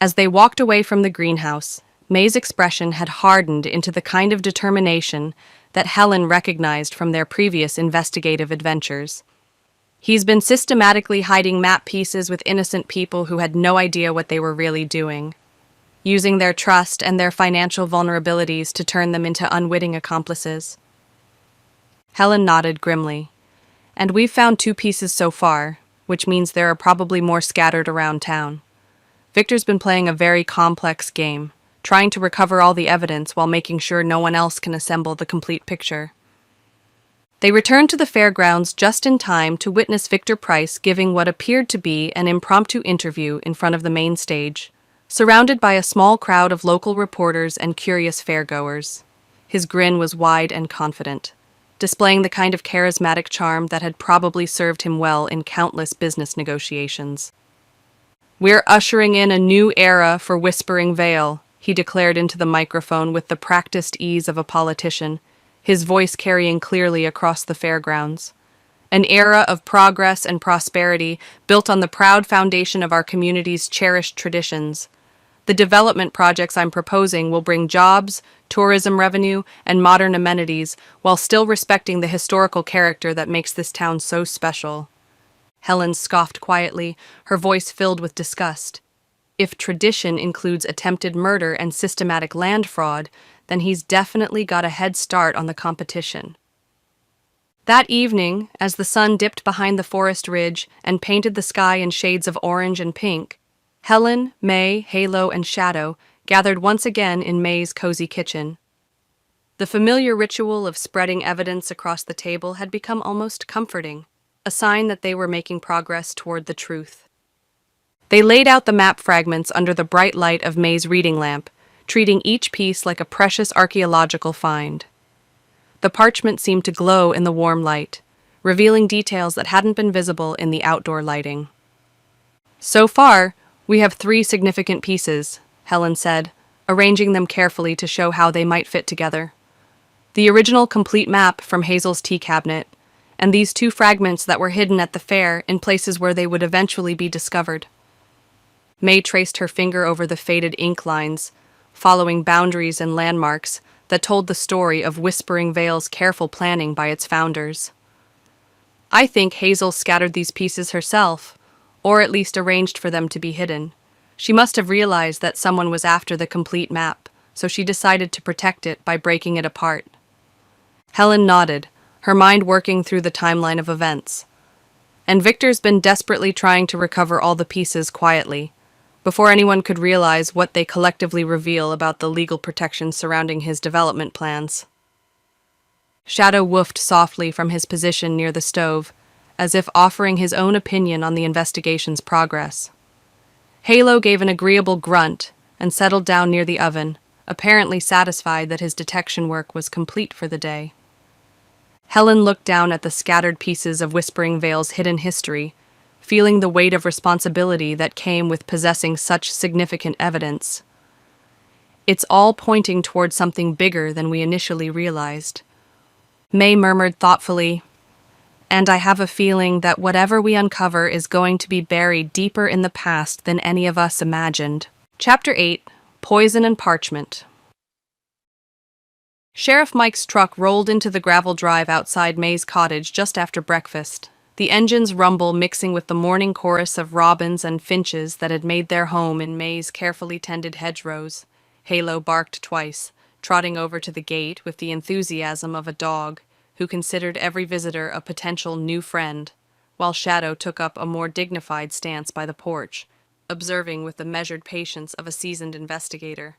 As they walked away from the greenhouse, May's expression had hardened into the kind of determination that Helen recognized from their previous investigative adventures. "He's been systematically hiding map pieces with innocent people who had no idea what they were really doing, using their trust and their financial vulnerabilities to turn them into unwitting accomplices." Helen nodded grimly. "And we've found 2 pieces so far, which means there are probably more scattered around town. Victor's been playing a very complex game, trying to recover all the evidence while making sure no one else can assemble the complete picture." They returned to the fairgrounds just in time to witness Victor Price giving what appeared to be an impromptu interview in front of the main stage, surrounded by a small crowd of local reporters and curious fairgoers. His grin was wide and confident, displaying the kind of charismatic charm that had probably served him well in countless business negotiations. "We're ushering in a new era for Whispering Vale," he declared into the microphone with the practiced ease of a politician, his voice carrying clearly across the fairgrounds. "An era of progress and prosperity built on the proud foundation of our community's cherished traditions. The development projects I'm proposing will bring jobs, tourism revenue, and modern amenities while still respecting the historical character that makes this town so special." Helen scoffed quietly, her voice filled with disgust. If tradition includes attempted murder and systematic land fraud, then he's definitely got a head start on the competition. That evening, as the sun dipped behind the forest ridge and painted the sky in shades of orange and pink, Helen, May, Halo, and Shadow gathered once again in May's cozy kitchen. The familiar ritual of spreading evidence across the table had become almost comforting, a sign that they were making progress toward the truth. They laid out the map fragments under the bright light of May's reading lamp, treating each piece like a precious archaeological find. The parchment seemed to glow in the warm light, revealing details that hadn't been visible in the outdoor lighting. "So far, we have 3 significant pieces," Helen said, arranging them carefully to show how they might fit together. The original complete map from Hazel's tea cabinet, and these 2 fragments that were hidden at the fair in places where they would eventually be discovered. May traced her finger over the faded ink lines, following boundaries and landmarks that told the story of Whispering Vale's careful planning by its founders. "I think Hazel scattered these pieces herself, or at least arranged for them to be hidden. She must have realized that someone was after the complete map, so she decided to protect it by breaking it apart." Helen nodded, her mind working through the timeline of events. "And Victor's been desperately trying to recover all the pieces quietly, before anyone could realize what they collectively reveal about the legal protections surrounding his development plans." Shadow woofed softly from his position near the stove, as if offering his own opinion on the investigation's progress. Halo gave an agreeable grunt and settled down near the oven, apparently satisfied that his detection work was complete for the day. Helen looked down at the scattered pieces of Whispering Vale's hidden history, feeling the weight of responsibility that came with possessing such significant evidence. "It's all pointing toward something bigger than we initially realized." May murmured thoughtfully, "And I have a feeling that whatever we uncover is going to be buried deeper in the past than any of us imagined." Chapter 8: Poison and Parchment. Sheriff Mike's truck rolled into the gravel drive outside May's cottage just after breakfast, the engine's rumble mixing with the morning chorus of robins and finches that had made their home in May's carefully tended hedgerows. Halo barked twice, trotting over to the gate with the enthusiasm of a dog who considered every visitor a potential new friend, while Shadow took up a more dignified stance by the porch, observing with the measured patience of a seasoned investigator.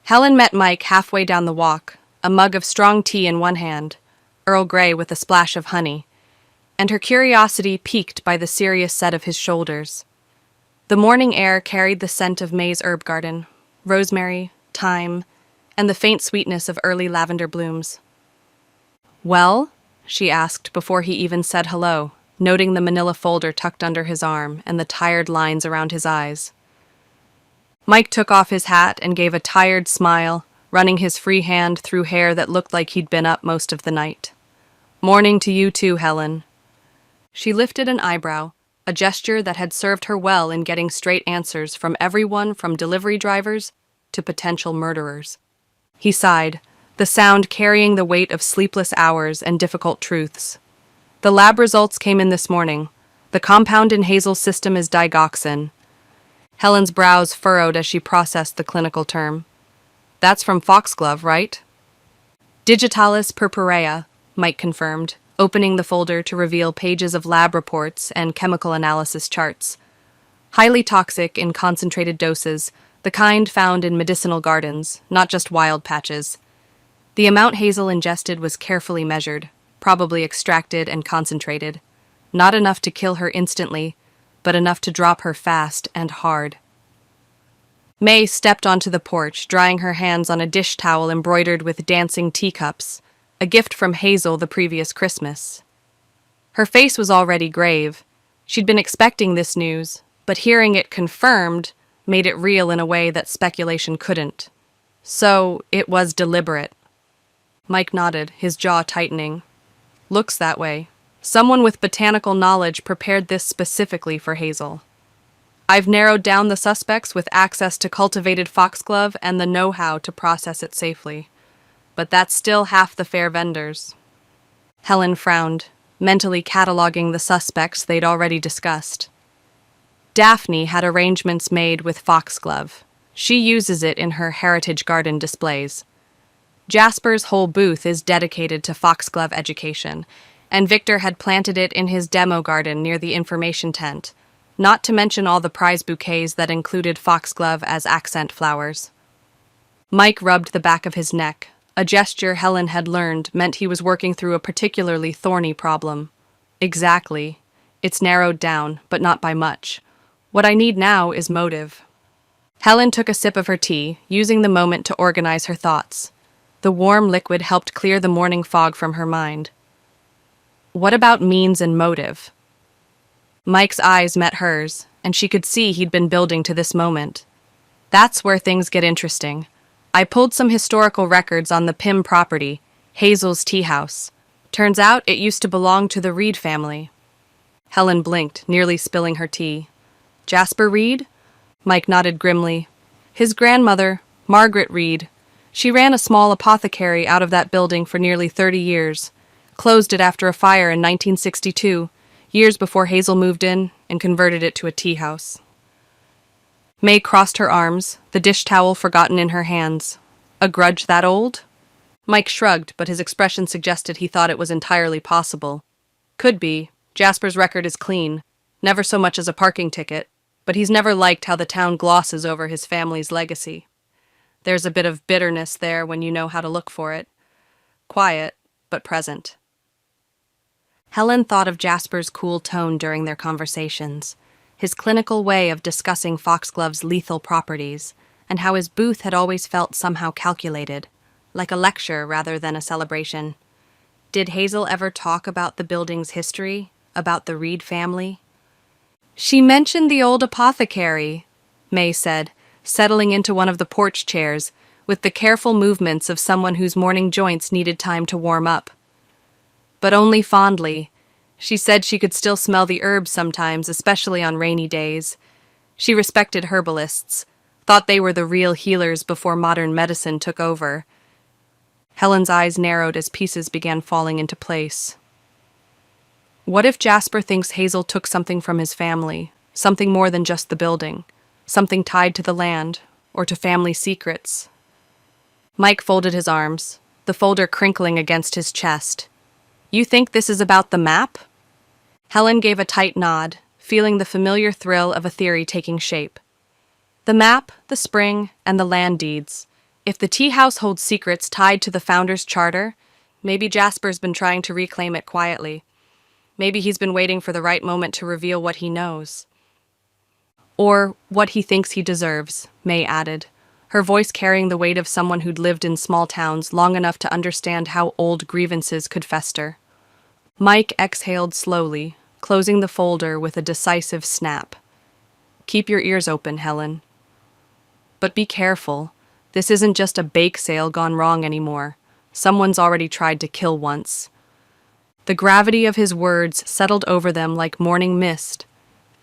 Helen met Mike halfway down the walk, a mug of strong tea in one hand, Earl Grey with a splash of honey, and her curiosity piqued by the serious set of his shoulders. The morning air carried the scent of May's herb garden, rosemary, thyme, and the faint sweetness of early lavender blooms. "Well?" she asked before he even said hello, noting the manila folder tucked under his arm and the tired lines around his eyes. Mike took off his hat and gave a tired smile, running his free hand through hair that looked like he'd been up most of the night. "Morning to you too, Helen." She lifted an eyebrow, a gesture that had served her well in getting straight answers from everyone from delivery drivers to potential murderers. He sighed, the sound carrying the weight of sleepless hours and difficult truths. "The lab results came in this morning. The compound in Hazel's system is digoxin." Helen's brows furrowed as she processed the clinical term. "That's from Foxglove, right?" "Digitalis purpurea," Mike confirmed, opening the folder to reveal pages of lab reports and chemical analysis charts. Highly toxic in concentrated doses, the kind found in medicinal gardens, not just wild patches. The amount Hazel ingested was carefully measured, probably extracted and concentrated. Not enough to kill her instantly, but enough to drop her fast and hard. May stepped onto the porch, drying her hands on a dish towel embroidered with dancing teacups, a gift from Hazel the previous Christmas. Her face was already grave. She'd been expecting this news, but hearing it confirmed made it real in a way that speculation couldn't. So, it was deliberate. Mike nodded, his jaw tightening. "Looks that way. Someone with botanical knowledge prepared this specifically for Hazel. I've narrowed down the suspects with access to cultivated foxglove and the know-how to process it safely. But that's still half the fair vendors." Helen frowned. mentally cataloging the suspects they'd already discussed. Daphne had arrangements made with Foxglove. She uses it in her Heritage Garden displays. Jasper's whole booth is dedicated to Foxglove education, and Victor had planted it in his demo garden near the information tent, not to mention all the prize bouquets that included foxglove as accent flowers. Mike rubbed the back of his neck. A gesture Helen had learned meant he was working through a particularly thorny problem. Exactly. It's narrowed down, but not by much. What I need now is motive. Helen took a sip of her tea, using the moment to organize her thoughts. The warm liquid helped clear the morning fog from her mind. What about means and motive? Mike's eyes met hers, and she could see he'd been building to this moment. That's where things get interesting. I pulled some historical records on the Pym property, Hazel's teahouse. Turns out it used to belong to the Reed family. Helen blinked, nearly spilling her tea. Jasper Reed? Mike nodded grimly. His grandmother, Margaret Reed. She ran a small apothecary out of that building for nearly 30 years. Closed it after a fire in 1962, years before Hazel moved in and converted it to a tea house. May crossed her arms, the dish towel forgotten in her hands. A grudge that old? Mike shrugged, but his expression suggested he thought it was entirely possible. Could be. Jasper's record is clean. Never so much as a parking ticket, but he's never liked how the town glosses over his family's legacy. There's a bit of bitterness there when you know how to look for it. Quiet, but present. Helen thought of Jasper's cool tone during their conversations, his clinical way of discussing Foxglove's lethal properties, and how his booth had always felt somehow calculated, like a lecture rather than a celebration. Did Hazel ever talk about the building's history, about the Reed family? She mentioned the old apothecary, May said, settling into one of the porch chairs, with the careful movements of someone whose morning joints needed time to warm up. But only fondly. She said she could still smell the herbs sometimes, especially on rainy days. She respected herbalists, thought they were the real healers before modern medicine took over. Helen's eyes narrowed as pieces began falling into place. What if Jasper thinks Hazel took something from his family, something more than just the building, something tied to the land, or to family secrets? Mike folded his arms, the folder crinkling against his chest. You think this is about the map? Helen gave a tight nod, feeling the familiar thrill of a theory taking shape. The map, the spring, and the land deeds. If the tea house holds secrets tied to the founder's charter, maybe Jasper's been trying to reclaim it quietly. Maybe he's been waiting for the right moment to reveal what he knows. Or what he thinks he deserves, May added, her voice carrying the weight of someone who'd lived in small towns long enough to understand how old grievances could fester. Mike exhaled slowly, closing the folder with a decisive snap. Keep your ears open, Helen. But be careful. This isn't just a bake sale gone wrong anymore. Someone's already tried to kill once. The gravity of his words settled over them like morning mist,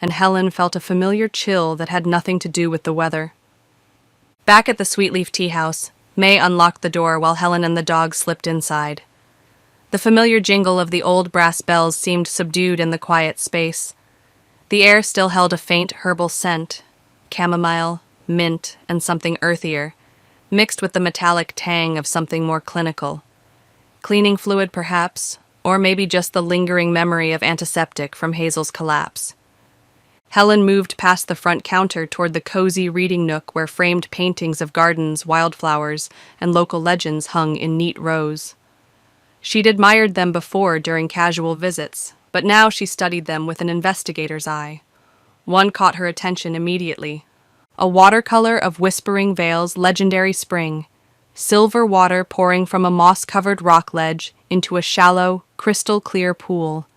and Helen felt a familiar chill that had nothing to do with the weather. Back at the Sweetleaf Tea House, May unlocked the door while Helen and the dog slipped inside. The familiar jingle of the old brass bells seemed subdued in the quiet space. The air still held a faint herbal scent, chamomile, mint, and something earthier, mixed with the metallic tang of something more clinical. Cleaning fluid, perhaps, or maybe just the lingering memory of antiseptic from Hazel's collapse. Helen moved past the front counter toward the cozy reading nook where framed paintings of gardens, wildflowers, and local legends hung in neat rows. She'd admired them before during casual visits, but now she studied them with an investigator's eye. One caught her attention immediately. A watercolor of Whispering Vale's legendary spring, silver water pouring from a moss-covered rock ledge into a shallow, crystal-clear pool,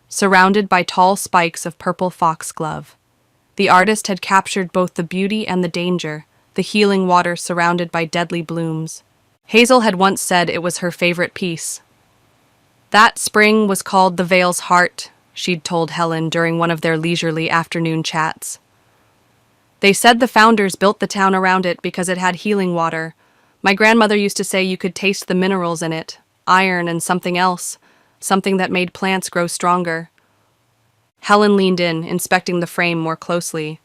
surrounded by tall spikes of purple foxglove. The artist had captured both the beauty and the danger, the healing water surrounded by deadly blooms. Hazel had once said it was her favorite piece. That spring was called the Vale's Heart, she'd told Helen during one of their leisurely afternoon chats. They said the founders built the town around it because it had healing water. My grandmother used to say you could taste the minerals in it, iron and something else, something that made plants grow stronger. Helen leaned in, inspecting the frame more closely.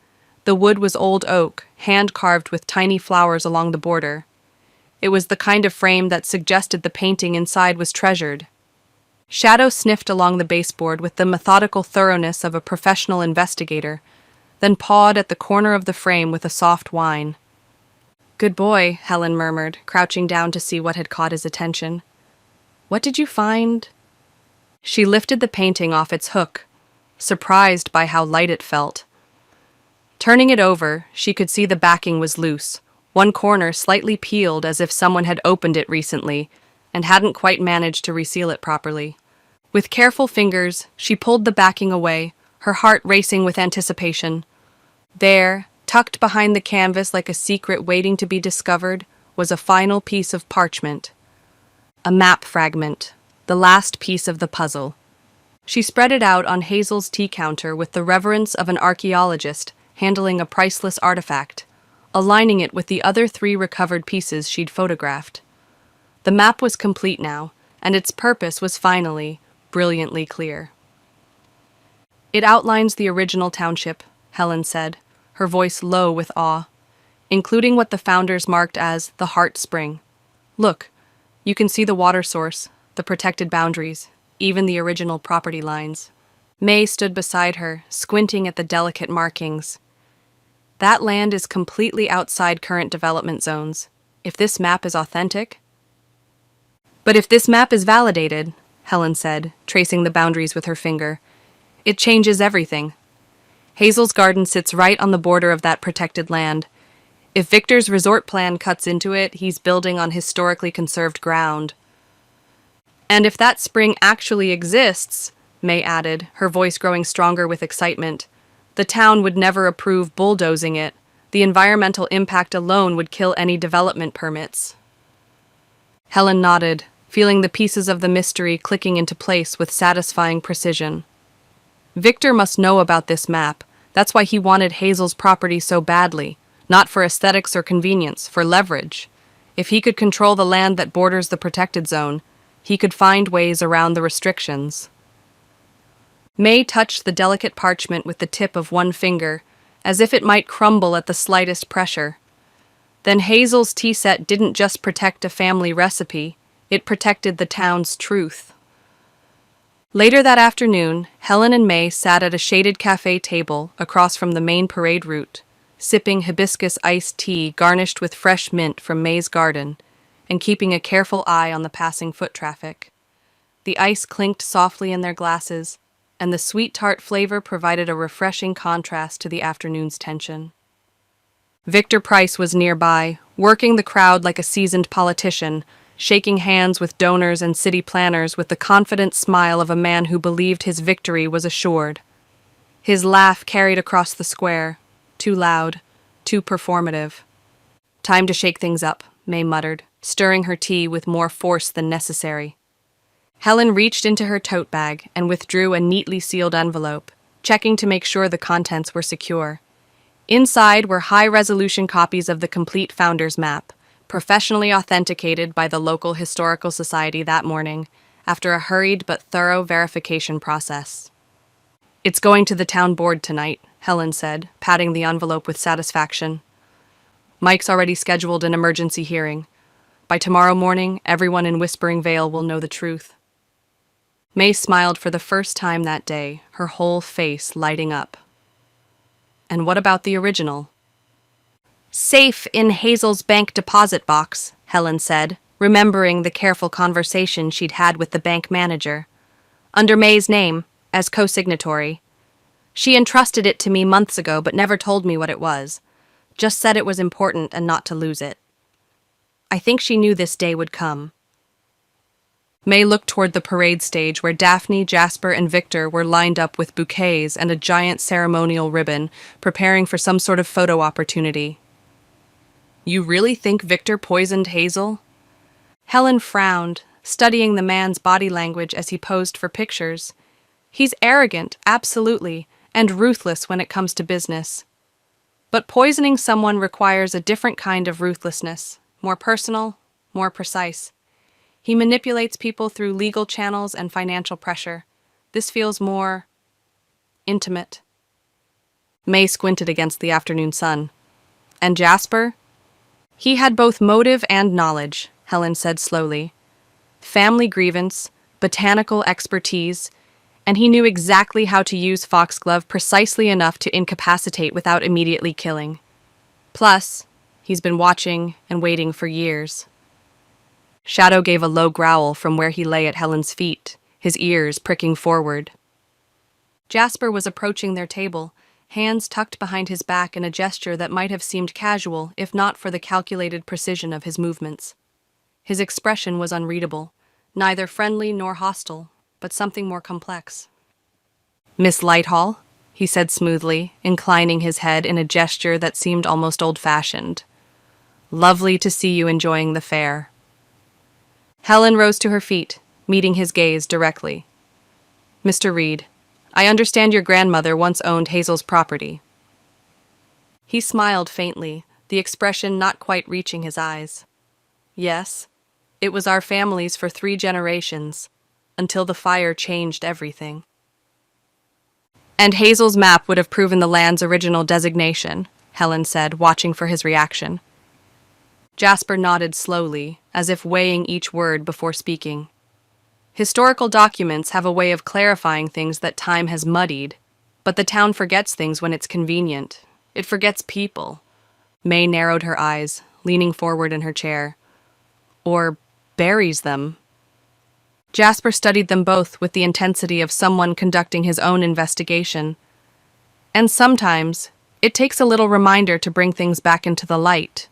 The wood was old oak, hand-carved with tiny flowers along the border. It was the kind of frame that suggested the painting inside was treasured. Shadow sniffed along the baseboard with the methodical thoroughness of a professional investigator, then pawed at the corner of the frame with a soft whine. "Good boy," Helen murmured, crouching down to see what had caught his attention. "What did you find?" She lifted the painting off its hook, surprised by how light it felt. Turning it over, she could see the backing was loose, one corner slightly peeled as if someone had opened it recently and hadn't quite managed to reseal it properly. With careful fingers, she pulled the backing away, her heart racing with anticipation. There, tucked behind the canvas like a secret waiting to be discovered, was a final piece of parchment. A map fragment, the last piece of the puzzle. She spread it out on Hazel's tea counter with the reverence of an archaeologist handling a priceless artifact, aligning it with the other 3 recovered pieces she'd photographed. The map was complete now, and its purpose was finally, brilliantly clear. "It outlines the original township," Helen said, her voice low with awe, "including what the founders marked as the Heart Spring. Look, you can see the water source, the protected boundaries, even the original property lines." May stood beside her, squinting at the delicate markings. "That land is completely outside current development zones. If this map is authentic..." "But if this map is validated," Helen said, tracing the boundaries with her finger, "it changes everything. Hazel's garden sits right on the border of that protected land. If Victor's resort plan cuts into it, he's building on historically conserved ground. And if that spring actually exists," May added, her voice growing stronger with excitement, "the town would never approve bulldozing it. The environmental impact alone would kill any development permits." Helen nodded, feeling the pieces of the mystery clicking into place with satisfying precision. Victor must know about this map. That's why he wanted Hazel's property so badly, not for aesthetics or convenience, for leverage. If he could control the land that borders the protected zone, he could find ways around the restrictions. May touched the delicate parchment with the tip of one finger, as if it might crumble at the slightest pressure. Then Hazel's tea set didn't just protect a family recipe, it protected the town's truth. Later that afternoon, Helen and May sat at a shaded cafe table across from the main parade route, sipping hibiscus iced tea garnished with fresh mint from May's garden, and keeping a careful eye on the passing foot traffic. The ice clinked softly in their glasses, and the sweet tart flavor provided a refreshing contrast to the afternoon's tension. Victor Price was nearby, working the crowd like a seasoned politician, shaking hands with donors and city planners with the confident smile of a man who believed his victory was assured. His laugh carried across the square, too loud, too performative. "Time to shake things up," May muttered, stirring her tea with more force than necessary. Helen reached into her tote bag and withdrew a neatly sealed envelope, checking to make sure the contents were secure. Inside were high-resolution copies of the complete Founder's Map, professionally authenticated by the local historical society that morning, after a hurried but thorough verification process. "It's going to the town board tonight," Helen said, patting the envelope with satisfaction. "Mike's already scheduled an emergency hearing. By tomorrow morning, everyone in Whispering Vale will know the truth." May smiled for the first time that day, her whole face lighting up. "And what about the original?" "Safe in Hazel's bank deposit box," Helen said, remembering the careful conversation she'd had with the bank manager. "Under May's name, as co-signatory. She entrusted it to me months ago but never told me what it was. Just said it was important and not to lose it. I think she knew this day would come." May looked toward the parade stage where Daphne, Jasper, and Victor were lined up with bouquets and a giant ceremonial ribbon, preparing for some sort of photo opportunity. "You really think Victor poisoned Hazel?" Helen frowned, studying the man's body language as he posed for pictures. "He's arrogant, absolutely, and ruthless when it comes to business. But poisoning someone requires a different kind of ruthlessness, more personal, more precise. He manipulates people through legal channels and financial pressure. This feels more intimate. May squinted against the afternoon sun. And Jasper? He had both motive and knowledge, Helen said slowly. Family grievance, botanical expertise, and he knew exactly how to use Foxglove precisely enough to incapacitate without immediately killing. Plus, he's been watching and waiting for years. Shadow gave a low growl from where he lay at Helen's feet, his ears pricking forward. Jasper was approaching their table, hands tucked behind his back in a gesture that might have seemed casual if not for the calculated precision of his movements. His expression was unreadable, neither friendly nor hostile, but something more complex. "Miss Lighthall," he said smoothly, inclining his head in a gesture that seemed almost old-fashioned. "Lovely to see you enjoying the fair." Helen rose to her feet, meeting his gaze directly. "Mr. Reed, I understand your grandmother once owned Hazel's property." He smiled faintly, the expression not quite reaching his eyes. "Yes, it was our family's for 3 generations, until the fire changed everything." "And Hazel's map would have proven the land's original designation," Helen said, watching for his reaction. Jasper nodded slowly, as if weighing each word before speaking. "Historical documents have a way of clarifying things that time has muddied, but the town forgets things when it's convenient. It forgets people." May narrowed her eyes, leaning forward in her chair. "Or buries them." Jasper studied them both with the intensity of someone conducting his own investigation. "And sometimes, it takes a little reminder to bring things back into the light."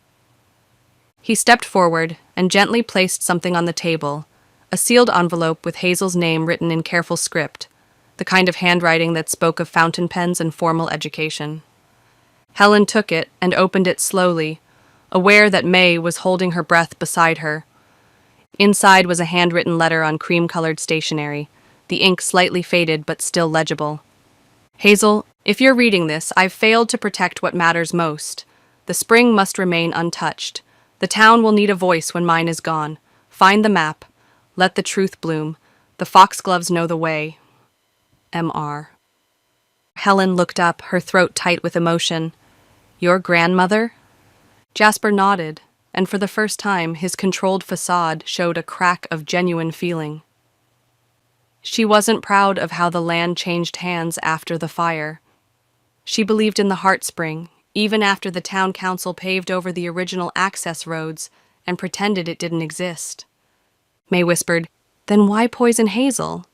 He stepped forward and gently placed something on the table, a sealed envelope with Hazel's name written in careful script, the kind of handwriting that spoke of fountain pens and formal education. Helen took it and opened it slowly, aware that May was holding her breath beside her. Inside was a handwritten letter on cream-colored stationery, the ink slightly faded but still legible. "Hazel, if you're reading this, I've failed to protect what matters most. The spring must remain untouched. The town will need a voice when mine is gone. Find the map. Let the truth bloom. The Foxgloves know the way. M.R." Helen looked up, her throat tight with emotion. "Your grandmother?" Jasper nodded, and for the first time his controlled facade showed a crack of genuine feeling. She wasn't proud of how the land changed hands after the fire. She believed in the heartspring, even after the town council paved over the original access roads and pretended it didn't exist. May whispered, "Then why poison Hazel?"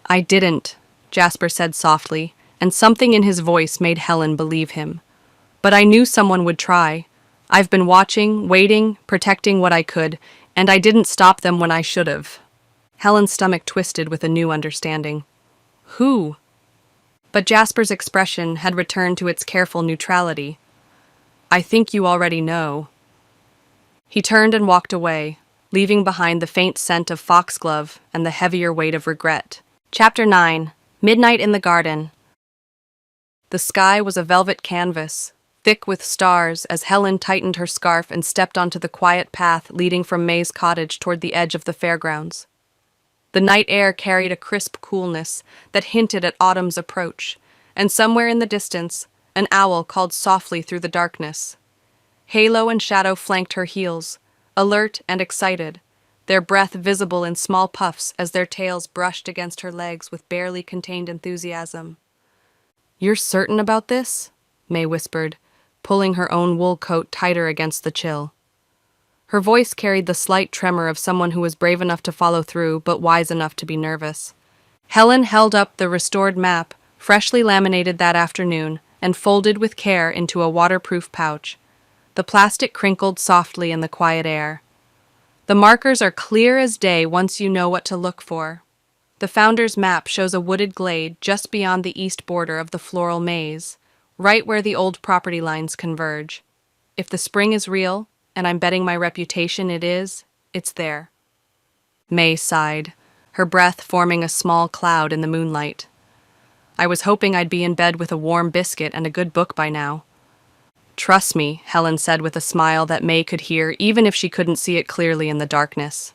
"I didn't," Jasper said softly, and something in his voice made Helen believe him. "But I knew someone would try. I've been watching, waiting, protecting what I could, and I didn't stop them when I should have." Helen's stomach twisted with a new understanding. "Who?" But Jasper's expression had returned to its careful neutrality. "I think you already know." He turned and walked away, leaving behind the faint scent of foxglove and the heavier weight of regret. Chapter 9. Midnight in the Garden. The sky was a velvet canvas, thick with stars, as Helen tightened her scarf and stepped onto the quiet path leading from May's cottage toward the edge of the fairgrounds. The night air carried a crisp coolness that hinted at autumn's approach, and somewhere in the distance, an owl called softly through the darkness. Halo and Shadow flanked her heels, alert and excited, their breath visible in small puffs as their tails brushed against her legs with barely contained enthusiasm. "You're certain about this?" May whispered, pulling her own wool coat tighter against the chill. Her voice carried the slight tremor of someone who was brave enough to follow through but wise enough to be nervous. Helen held up the restored map, freshly laminated that afternoon, and folded with care into a waterproof pouch. The plastic crinkled softly in the quiet air. "The markers are clear as day once you know what to look for. The founder's map shows a wooded glade just beyond the east border of the floral maze, right where the old property lines converge. If the spring is real, and I'm betting my reputation it is, it's there." May sighed, her breath forming a small cloud in the moonlight. "I was hoping I'd be in bed with a warm biscuit and a good book by now." "Trust me," Helen said with a smile that May could hear even if she couldn't see it clearly in the darkness.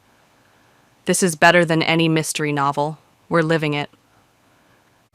This is better than any mystery novel. We're living it.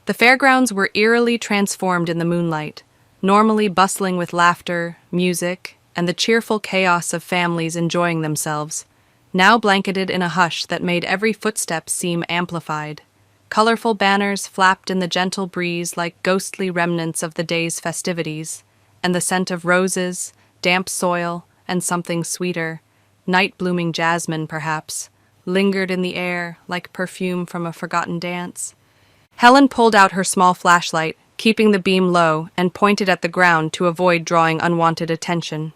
The fairgrounds were eerily transformed in the moonlight, normally bustling with laughter, music, and the cheerful chaos of families enjoying themselves, now blanketed in a hush that made every footstep seem amplified. Colorful banners flapped in the gentle breeze like ghostly remnants of the day's festivities, and the scent of roses, damp soil, and something sweeter, night-blooming jasmine perhaps, lingered in the air like perfume from a forgotten dance. Helen pulled out her small flashlight, keeping the beam low, and pointed at the ground to avoid drawing unwanted attention.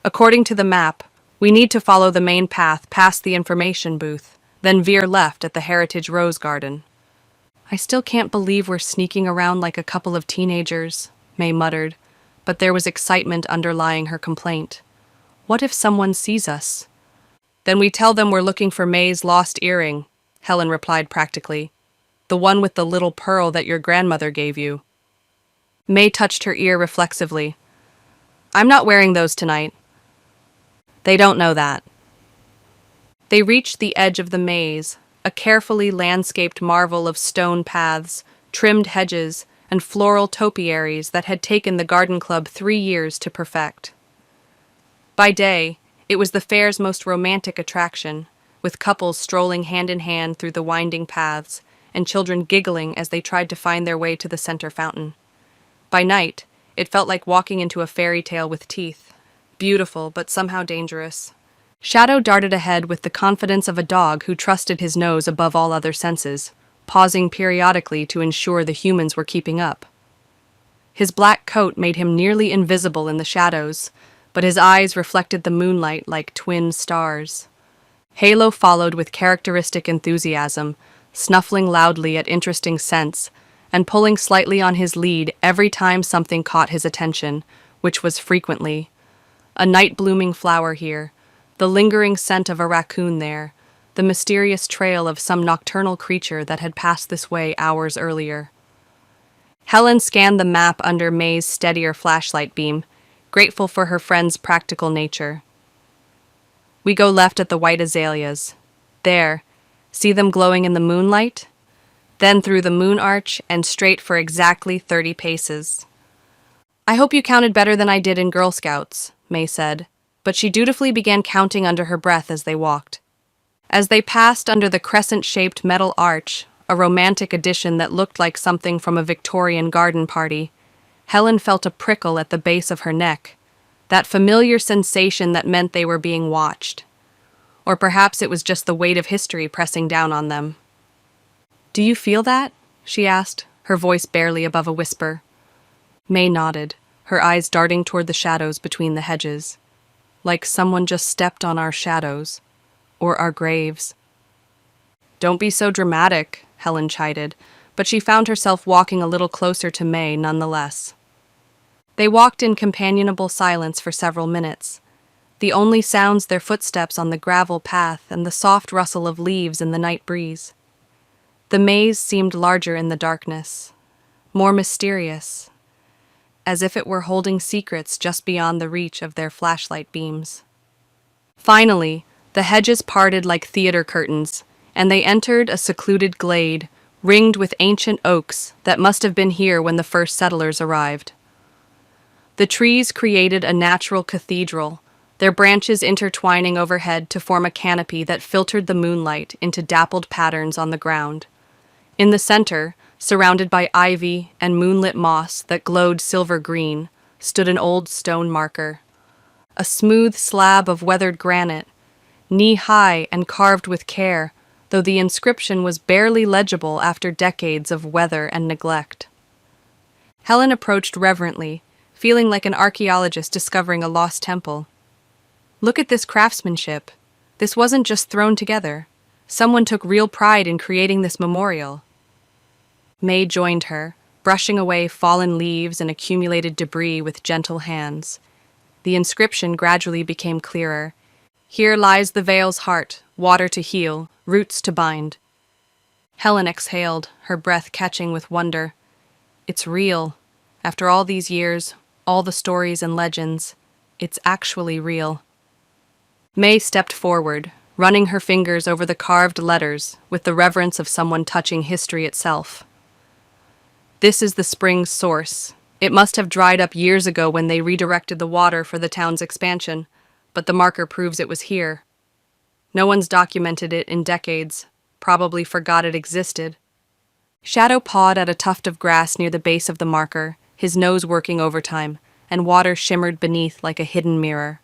According to the map, we need to follow the main path past the information booth, then veer left at the Heritage Rose Garden. I still can't believe we're sneaking around like a couple of teenagers, May muttered, but there was excitement underlying her complaint. What if someone sees us? Then we tell them we're looking for May's lost earring, Helen replied practically. The one with the little pearl that your grandmother gave you. May touched her ear reflexively. I'm not wearing those tonight. They don't know that. They reached the edge of the maze, a carefully landscaped marvel of stone paths, trimmed hedges, and floral topiaries that had taken the garden club 3 years to perfect. By day, it was the fair's most romantic attraction, with couples strolling hand in hand through the winding paths, and children giggling as they tried to find their way to the center fountain. By night, it felt like walking into a fairy tale with teeth, beautiful but somehow dangerous. Shadow darted ahead with the confidence of a dog who trusted his nose above all other senses, pausing periodically to ensure the humans were keeping up. His black coat made him nearly invisible in the shadows, but his eyes reflected the moonlight like twin stars. Halo followed with characteristic enthusiasm, snuffling loudly at interesting scents, and pulling slightly on his lead every time something caught his attention, which was frequently. A night-blooming flower here, the lingering scent of a raccoon there, the mysterious trail of some nocturnal creature that had passed this way hours earlier. Helen scanned the map under May's steadier flashlight beam, grateful for her friend's practical nature. We go left at the white azaleas. There, see them glowing in the moonlight? Then through the moon arch and straight for exactly 30 paces. I hope you counted better than I did in Girl Scouts, May said, but she dutifully began counting under her breath as they walked. As they passed under the crescent-shaped metal arch, a romantic addition that looked like something from a Victorian garden party, Helen felt a prickle at the base of her neck, that familiar sensation that meant they were being watched. Or perhaps it was just the weight of history pressing down on them. Do you feel that? She asked, her voice barely above a whisper. May nodded, her eyes darting toward the shadows between the hedges. Like someone just stepped on our shadows. Or our graves. Don't be so dramatic, Helen chided, but she found herself walking a little closer to May nonetheless. They walked in companionable silence for several minutes, the only sounds their footsteps on the gravel path and the soft rustle of leaves in the night breeze. The maze seemed larger in the darkness, more mysterious, as if it were holding secrets just beyond the reach of their flashlight beams. Finally, the hedges parted like theater curtains, and they entered a secluded glade, ringed with ancient oaks that must have been here when the first settlers arrived. The trees created a natural cathedral, their branches intertwining overhead to form a canopy that filtered the moonlight into dappled patterns on the ground. In the center, surrounded by ivy and moonlit moss that glowed silver green, stood an old stone marker. A smooth slab of weathered granite, knee-high and carved with care, though the inscription was barely legible after decades of weather and neglect. Helen approached reverently, feeling like an archaeologist discovering a lost temple. Look at this craftsmanship. This wasn't just thrown together. Someone took real pride in creating this memorial. May joined her, brushing away fallen leaves and accumulated debris with gentle hands. The inscription gradually became clearer. Here lies the Vale's heart, water to heal, roots to bind. Helen exhaled, her breath catching with wonder. It's real. After all these years, all the stories and legends, it's actually real. May stepped forward, running her fingers over the carved letters with the reverence of someone touching history itself. This is the spring's source. It must have dried up years ago when they redirected the water for the town's expansion, but the marker proves it was here. No one's documented it in decades, probably forgot it existed. Shadow pawed at a tuft of grass near the base of the marker, his nose working overtime, and water shimmered beneath like a hidden mirror.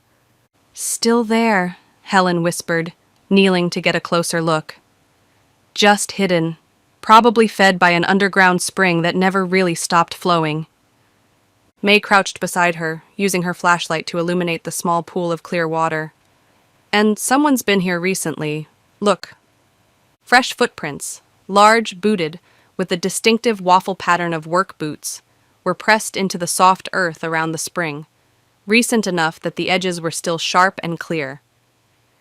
"Still there," Helen whispered, kneeling to get a closer look. "Just hidden, probably fed by an underground spring that never really stopped flowing." May crouched beside her, using her flashlight to illuminate the small pool of clear water. "And someone's been here recently. Look." Fresh footprints, large, booted, with the distinctive waffle pattern of work boots, were pressed into the soft earth around the spring, recent enough that the edges were still sharp and clear.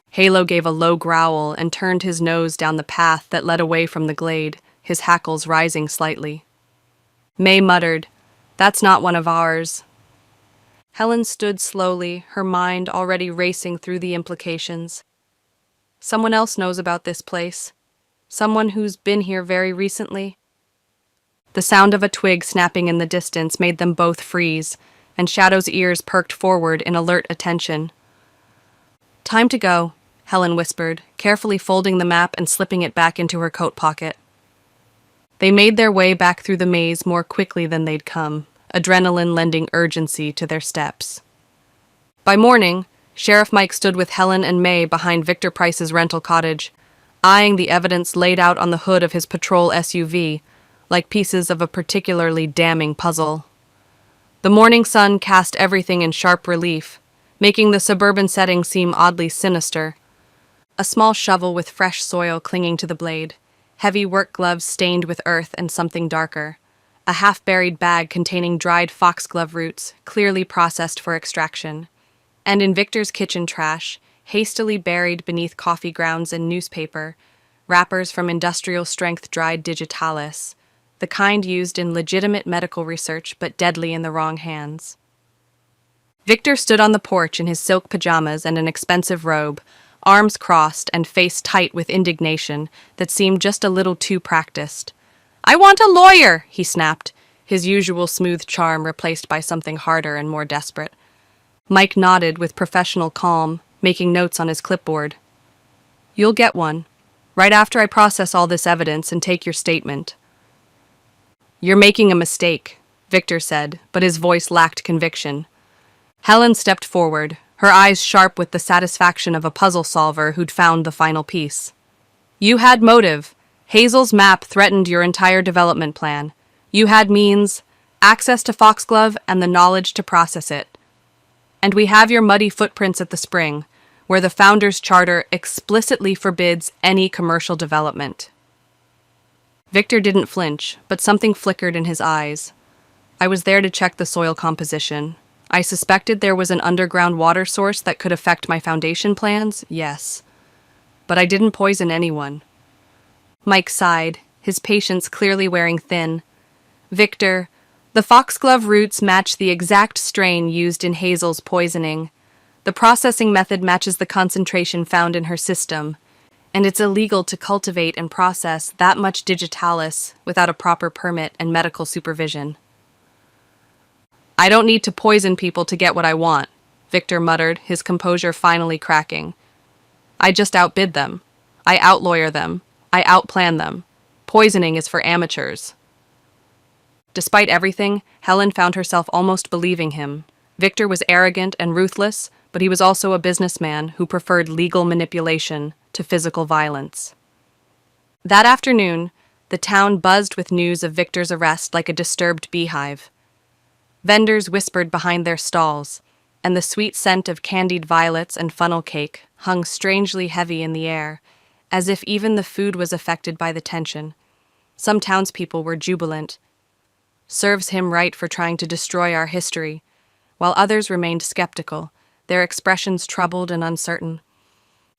Halo gave a low growl and turned his nose down the path that led away from the glade, his hackles rising slightly. May muttered, "That's not one of ours." Helen stood slowly, her mind already racing through the implications. Someone else knows about this place. Someone who's been here very recently. The sound of a twig snapping in the distance made them both freeze, and Shadow's ears perked forward in alert attention. "Time to go," Helen whispered, carefully folding the map and slipping it back into her coat pocket. They made their way back through the maze more quickly than they'd come, adrenaline lending urgency to their steps. By morning, Sheriff Mike stood with Helen and May behind Victor Price's rental cottage, eyeing the evidence laid out on the hood of his patrol SUV, like pieces of a particularly damning puzzle. The morning sun cast everything in sharp relief, making the suburban setting seem oddly sinister. A small shovel with fresh soil clinging to the blade, heavy work gloves stained with earth and something darker, a half-buried bag containing dried foxglove roots, clearly processed for extraction, and in Victor's kitchen trash, hastily buried beneath coffee grounds and newspaper, wrappers from industrial-strength dried digitalis, the kind used in legitimate medical research but deadly in the wrong hands. Victor stood on the porch in his silk pajamas and an expensive robe, arms crossed and face tight with indignation that seemed just a little too practiced. "I want a lawyer," he snapped, his usual smooth charm replaced by something harder and more desperate. Mike nodded with professional calm, making notes on his clipboard. "You'll get one, right after I process all this evidence and take your statement." "You're making a mistake," Victor said, but his voice lacked conviction. Helen stepped forward, her eyes sharp with the satisfaction of a puzzle solver who'd found the final piece. "You had motive. Hazel's map threatened your entire development plan. You had means, access to Foxglove, and the knowledge to process it. And we have your muddy footprints at the spring, where the Founder's Charter explicitly forbids any commercial development." Victor didn't flinch, but something flickered in his eyes. "I was there to check the soil composition. I suspected there was an underground water source that could affect my foundation plans, yes. But I didn't poison anyone." Mike sighed, his patience clearly wearing thin. "Victor, the foxglove roots match the exact strain used in Hazel's poisoning. The processing method matches the concentration found in her system, and it's illegal to cultivate and process that much digitalis without a proper permit and medical supervision." "I don't need to poison people to get what I want," Victor muttered, his composure finally cracking. "I just outbid them. I outlawyer them. I outplan them. Poisoning is for amateurs." Despite everything, Helen found herself almost believing him. Victor was arrogant and ruthless, but he was also a businessman who preferred legal manipulation to physical violence. That afternoon, the town buzzed with news of Victor's arrest like a disturbed beehive. Vendors whispered behind their stalls, and the sweet scent of candied violets and funnel cake hung strangely heavy in the air, as if even the food was affected by the tension. Some townspeople were jubilant. "Serves him right for trying to destroy our history," while others remained skeptical, their expressions troubled and uncertain.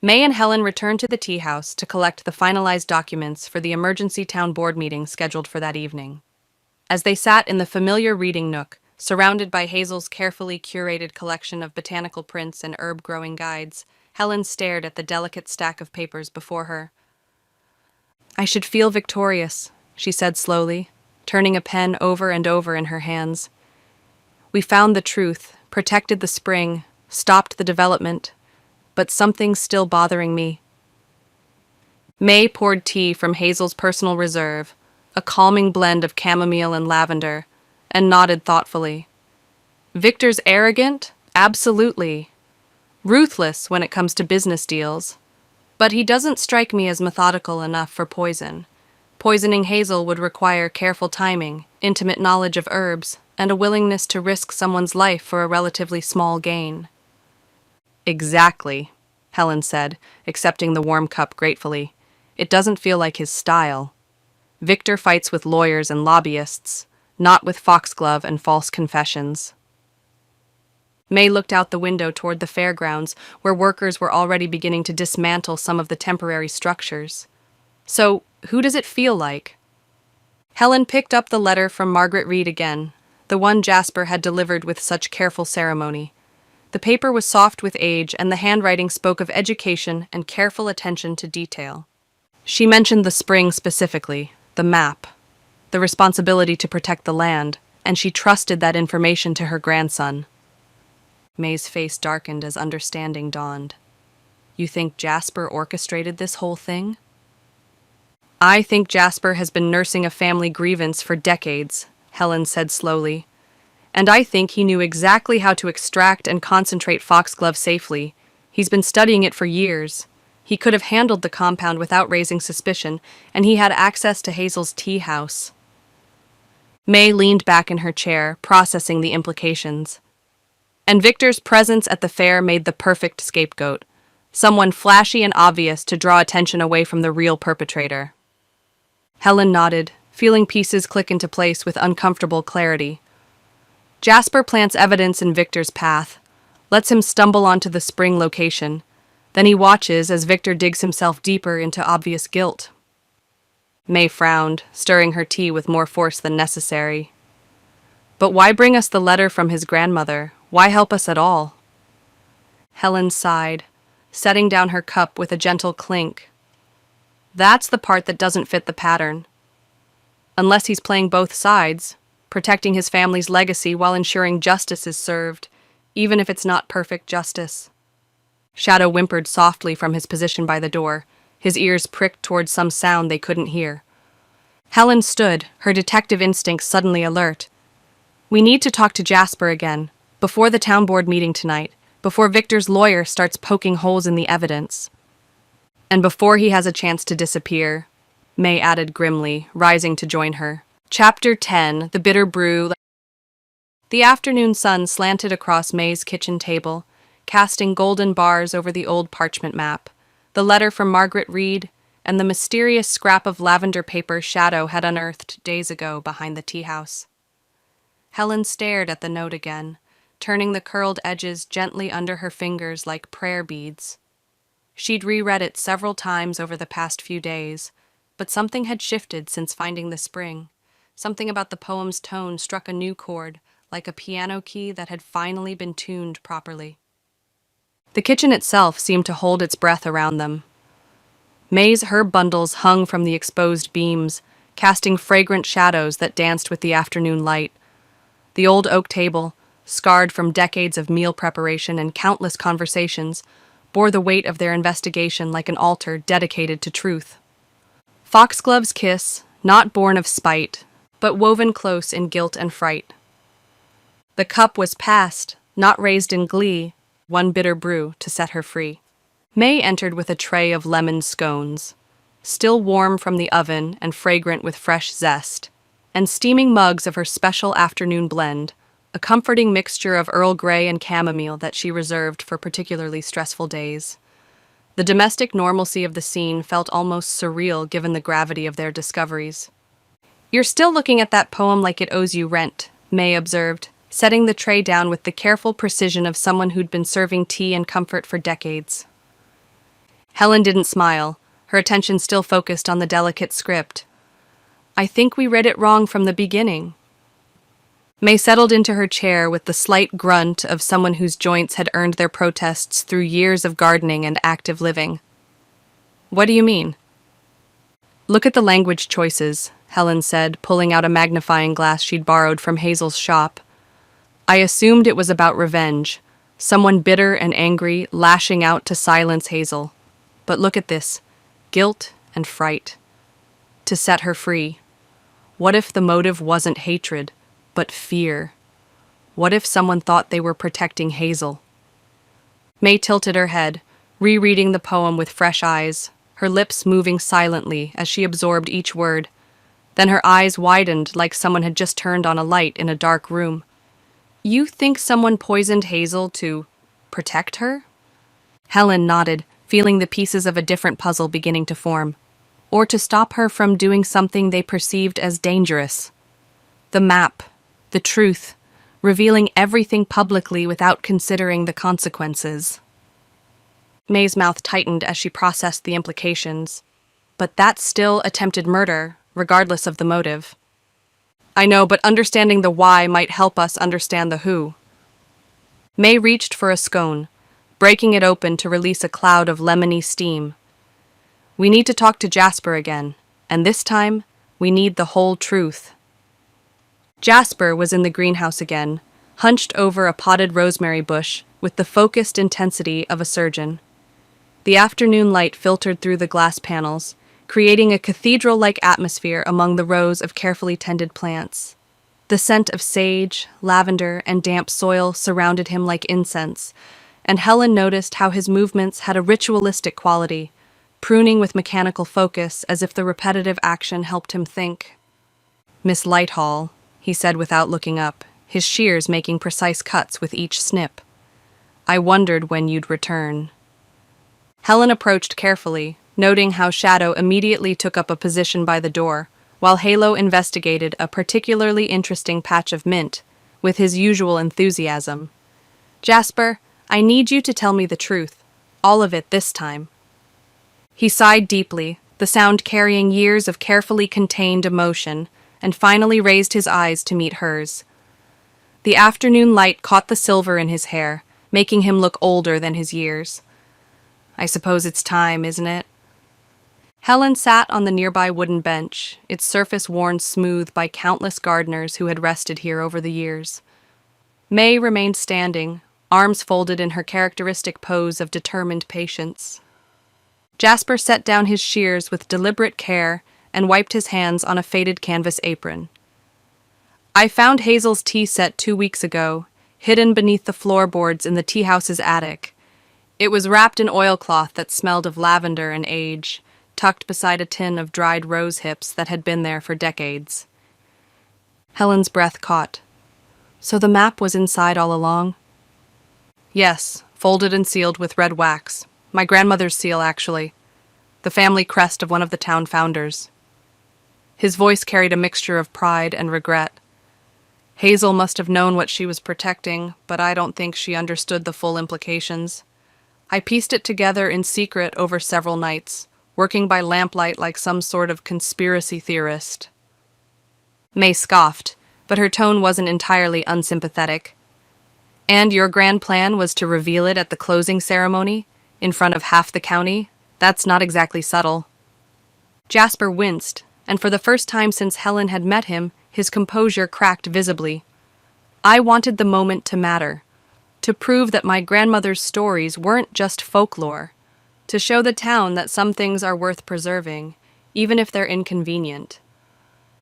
May and Helen returned to the teahouse to collect the finalized documents for the emergency town board meeting scheduled for that evening. As they sat in the familiar reading nook, surrounded by Hazel's carefully curated collection of botanical prints and herb-growing guides, Helen stared at the delicate stack of papers before her. "I should feel victorious," she said slowly, turning a pen over and over in her hands. "We found the truth, protected the spring, stopped the development, but something's still bothering me." May poured tea from Hazel's personal reserve, a calming blend of chamomile and lavender, and nodded thoughtfully. "Victor's arrogant? Absolutely. Ruthless when it comes to business deals. But he doesn't strike me as methodical enough for poison. Poisoning Hazel would require careful timing, intimate knowledge of herbs, and a willingness to risk someone's life for a relatively small gain." "Exactly," Helen said, accepting the warm cup gratefully. "It doesn't feel like his style. Victor fights with lawyers and lobbyists, not with foxglove and false confessions." May looked out the window toward the fairgrounds, where workers were already beginning to dismantle some of the temporary structures. "So, who does it feel like?" Helen picked up the letter from Margaret Reed again, the one Jasper had delivered with such careful ceremony. The paper was soft with age, and the handwriting spoke of education and careful attention to detail. She mentioned the spring specifically, the map, the responsibility to protect the land, and she trusted that information to her grandson. May's face darkened as understanding dawned. "You think Jasper orchestrated this whole thing?" "I think Jasper has been nursing a family grievance for decades," Helen said slowly. "And I think he knew exactly how to extract and concentrate foxglove safely. He's been studying it for years. He could have handled the compound without raising suspicion, and he had access to Hazel's teahouse." May leaned back in her chair, processing the implications. And Victor's presence at the fair made the perfect scapegoat, someone flashy and obvious to draw attention away from the real perpetrator. Helen nodded, feeling pieces click into place with uncomfortable clarity. Jasper plants evidence in Victor's path, lets him stumble onto the spring location. Then he watches as Victor digs himself deeper into obvious guilt. May frowned, stirring her tea with more force than necessary. "But why bring us the letter from his grandmother? Why help us at all?" Helen sighed, setting down her cup with a gentle clink. "That's the part that doesn't fit the pattern. Unless he's playing both sides, protecting his family's legacy while ensuring justice is served, even if it's not perfect justice." Shadow whimpered softly from his position by the door, his ears pricked towards some sound they couldn't hear. Helen stood, her detective instincts suddenly alert. "We need to talk to Jasper again, before the town board meeting tonight, before Victor's lawyer starts poking holes in the evidence. And before he has a chance to disappear," May added grimly, rising to join her. Chapter 10, The Bitter Brew. The afternoon sun slanted across May's kitchen table, casting golden bars over the old parchment map, the letter from Margaret Reed, and the mysterious scrap of lavender paper Shadow had unearthed days ago behind the teahouse. Helen stared at the note again, turning the curled edges gently under her fingers like prayer beads. She'd reread it several times over the past few days, but something had shifted since finding the spring. Something about the poem's tone struck a new chord, like a piano key that had finally been tuned properly. The kitchen itself seemed to hold its breath around them. May's herb bundles hung from the exposed beams, casting fragrant shadows that danced with the afternoon light. The old oak table, scarred from decades of meal preparation and countless conversations, bore the weight of their investigation like an altar dedicated to truth. Foxglove's kiss, not born of spite, but woven close in guilt and fright. The cup was passed, not raised in glee, one bitter brew to set her free. May entered with a tray of lemon scones, still warm from the oven and fragrant with fresh zest, and steaming mugs of her special afternoon blend, a comforting mixture of Earl Grey and chamomile that she reserved for particularly stressful days. The domestic normalcy of the scene felt almost surreal given the gravity of their discoveries. "You're still looking at that poem like it owes you rent," May observed, setting the tray down with the careful precision of someone who'd been serving tea and comfort for decades. Helen didn't smile, her attention still focused on the delicate script. "I think we read it wrong from the beginning." May settled into her chair with the slight grunt of someone whose joints had earned their protests through years of gardening and active living. What do you mean? Look at the language choices, Helen said, pulling out a magnifying glass she'd borrowed from Hazel's shop. I assumed it was about revenge, someone bitter and angry lashing out to silence Hazel. But look at this, guilt and fright. To set her free. What if the motive wasn't hatred, but fear? What if someone thought they were protecting Hazel? May tilted her head, rereading the poem with fresh eyes, her lips moving silently as she absorbed each word. Then her eyes widened like someone had just turned on a light in a dark room. You think someone poisoned Hazel to protect her? Helen nodded, feeling the pieces of a different puzzle beginning to form. Or to stop her from doing something they perceived as dangerous. The map, the truth, revealing everything publicly without considering the consequences. May's mouth tightened as she processed the implications. But that's still attempted murder, regardless of the motive. I know, but understanding the why might help us understand the who. May reached for a scone, breaking it open to release a cloud of lemony steam. We need to talk to Jasper again, and this time, we need the whole truth. Jasper was in the greenhouse again, hunched over a potted rosemary bush with the focused intensity of a surgeon. The afternoon light filtered through the glass panels, creating a cathedral-like atmosphere among the rows of carefully tended plants. The scent of sage, lavender, and damp soil surrounded him like incense, and Helen noticed how his movements had a ritualistic quality, pruning with mechanical focus as if the repetitive action helped him think. Miss Lighthall, he said without looking up, his shears making precise cuts with each snip. I wondered when you'd return. Helen approached carefully, noting how Shadow immediately took up a position by the door, while Halo investigated a particularly interesting patch of mint, with his usual enthusiasm. Jasper, I need you to tell me the truth. All of it this time. He sighed deeply, the sound carrying years of carefully contained emotion, and finally raised his eyes to meet hers. The afternoon light caught the silver in his hair, making him look older than his years. I suppose it's time, isn't it? Helen sat on the nearby wooden bench, its surface worn smooth by countless gardeners who had rested here over the years. May remained standing, arms folded in her characteristic pose of determined patience. Jasper set down his shears with deliberate care and wiped his hands on a faded canvas apron. I found Hazel's tea set 2 weeks ago, hidden beneath the floorboards in the teahouse's attic. It was wrapped in oilcloth that smelled of lavender and age, tucked beside a tin of dried rose hips that had been there for decades. Helen's breath caught. So the map was inside all along? Yes, folded and sealed with red wax. My grandmother's seal, actually. The family crest of one of the town founders. His voice carried a mixture of pride and regret. Hazel must have known what she was protecting, but I don't think she understood the full implications. I pieced it together in secret over several nights, working by lamplight like some sort of conspiracy theorist. May scoffed, but her tone wasn't entirely unsympathetic. And your grand plan was to reveal it at the closing ceremony, in front of half the county? That's not exactly subtle. Jasper winced, and for the first time since Helen had met him, his composure cracked visibly. I wanted the moment to matter, to prove that my grandmother's stories weren't just folklore, to show the town that some things are worth preserving, even if they're inconvenient.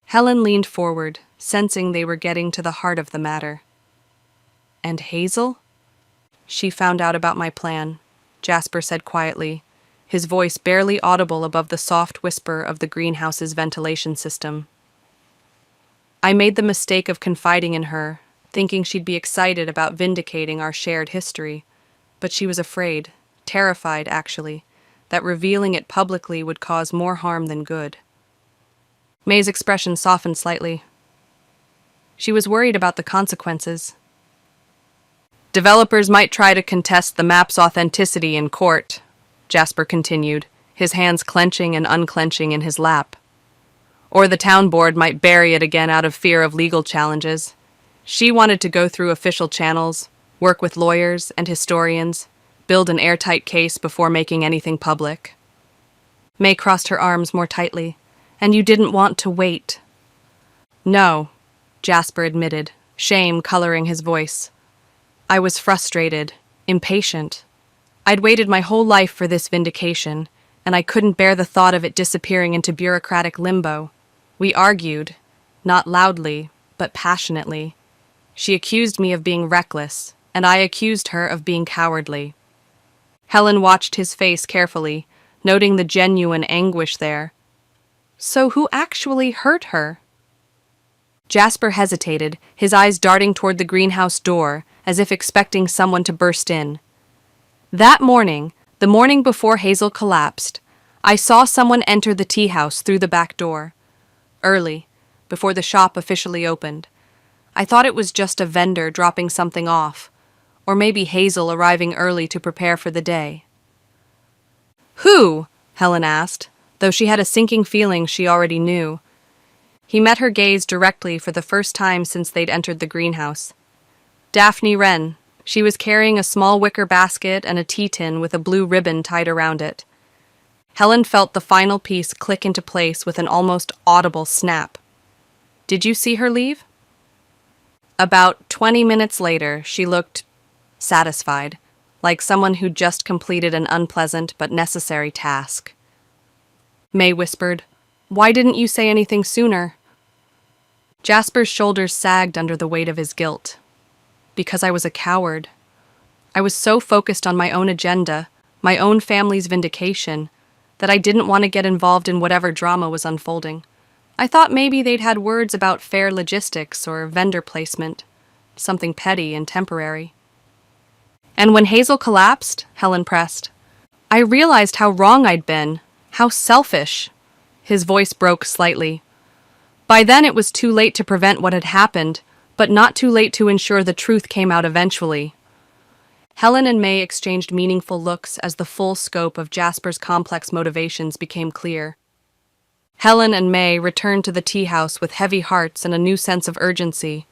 Helen leaned forward, sensing they were getting to the heart of the matter. And Hazel? She found out about my plan, Jasper said quietly, his voice barely audible above the soft whisper of the greenhouse's ventilation system. I made the mistake of confiding in her, thinking she'd be excited about vindicating our shared history, but she was afraid, terrified actually, that revealing it publicly would cause more harm than good. May's expression softened slightly. She was worried about the consequences. Developers might try to contest the map's authenticity in court, Jasper continued, his hands clenching and unclenching in his lap. Or the town board might bury it again out of fear of legal challenges. She wanted to go through official channels, work with lawyers and historians, build an airtight case before making anything public. May crossed her arms more tightly. And you didn't want to wait. No, Jasper admitted, shame coloring his voice. I was frustrated, impatient. I'd waited my whole life for this vindication, and I couldn't bear the thought of it disappearing into bureaucratic limbo. We argued, not loudly, but passionately. She accused me of being reckless, and I accused her of being cowardly. Helen watched his face carefully, noting the genuine anguish there. So who actually hurt her? Jasper hesitated, his eyes darting toward the greenhouse door, as if expecting someone to burst in. That morning, the morning before Hazel collapsed, I saw someone enter the teahouse through the back door. Early, before the shop officially opened. I thought it was just a vendor dropping something off, or maybe Hazel arriving early to prepare for the day. Who? Helen asked, though she had a sinking feeling she already knew. He met her gaze directly for the first time since they'd entered the greenhouse. Daphne Wren. She was carrying a small wicker basket and a tea tin with a blue ribbon tied around it. Helen felt the final piece click into place with an almost audible snap. Did you see her leave? About 20 minutes later, she looked satisfied, like someone who'd just completed an unpleasant but necessary task. May whispered, "Why didn't you say anything sooner?" Jasper's shoulders sagged under the weight of his guilt. Because I was a coward. I was so focused on my own agenda, my own family's vindication, that I didn't want to get involved in whatever drama was unfolding. I thought maybe they'd had words about fair logistics or vendor placement, something petty and temporary. And when Hazel collapsed, Helen pressed, I realized how wrong I'd been. How selfish. His voice broke slightly. By then it was too late to prevent what had happened, but not too late to ensure the truth came out eventually. Helen and May exchanged meaningful looks as the full scope of Jasper's complex motivations became clear. Helen and May returned to the tea house with heavy hearts and a new sense of urgency.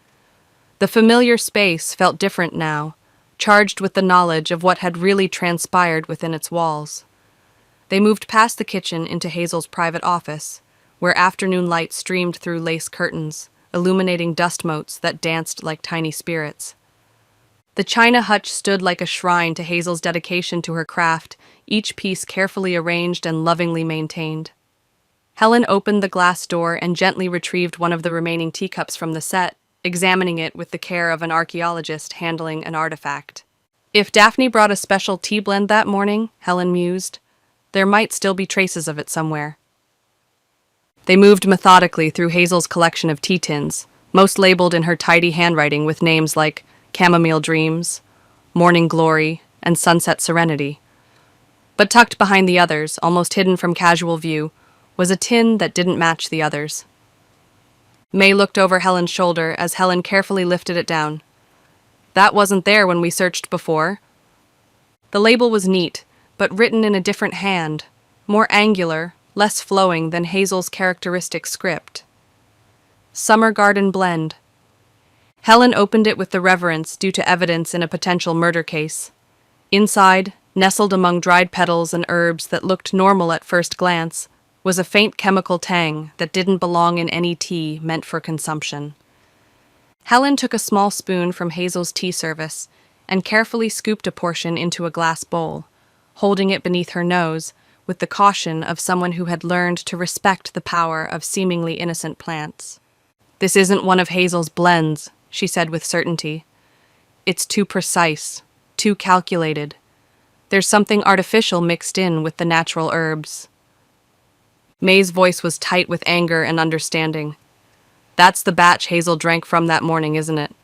The familiar space felt different now, charged with the knowledge of what had really transpired within its walls. They moved past the kitchen into Hazel's private office, where afternoon light streamed through lace curtains, illuminating dust motes that danced like tiny spirits. The china hutch stood like a shrine to Hazel's dedication to her craft, each piece carefully arranged and lovingly maintained. Helen opened the glass door and gently retrieved one of the remaining teacups from the set, examining it with the care of an archaeologist handling an artifact. If Daphne brought a special tea blend that morning, Helen mused, there might still be traces of it somewhere. They moved methodically through Hazel's collection of tea tins, most labeled in her tidy handwriting with names like Chamomile Dreams, Morning Glory, and Sunset Serenity. But tucked behind the others, almost hidden from casual view, was a tin that didn't match the others. May looked over Helen's shoulder as Helen carefully lifted it down. That wasn't there when we searched before. The label was neat, but written in a different hand, more angular, less flowing than Hazel's characteristic script. Summer Garden Blend. Helen opened it with the reverence due to evidence in a potential murder case. Inside, nestled among dried petals and herbs that looked normal at first glance, was a faint chemical tang that didn't belong in any tea meant for consumption. Helen took a small spoon from Hazel's tea service and carefully scooped a portion into a glass bowl, holding it beneath her nose with the caution of someone who had learned to respect the power of seemingly innocent plants. This isn't one of Hazel's blends, she said with certainty. It's too precise, too calculated. There's something artificial mixed in with the natural herbs. May's voice was tight with anger and understanding. That's the batch Hazel drank from that morning, isn't it?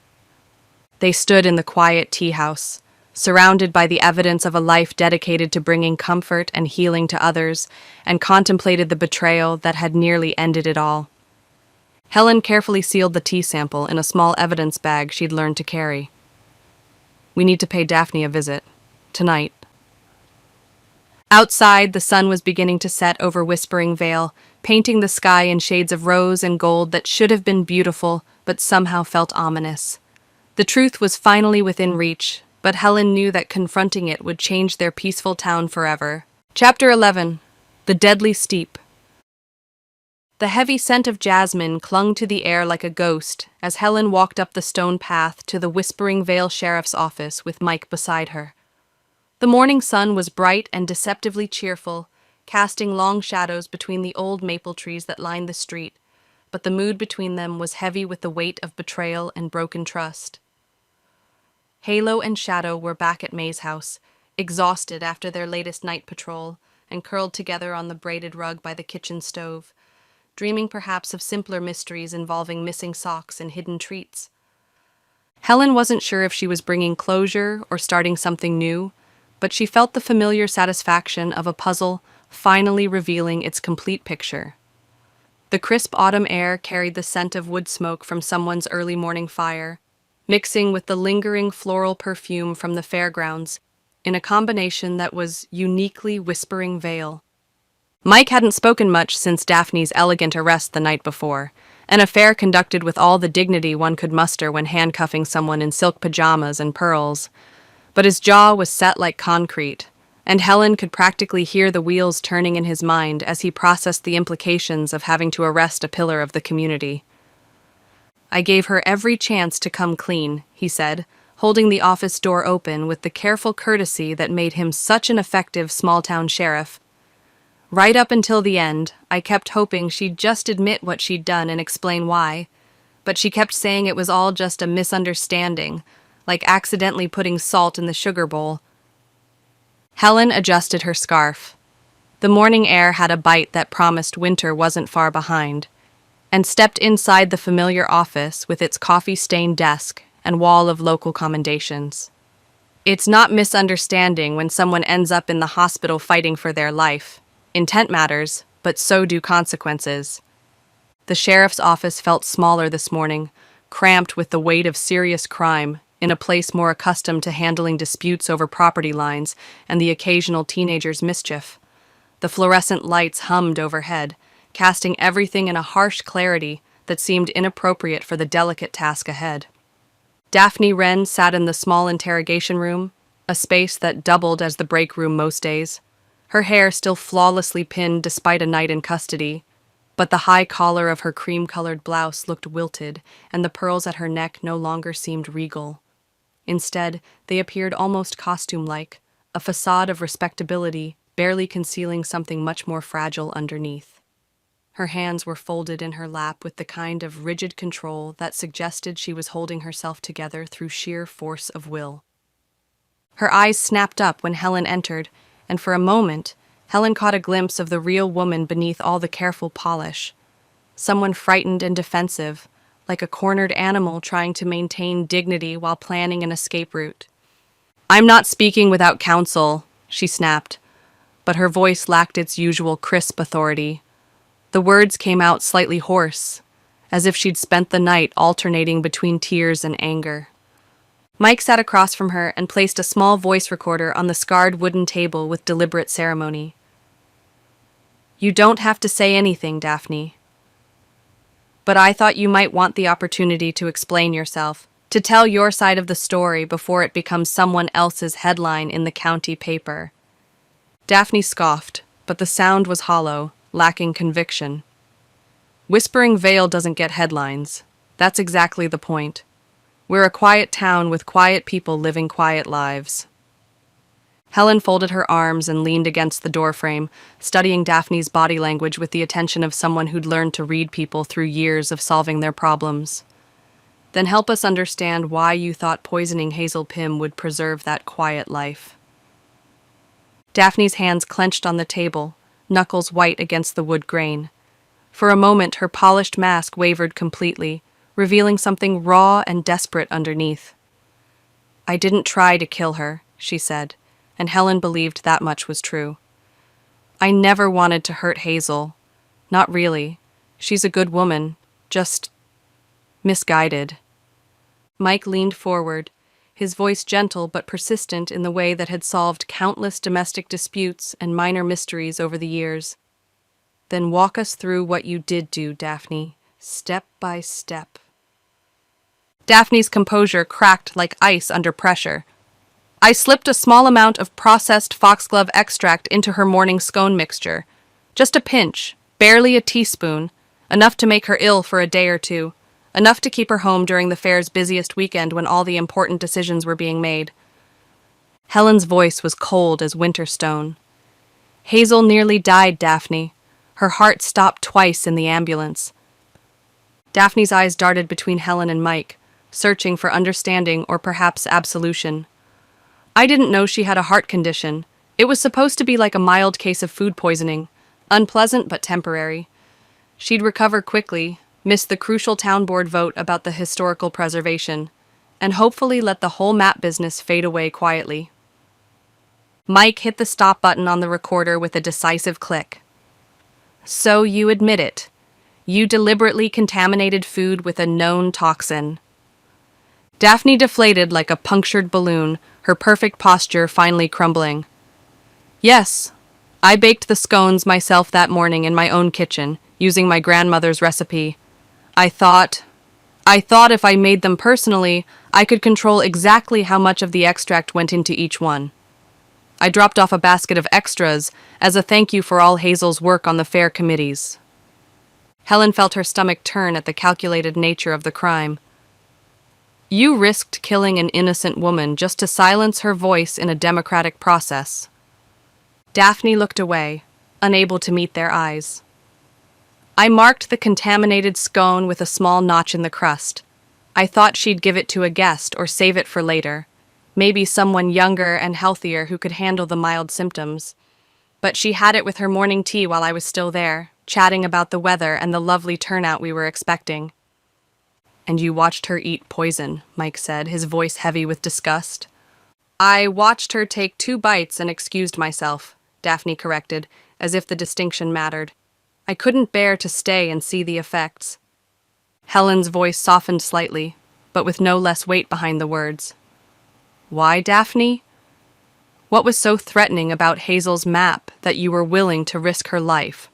They stood in the quiet tea house, surrounded by the evidence of a life dedicated to bringing comfort and healing to others, and contemplated the betrayal that had nearly ended it all. Helen carefully sealed the tea sample in a small evidence bag she'd learned to carry. We need to pay Daphne a visit. Tonight. Outside, the sun was beginning to set over Whispering Vale, painting the sky in shades of rose and gold that should have been beautiful, but somehow felt ominous. The truth was finally within reach, but Helen knew that confronting it would change their peaceful town forever. Chapter 11. The Deadly Steep. The heavy scent of jasmine clung to the air like a ghost as Helen walked up the stone path to the Whispering Vale Sheriff's office with Mike beside her. The morning sun was bright and deceptively cheerful, casting long shadows between the old maple trees that lined the street, but the mood between them was heavy with the weight of betrayal and broken trust. Halo and Shadow were back at May's house, exhausted after their latest night patrol, and curled together on the braided rug by the kitchen stove, dreaming perhaps of simpler mysteries involving missing socks and hidden treats. Helen wasn't sure if she was bringing closure or starting something new, but she felt the familiar satisfaction of a puzzle finally revealing its complete picture. The crisp autumn air carried the scent of wood smoke from someone's early morning fire, mixing with the lingering floral perfume from the fairgrounds in a combination that was uniquely Whispering Vale. Mike hadn't spoken much since Daphne's elegant arrest the night before, an affair conducted with all the dignity one could muster when handcuffing someone in silk pajamas and pearls. But his jaw was set like concrete, and Helen could practically hear the wheels turning in his mind as he processed the implications of having to arrest a pillar of the community. "I gave her every chance to come clean," he said, holding the office door open with the careful courtesy that made him such an effective small-town sheriff. "Right up until the end, I kept hoping she'd just admit what she'd done and explain why, but she kept saying it was all just a misunderstanding, like accidentally putting salt in the sugar bowl." Helen adjusted her scarf. The morning air had a bite that promised winter wasn't far behind, and stepped inside the familiar office with its coffee-stained desk and wall of local commendations. It's not misunderstanding when someone ends up in the hospital fighting for their life. Intent matters, but so do consequences. The sheriff's office felt smaller this morning, cramped with the weight of serious crime, in a place more accustomed to handling disputes over property lines and the occasional teenager's mischief. The fluorescent lights hummed overhead, casting everything in a harsh clarity that seemed inappropriate for the delicate task ahead. Daphne Wren sat in the small interrogation room, a space that doubled as the break room most days, her hair still flawlessly pinned despite a night in custody, but the high collar of her cream-colored blouse looked wilted, and the pearls at her neck no longer seemed regal. Instead, they appeared almost costume-like, a facade of respectability barely concealing something much more fragile underneath. Her hands were folded in her lap with the kind of rigid control that suggested she was holding herself together through sheer force of will. Her eyes snapped up when Helen entered, and for a moment, Helen caught a glimpse of the real woman beneath all the careful polish. Someone frightened and defensive, like a cornered animal trying to maintain dignity while planning an escape route. "I'm not speaking without counsel," she snapped, but her voice lacked its usual crisp authority. The words came out slightly hoarse, as if she'd spent the night alternating between tears and anger. Mike sat across from her and placed a small voice recorder on the scarred wooden table with deliberate ceremony. "You don't have to say anything, Daphne. But I thought you might want the opportunity to explain yourself, to tell your side of the story before it becomes someone else's headline in the county paper." Daphne scoffed, but the sound was hollow, lacking conviction. "Whispering Vale doesn't get headlines. That's exactly the point. We're a quiet town with quiet people living quiet lives." Helen folded her arms and leaned against the doorframe, studying Daphne's body language with the attention of someone who'd learned to read people through years of solving their problems. "Then help us understand why you thought poisoning Hazel Pym would preserve that quiet life." Daphne's hands clenched on the table, knuckles white against the wood grain. For a moment, her polished mask wavered completely, revealing something raw and desperate underneath. "I didn't try to kill her," she said, and Helen believed that much was true. "I never wanted to hurt Hazel. Not really. She's a good woman, just misguided." Mike leaned forward, his voice gentle but persistent in the way that had solved countless domestic disputes and minor mysteries over the years. "Then walk us through what you did do, Daphne, step by step." Daphne's composure cracked like ice under pressure. I slipped a small amount of processed foxglove extract into her morning scone mixture. Just a pinch, barely a teaspoon, enough to make her ill for a day or two, enough to keep her home during the fair's busiest weekend when all the important decisions were being made. Helen's voice was cold as winter stone. Hazel nearly died, Daphne. Her heart stopped twice in the ambulance. Daphne's eyes darted between Helen and Mike, searching for understanding or perhaps absolution. I didn't know she had a heart condition. It was supposed to be like a mild case of food poisoning, unpleasant but temporary. She'd recover quickly, miss the crucial town board vote about the historical preservation, and hopefully let the whole map business fade away quietly. Mike hit the stop button on the recorder with a decisive click. So you admit it. You deliberately contaminated food with a known toxin. Daphne deflated like a punctured balloon, her perfect posture finally crumbling. Yes, I baked the scones myself that morning in my own kitchen, using my grandmother's recipe. I thought if I made them personally, I could control exactly how much of the extract went into each one. I dropped off a basket of extras as a thank you for all Hazel's work on the fair committees. Helen felt her stomach turn at the calculated nature of the crime. You risked killing an innocent woman just to silence her voice in a democratic process. Daphne looked away, unable to meet their eyes. I marked the contaminated scone with a small notch in the crust. I thought she'd give it to a guest or save it for later, maybe someone younger and healthier who could handle the mild symptoms. But she had it with her morning tea while I was still there, chatting about the weather and the lovely turnout we were expecting. And you watched her eat poison, Mike said, his voice heavy with disgust. I watched her take 2 bites and excused myself, Daphne corrected, as if the distinction mattered. I couldn't bear to stay and see the effects. Helen's voice softened slightly, but with no less weight behind the words. Why, Daphne? What was so threatening about Hazel's map that you were willing to risk her life?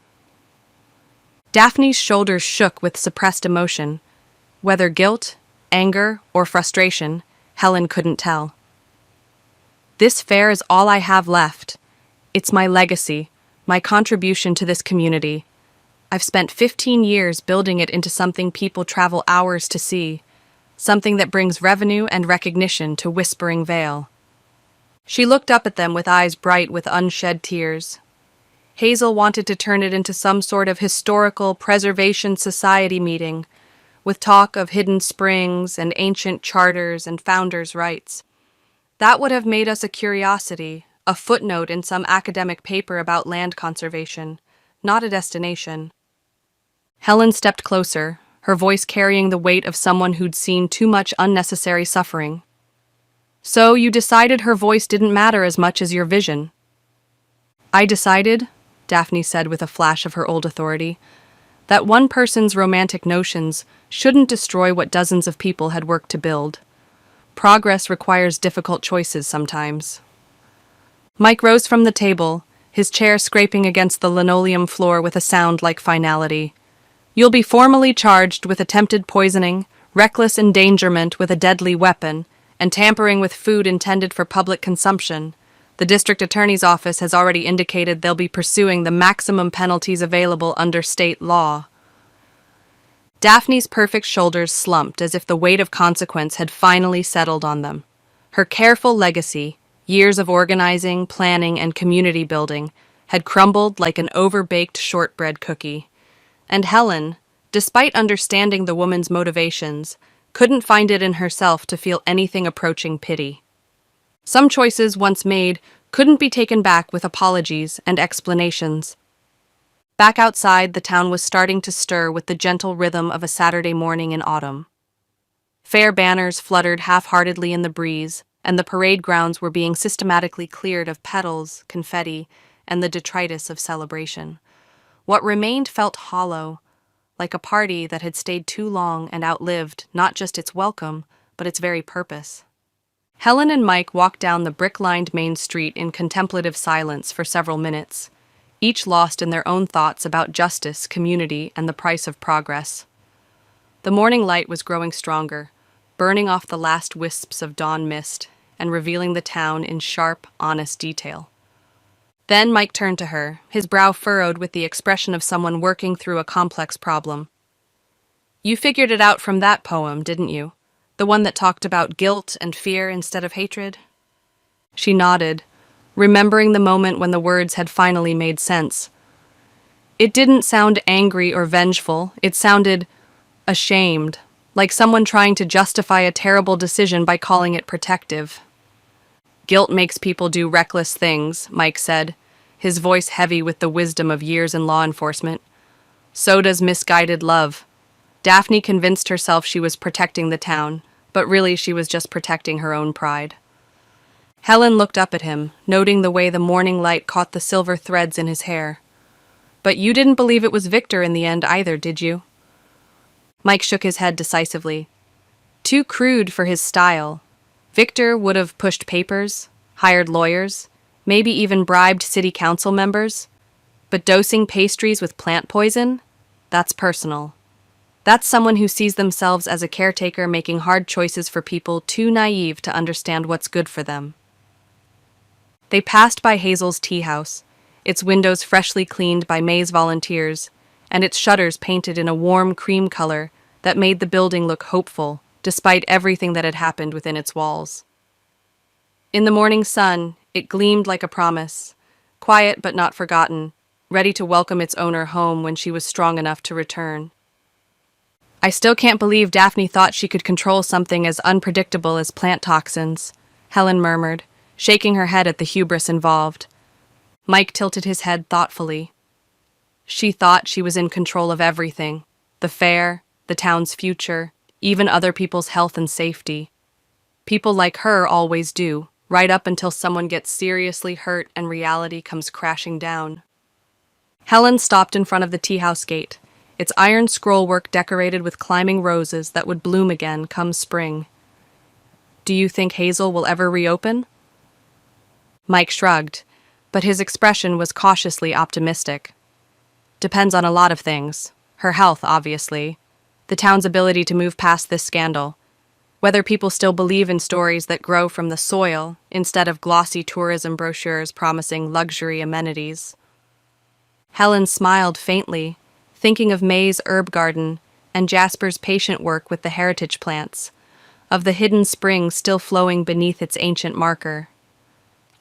Daphne's shoulders shook with suppressed emotion. Whether guilt, anger, or frustration, Helen couldn't tell. This fair is all I have left. It's my legacy, my contribution to this community. I've spent 15 years building it into something people travel hours to see, something that brings revenue and recognition to Whispering Vale. She looked up at them with eyes bright with unshed tears. Hazel wanted to turn it into some sort of historical preservation society meeting, with talk of hidden springs and ancient charters and founders' rights. That would have made us a curiosity, a footnote in some academic paper about land conservation, not a destination. Helen stepped closer, her voice carrying the weight of someone who'd seen too much unnecessary suffering. So you decided her voice didn't matter as much as your vision. I decided, Daphne said with a flash of her old authority, that one person's romantic notions shouldn't destroy what dozens of people had worked to build. Progress requires difficult choices sometimes. Mike rose from the table, his chair scraping against the linoleum floor with a sound like finality. You'll be formally charged with attempted poisoning, reckless endangerment with a deadly weapon, and tampering with food intended for public consumption. The district attorney's office has already indicated they'll be pursuing the maximum penalties available under state law. Daphne's perfect shoulders slumped as if the weight of consequence had finally settled on them. Her careful legacy, years of organizing, planning, and community building, had crumbled like an overbaked shortbread cookie. And Helen, despite understanding the woman's motivations, couldn't find it in herself to feel anything approaching pity. Some choices once made couldn't be taken back with apologies and explanations. Back outside, the town was starting to stir with the gentle rhythm of a Saturday morning in autumn. Fair banners fluttered half-heartedly in the breeze, and the parade grounds were being systematically cleared of petals, confetti, and the detritus of celebration. What remained felt hollow, like a party that had stayed too long and outlived not just its welcome, but its very purpose. Helen and Mike walked down the brick-lined main street in contemplative silence for several minutes, each lost in their own thoughts about justice, community, and the price of progress. The morning light was growing stronger, burning off the last wisps of dawn mist and revealing the town in sharp, honest detail. Then Mike turned to her, his brow furrowed with the expression of someone working through a complex problem. "You figured it out from that poem, didn't you? The one that talked about guilt and fear instead of hatred?" She nodded, remembering the moment when the words had finally made sense. It didn't sound angry or vengeful, it sounded ashamed, like someone trying to justify a terrible decision by calling it protective. "Guilt makes people do reckless things," Mike said, his voice heavy with the wisdom of years in law enforcement. "So does misguided love." Daphne convinced herself she was protecting the town, but really she was just protecting her own pride. Helen looked up at him, noting the way the morning light caught the silver threads in his hair. "But you didn't believe it was Victor in the end either, did you?" Mike shook his head decisively. Too crude for his style. Victor would have pushed papers, hired lawyers, maybe even bribed city council members. But dosing pastries with plant poison? That's personal. That's someone who sees themselves as a caretaker making hard choices for people too naive to understand what's good for them. They passed by Hazel's teahouse, its windows freshly cleaned by May's volunteers, and its shutters painted in a warm cream color that made the building look hopeful, despite everything that had happened within its walls. In the morning sun, it gleamed like a promise, quiet but not forgotten, ready to welcome its owner home when she was strong enough to return. "I still can't believe Daphne thought she could control something as unpredictable as plant toxins," Helen murmured, shaking her head at the hubris involved. Mike tilted his head thoughtfully. She thought she was in control of everything: the fair, the town's future, even other people's health and safety. People like her always do, right up until someone gets seriously hurt and reality comes crashing down. Helen stopped in front of the teahouse gate, its iron scrollwork decorated with climbing roses that would bloom again come spring. "Do you think Hazel will ever reopen?" Mike shrugged, but his expression was cautiously optimistic. "Depends on a lot of things. Her health, obviously. The town's ability to move past this scandal. Whether people still believe in stories that grow from the soil instead of glossy tourism brochures promising luxury amenities." Helen smiled faintly, thinking of May's herb garden and Jasper's patient work with the heritage plants, of the hidden spring still flowing beneath its ancient marker.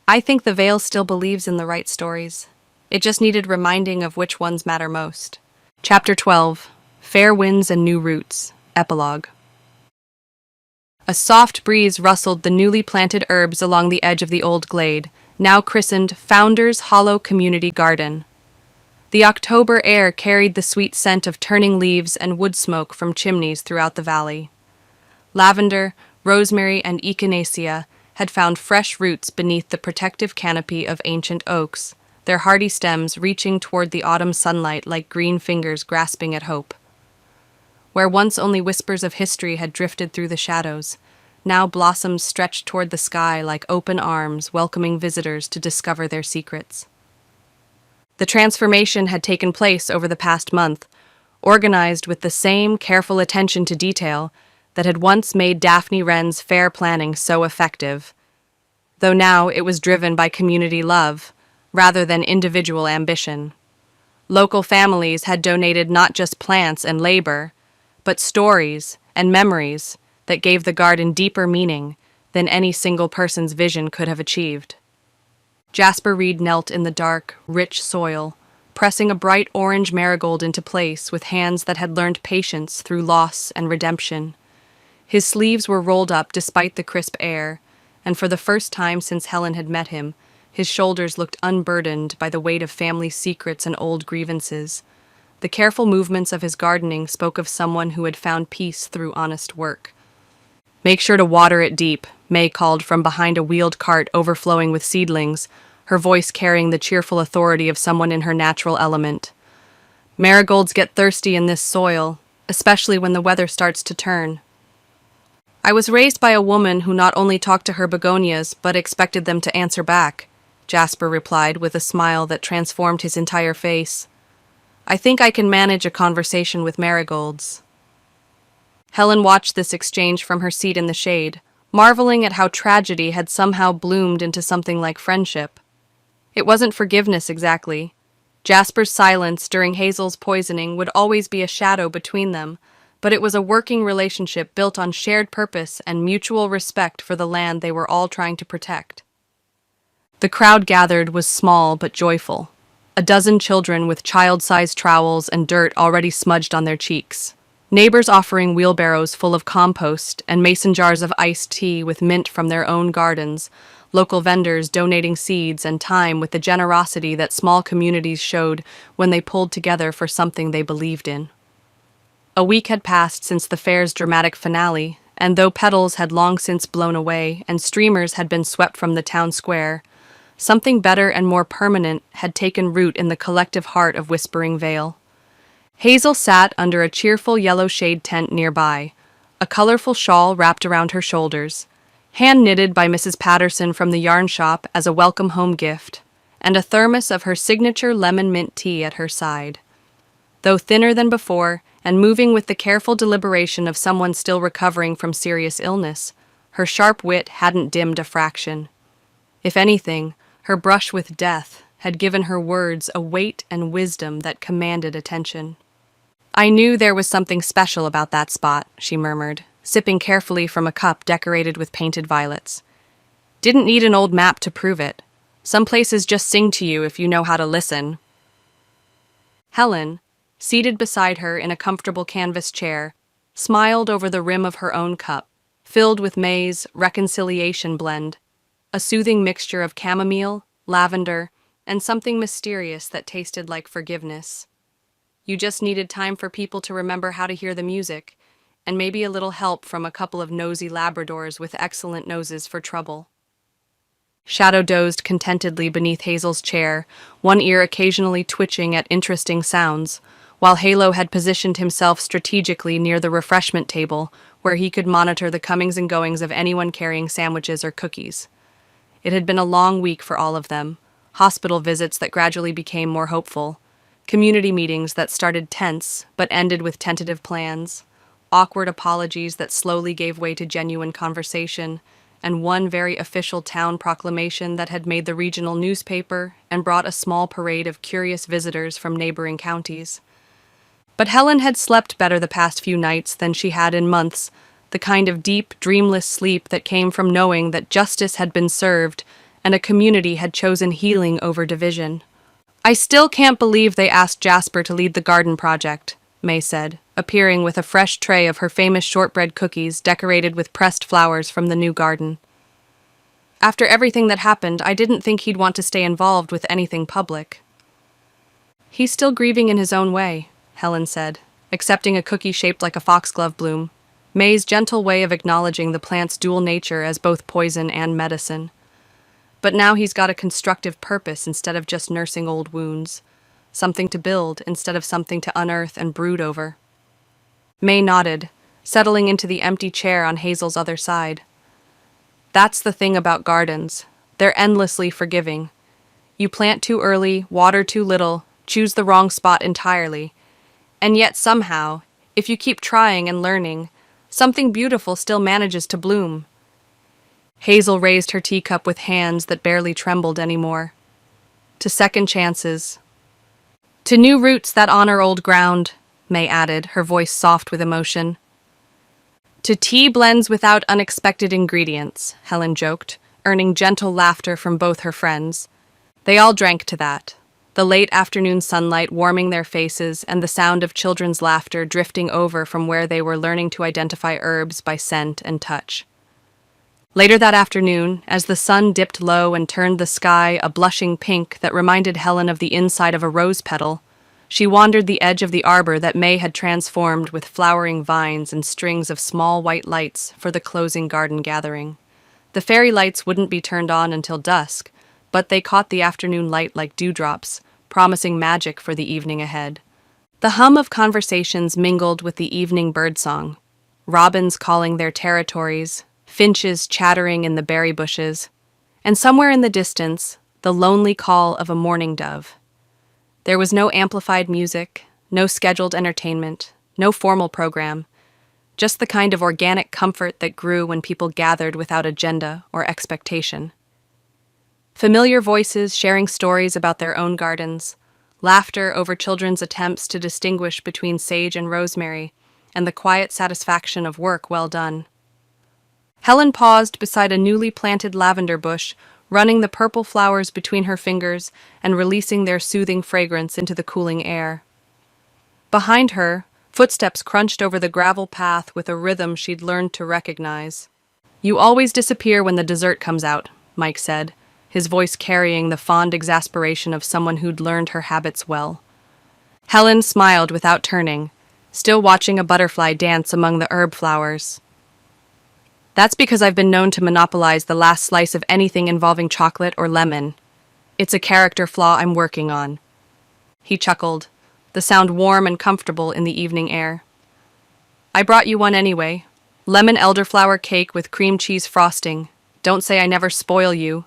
"I think the Vale still believes in the right stories. It just needed reminding of which ones matter most." Chapter 12. Fair Winds and New Roots. Epilogue. A soft breeze rustled the newly planted herbs along the edge of the old glade, now christened Founder's Hollow Community Garden. The October air carried the sweet scent of turning leaves and wood smoke from chimneys throughout the valley. Lavender, rosemary, and echinacea had found fresh roots beneath the protective canopy of ancient oaks, their hardy stems reaching toward the autumn sunlight like green fingers grasping at hope. Where once only whispers of history had drifted through the shadows, now blossoms stretched toward the sky like open arms welcoming visitors to discover their secrets. The transformation had taken place over the past month, organized with the same careful attention to detail that had once made Daphne Wren's fair planning so effective, though now it was driven by community love rather than individual ambition. Local families had donated not just plants and labor, but stories and memories that gave the garden deeper meaning than any single person's vision could have achieved. Jasper Reed knelt in the dark, rich soil, pressing a bright orange marigold into place with hands that had learned patience through loss and redemption. His sleeves were rolled up despite the crisp air, and for the first time since Helen had met him, his shoulders looked unburdened by the weight of family secrets and old grievances. The careful movements of his gardening spoke of someone who had found peace through honest work. "Make sure to water it deep," May called from behind a wheeled cart overflowing with seedlings, her voice carrying the cheerful authority of someone in her natural element. "Marigolds get thirsty in this soil, especially when the weather starts to turn." "I was raised by a woman who not only talked to her begonias but expected them to answer back," Jasper replied with a smile that transformed his entire face. "I think I can manage a conversation with marigolds." Helen watched this exchange from her seat in the shade, marveling at how tragedy had somehow bloomed into something like friendship. It wasn't forgiveness exactly. Jasper's silence during Hazel's poisoning would always be a shadow between them, but it was a working relationship built on shared purpose and mutual respect for the land they were all trying to protect. The crowd gathered was small but joyful. A dozen children with child-sized trowels and dirt already smudged on their cheeks. Neighbors offering wheelbarrows full of compost and mason jars of iced tea with mint from their own gardens, local vendors donating seeds and time with the generosity that small communities showed when they pulled together for something they believed in. A week had passed since the fair's dramatic finale, and though petals had long since blown away and streamers had been swept from the town square, something better and more permanent had taken root in the collective heart of Whispering Vale. Hazel sat under a cheerful yellow shade tent nearby, a colorful shawl wrapped around her shoulders, hand-knitted by Mrs. Patterson from the yarn shop as a welcome home gift, and a thermos of her signature lemon mint tea at her side. Though thinner than before, and moving with the careful deliberation of someone still recovering from serious illness, her sharp wit hadn't dimmed a fraction. If anything, her brush with death had given her words a weight and wisdom that commanded attention. "I knew there was something special about that spot," she murmured, sipping carefully from a cup decorated with painted violets. "Didn't need an old map to prove it. Some places just sing to you if you know how to listen." Helen, seated beside her in a comfortable canvas chair, smiled over the rim of her own cup, filled with May's reconciliation blend, a soothing mixture of chamomile, lavender, and something mysterious that tasted like forgiveness. You just needed time for people to remember how to hear the music, and maybe a little help from a couple of nosy Labradors with excellent noses for trouble. Shadow dozed contentedly beneath Hazel's chair, one ear occasionally twitching at interesting sounds, while Halo had positioned himself strategically near the refreshment table where he could monitor the comings and goings of anyone carrying sandwiches or cookies. It had been a long week for all of them, hospital visits that gradually became more hopeful, community meetings that started tense but ended with tentative plans, awkward apologies that slowly gave way to genuine conversation, and one very official town proclamation that had made the regional newspaper and brought a small parade of curious visitors from neighboring counties. But Helen had slept better the past few nights than she had in months, the kind of deep, dreamless sleep that came from knowing that justice had been served and a community had chosen healing over division. "I still can't believe they asked Jasper to lead the garden project," May said, appearing with a fresh tray of her famous shortbread cookies decorated with pressed flowers from the new garden. "After everything that happened, I didn't think he'd want to stay involved with anything public." "He's still grieving in his own way," Helen said, accepting a cookie shaped like a foxglove bloom, May's gentle way of acknowledging the plant's dual nature as both poison and medicine. "But now he's got a constructive purpose instead of just nursing old wounds, something to build instead of something to unearth and brood over." May nodded, settling into the empty chair on Hazel's other side. "That's the thing about gardens. They're endlessly forgiving. You plant too early, water too little, choose the wrong spot entirely, and yet somehow, if you keep trying and learning, something beautiful still manages to bloom." Hazel raised her teacup with hands that barely trembled anymore. "To second chances. To new roots that honor old ground," May added, her voice soft with emotion. "To tea blends without unexpected ingredients," Helen joked, earning gentle laughter from both her friends. They all drank to that, the late afternoon sunlight warming their faces and the sound of children's laughter drifting over from where they were learning to identify herbs by scent and touch. Later that afternoon, as the sun dipped low and turned the sky a blushing pink that reminded Helen of the inside of a rose petal, she wandered the edge of the arbor that May had transformed with flowering vines and strings of small white lights for the closing garden gathering. The fairy lights wouldn't be turned on until dusk, but they caught the afternoon light like dewdrops, promising magic for the evening ahead. The hum of conversations mingled with the evening birdsong, robins calling their territories, finches chattering in the berry bushes, and somewhere in the distance, the lonely call of a mourning dove. There was no amplified music, no scheduled entertainment, no formal program, just the kind of organic comfort that grew when people gathered without agenda or expectation. Familiar voices sharing stories about their own gardens, laughter over children's attempts to distinguish between sage and rosemary, and the quiet satisfaction of work well done. Helen paused beside a newly planted lavender bush, running the purple flowers between her fingers and releasing their soothing fragrance into the cooling air. Behind her, footsteps crunched over the gravel path with a rhythm she'd learned to recognize. "You always disappear when the dessert comes out," Mike said, his voice carrying the fond exasperation of someone who'd learned her habits well. Helen smiled without turning, still watching a butterfly dance among the herb flowers. "That's because I've been known to monopolize the last slice of anything involving chocolate or lemon. It's a character flaw I'm working on." He chuckled, the sound warm and comfortable in the evening air. "I brought you one anyway. Lemon elderflower cake with cream cheese frosting. Don't say I never spoil you."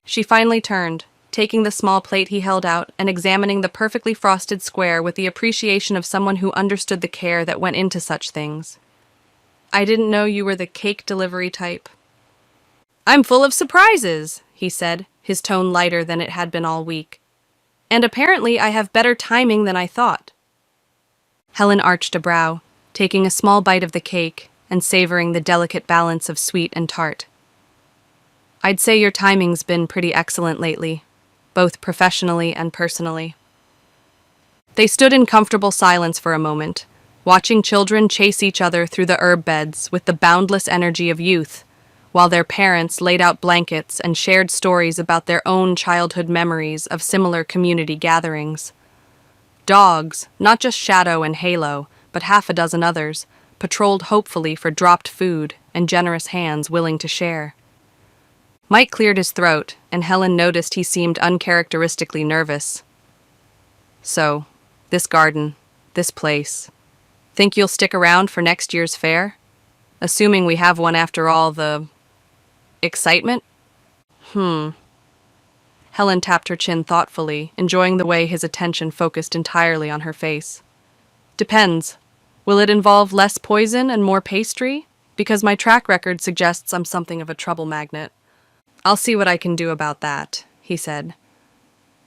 She finally turned, taking the small plate he held out and examining the perfectly frosted square with the appreciation of someone who understood the care that went into such things. "I didn't know you were the cake delivery type." "I'm full of surprises," he said, his tone lighter than it had been all week. "And apparently I have better timing than I thought." Helen arched a brow, taking a small bite of the cake and savoring the delicate balance of sweet and tart. "I'd say your timing's been pretty excellent lately, both professionally and personally." They stood in comfortable silence for a moment, watching children chase each other through the herb beds with the boundless energy of youth, while their parents laid out blankets and shared stories about their own childhood memories of similar community gatherings. Dogs, not just Shadow and Halo, but half a dozen others, patrolled hopefully for dropped food and generous hands willing to share. Mike cleared his throat, and Helen noticed he seemed uncharacteristically nervous. "So, this garden, this place. Think you'll stick around for next year's fair? Assuming we have one after all the excitement?" Helen tapped her chin thoughtfully, enjoying the way his attention focused entirely on her face. "Depends. Will it involve less poison and more pastry? Because my track record suggests I'm something of a trouble magnet." "I'll see what I can do about that," he said.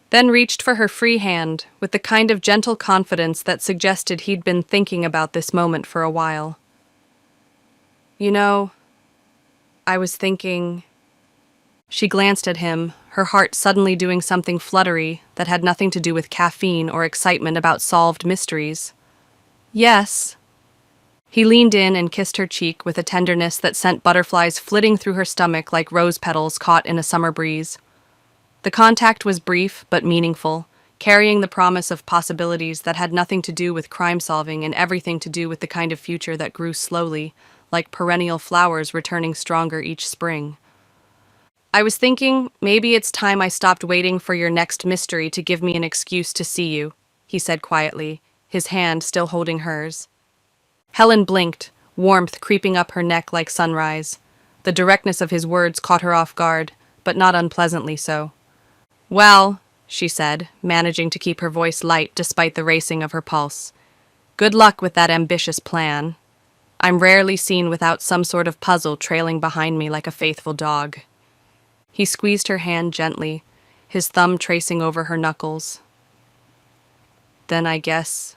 Then reached for her free hand with the kind of gentle confidence that suggested he'd been thinking about this moment for a while. "You know, I was thinking..." She glanced at him, her heart suddenly doing something fluttery that had nothing to do with caffeine or excitement about solved mysteries. "Yes." He leaned in and kissed her cheek with a tenderness that sent butterflies flitting through her stomach like rose petals caught in a summer breeze. The contact was brief but meaningful, carrying the promise of possibilities that had nothing to do with crime-solving and everything to do with the kind of future that grew slowly, like perennial flowers returning stronger each spring. "I was thinking maybe it's time I stopped waiting for your next mystery to give me an excuse to see you," he said quietly, his hand still holding hers. Helen blinked, warmth creeping up her neck like sunrise. The directness of his words caught her off guard, but not unpleasantly so. "Well," she said, managing to keep her voice light despite the racing of her pulse. "Good luck with that ambitious plan. I'm rarely seen without some sort of puzzle trailing behind me like a faithful dog." He squeezed her hand gently, his thumb tracing over her knuckles. "Then I guess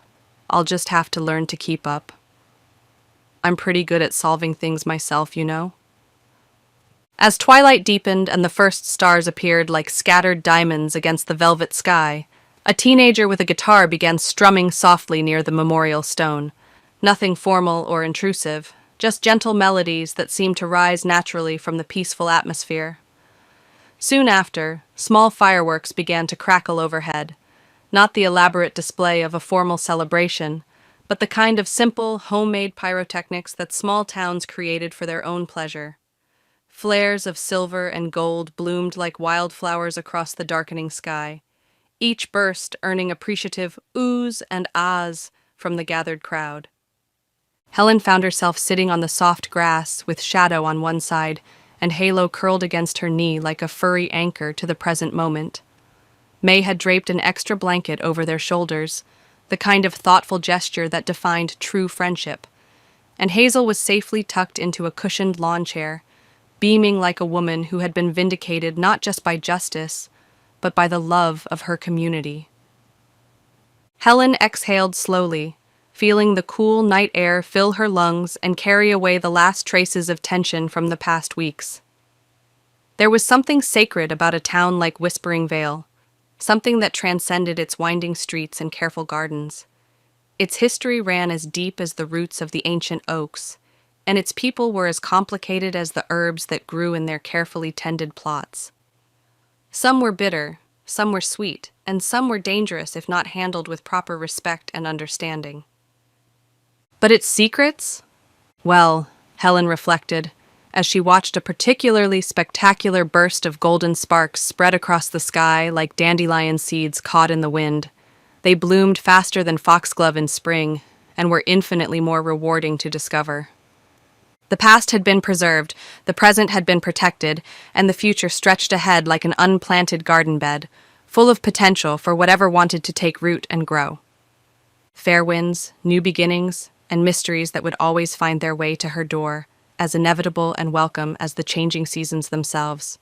I'll just have to learn to keep up. I'm pretty good at solving things myself, you know." As twilight deepened and the first stars appeared like scattered diamonds against the velvet sky, a teenager with a guitar began strumming softly near the memorial stone. Nothing formal or intrusive, just gentle melodies that seemed to rise naturally from the peaceful atmosphere. Soon after, small fireworks began to crackle overhead, not the elaborate display of a formal celebration, but the kind of simple, homemade pyrotechnics that small towns created for their own pleasure. Flares of silver and gold bloomed like wildflowers across the darkening sky, each burst earning appreciative oohs and ahs from the gathered crowd. Helen found herself sitting on the soft grass with Shadow on one side and Halo curled against her knee like a furry anchor to the present moment. May had draped an extra blanket over their shoulders, the kind of thoughtful gesture that defined true friendship. and Hazel was safely tucked into a cushioned lawn chair, beaming like a woman who had been vindicated not just by justice, but by the love of her community. Helen exhaled slowly, feeling the cool night air fill her lungs and carry away the last traces of tension from the past weeks. There was something sacred about a town like Whispering Vale, something that transcended its winding streets and careful gardens. Its history ran as deep as the roots of the ancient oaks, and its people were as complicated as the herbs that grew in their carefully tended plots. Some were bitter, some were sweet, and some were dangerous if not handled with proper respect and understanding. But its secrets? Well, Helen reflected, as she watched a particularly spectacular burst of golden sparks spread across the sky like dandelion seeds caught in the wind. They bloomed faster than foxglove in spring, and were infinitely more rewarding to discover. The past had been preserved, the present had been protected, and the future stretched ahead like an unplanted garden bed, full of potential for whatever wanted to take root and grow. Fair winds, new beginnings, and mysteries that would always find their way to her door, as inevitable and welcome as the changing seasons themselves.